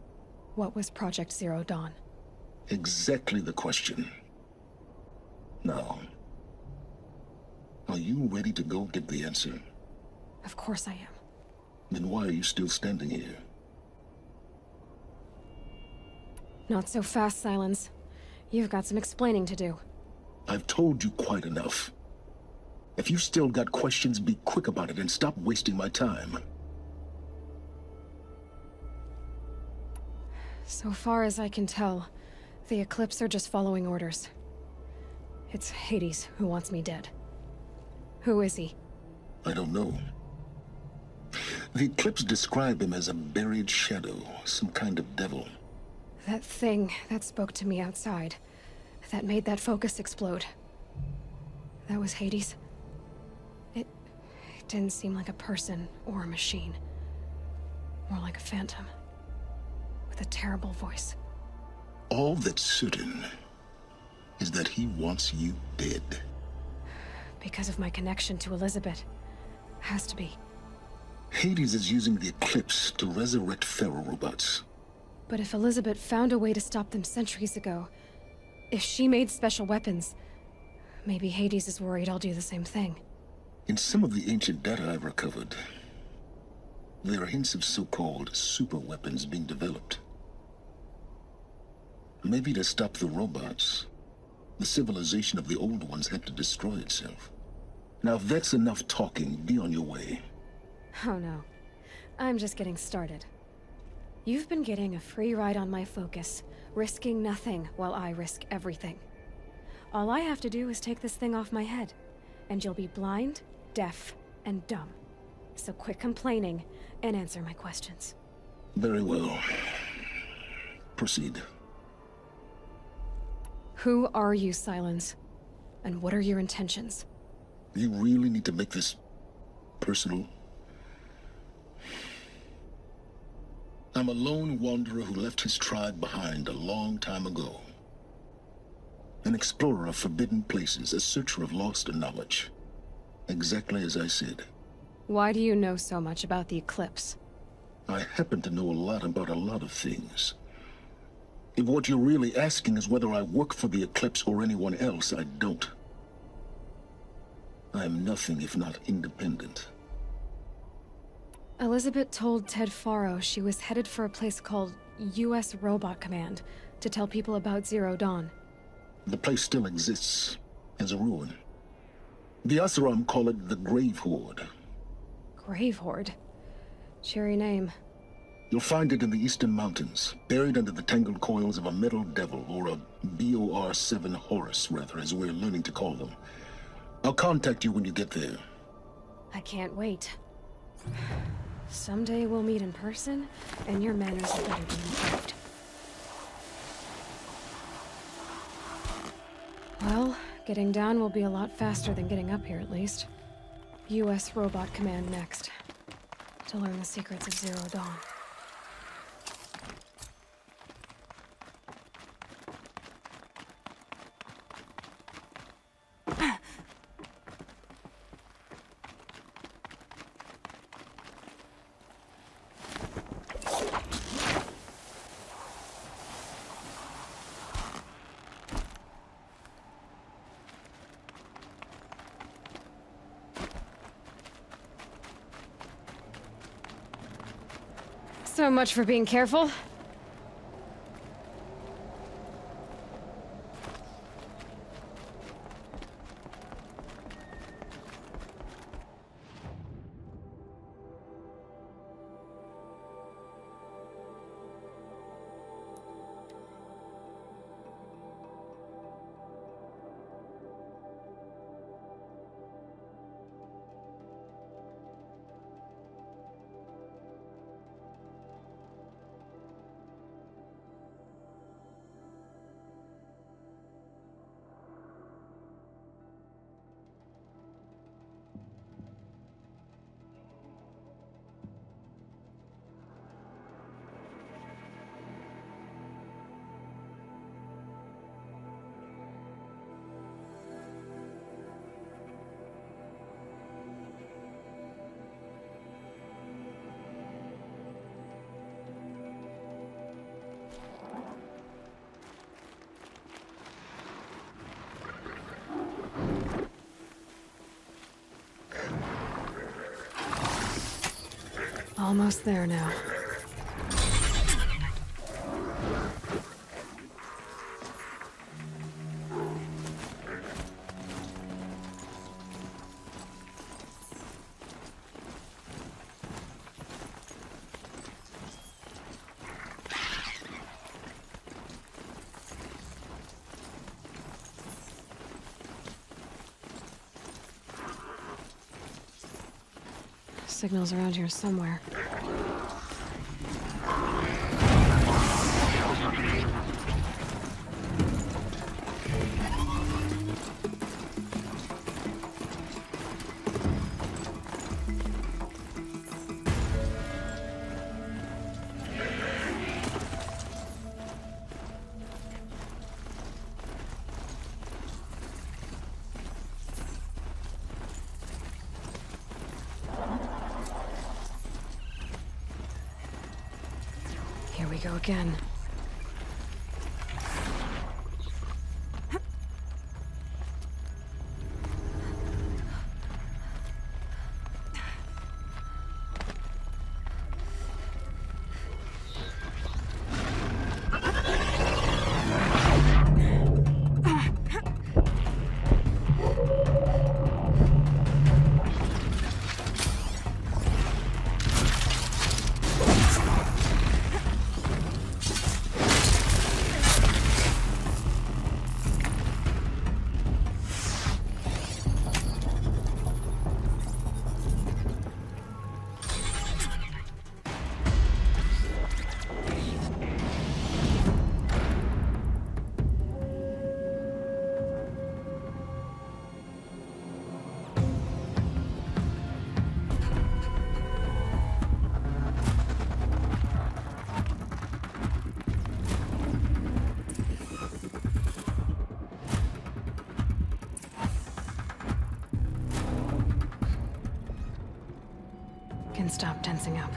What was Project Zero Dawn? Exactly the question. Now, are you ready to go get the answer? Of course I am. Then why are you still standing here? Not so fast, Silence. You've got some explaining to do. I've told you quite enough. If you've still got questions, be quick about it and stop wasting my time. So far as I can tell, the Eclipse are just following orders. It's Hades who wants me dead. Who is he? I don't know. The Eclipse describe him as a buried shadow, some kind of devil. That thing that spoke to me outside, that made that focus explode. That was Hades. It didn't seem like a person or a machine. More like a phantom. With a terrible voice. All that's certain is that he wants you dead. Because of my connection to Elizabeth. Has to be. Hades is using the Eclipse to resurrect Pharaoh robots. But if Elizabeth found a way to stop them centuries ago, if she made special weapons, maybe Hades is worried I'll do the same thing. In some of the ancient data I've recovered, there are hints of so-called super weapons being developed. Maybe to stop the robots, the civilization of the old ones had to destroy itself. Now, if that's enough talking, be on your way. Oh no. I'm just getting started. You've been getting a free ride on my focus, risking nothing while I risk everything. All I have to do is take this thing off my head, and you'll be blind, deaf, and dumb. So quit complaining and answer my questions. Very well. Proceed. Who are you, Sylens? And what are your intentions? You really need to make this personal? I'm a lone wanderer who left his tribe behind a long time ago. An explorer of forbidden places, a searcher of lost knowledge. Exactly as I said. Why do you know so much about the Eclipse? I happen to know a lot about a lot of things. If what you're really asking is whether I work for the Eclipse or anyone else, I don't. I am nothing if not independent. Elizabeth told Ted Faro she was headed for a place called U.S. Robot Command to tell people about Zero Dawn. The place still exists, as a ruin. The Oseram call it the Grave Horde. Grave Horde? Cheery name. You'll find it in the Eastern Mountains, buried under the tangled coils of a metal devil, or a BOR-7 Horus, rather, as we're learning to call them. I'll contact you when you get there. I can't wait. Someday we'll meet in person, and your manners had better be improved. Well, getting down will be a lot faster than getting up here, at least. U.S. Robot Command next, to learn the secrets of Zero Dawn. So much for being careful. Almost there now. Signals around here somewhere. we go again. Can stop tensing up.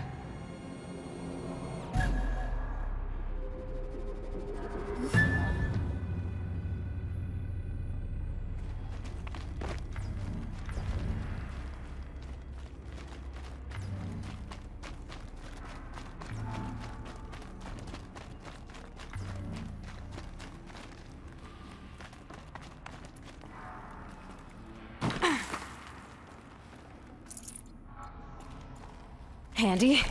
Handy.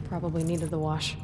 Probably needed the wash.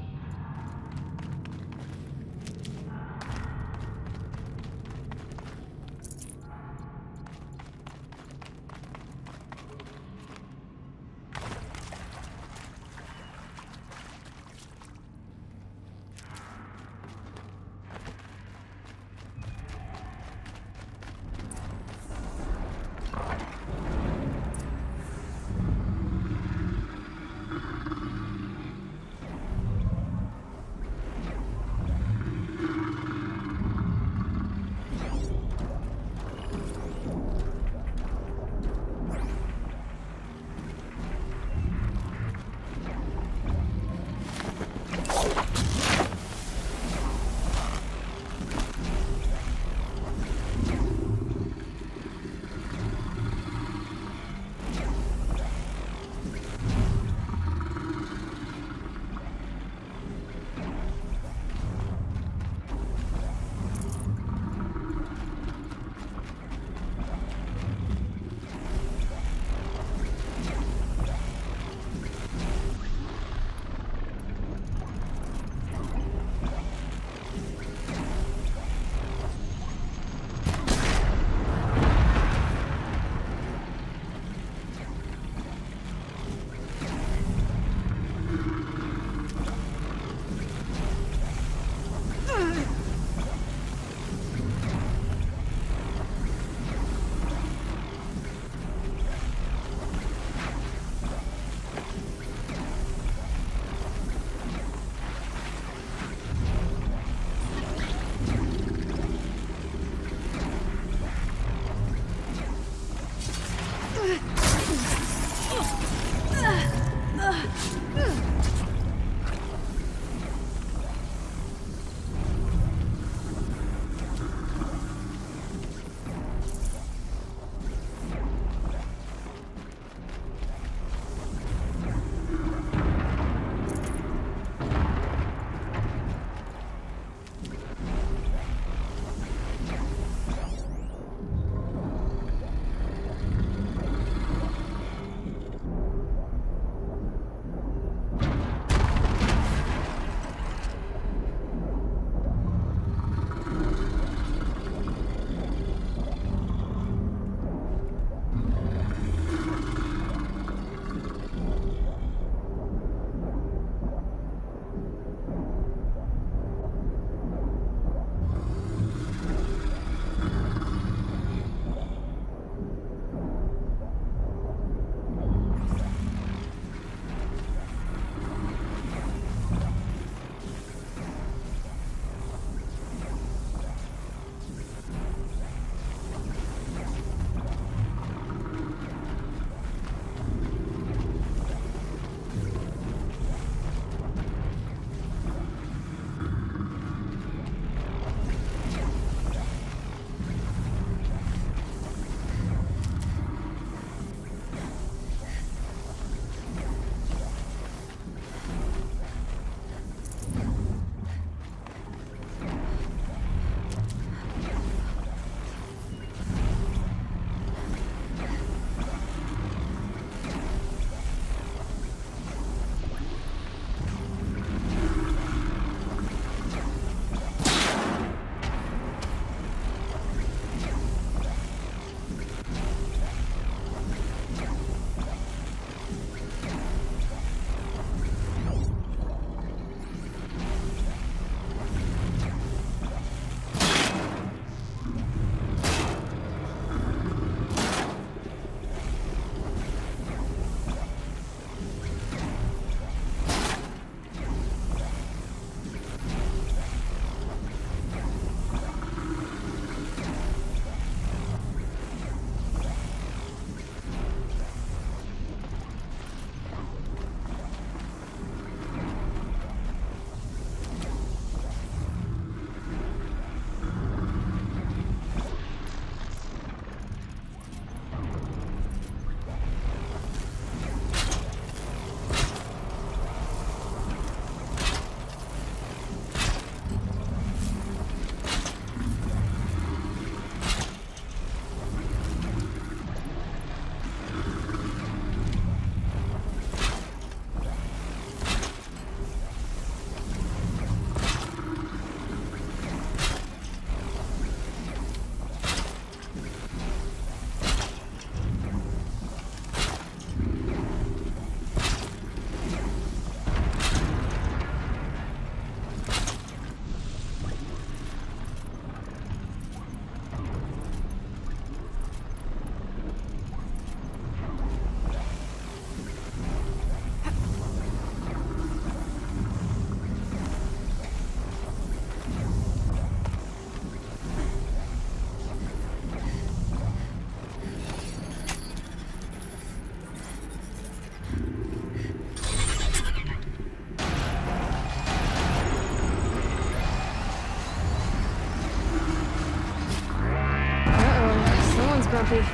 Grumpy.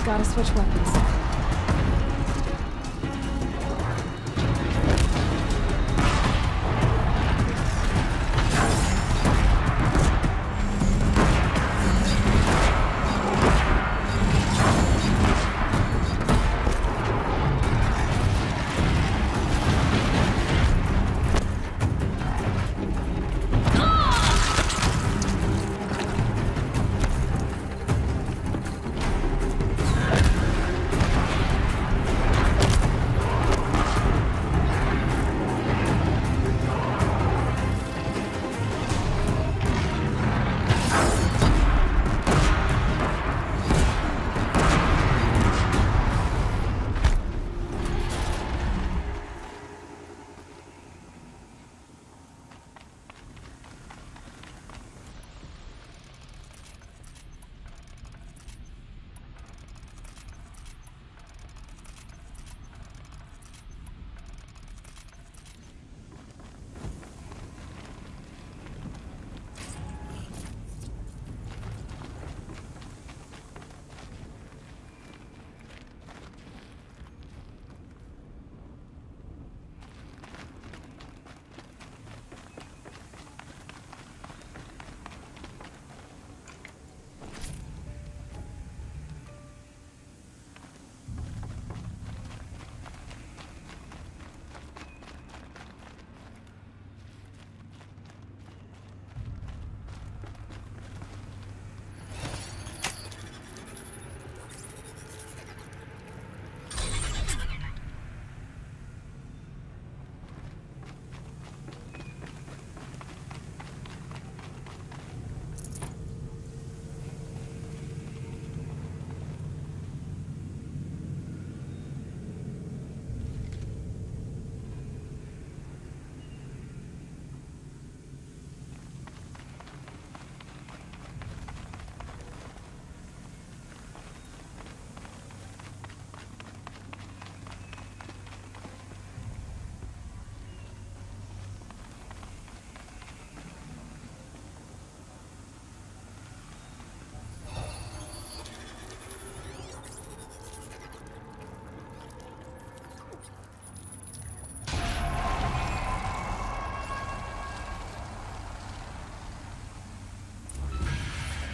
Gotta switch weapons.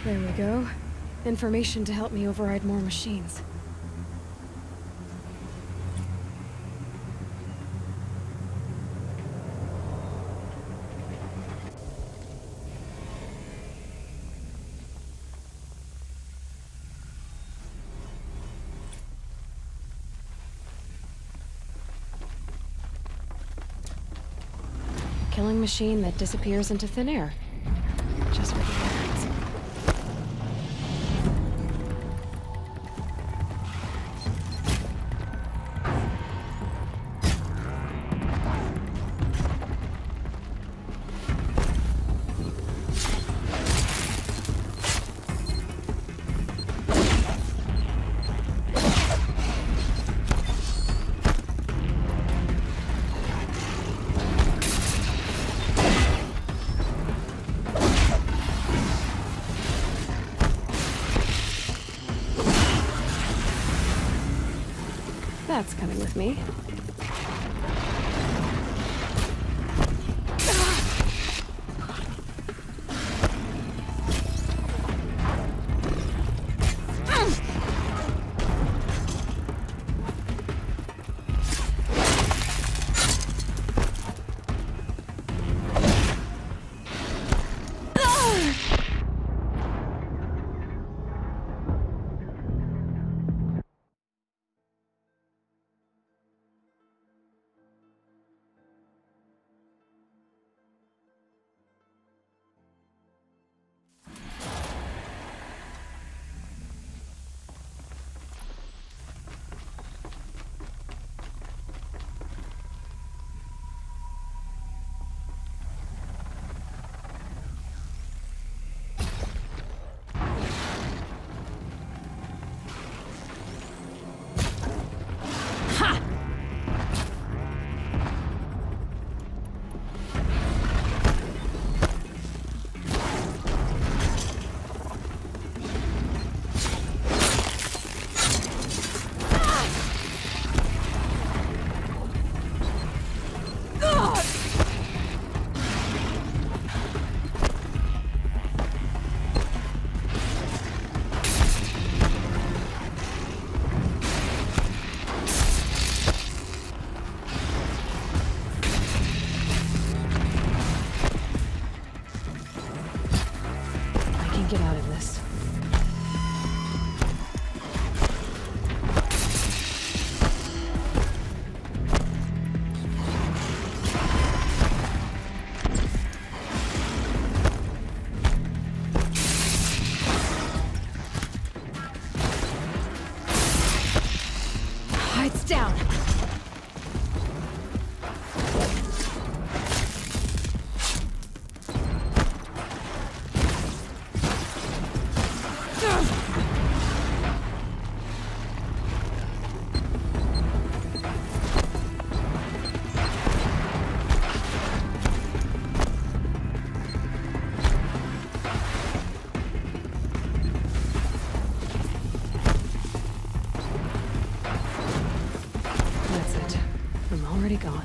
There we go. Information to help me override more machines. Killing machine that disappears into thin air. Just for the records. That's coming with me. can get out of this. It's down. Already gone.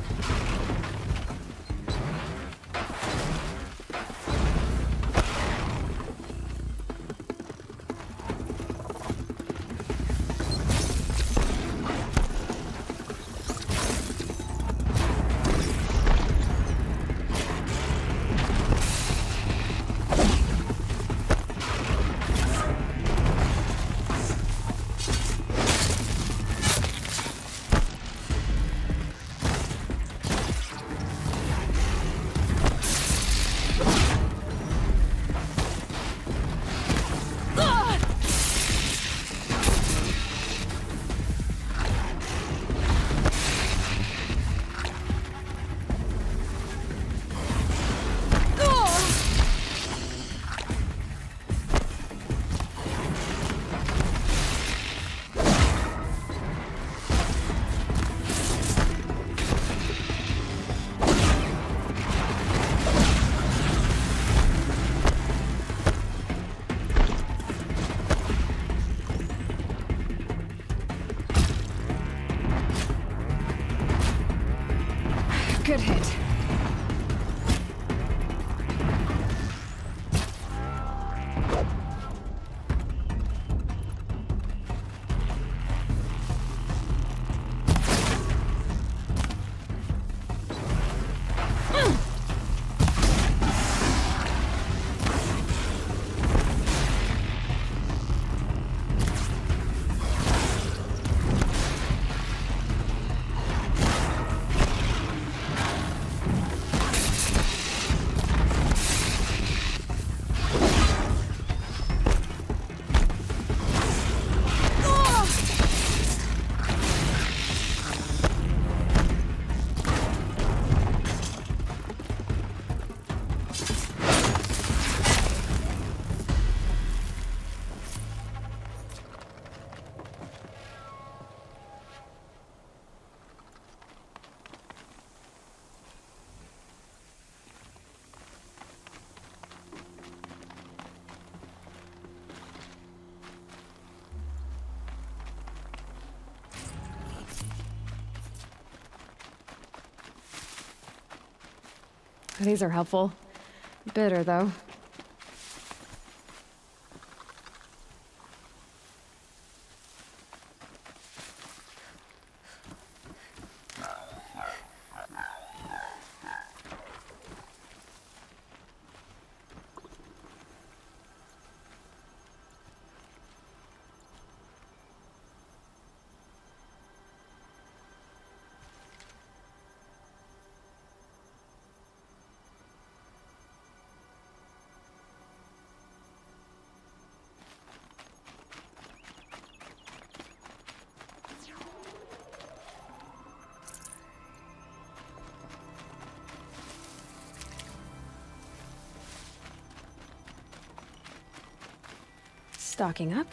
Good hit. These are helpful. Bitter, though. Stocking up.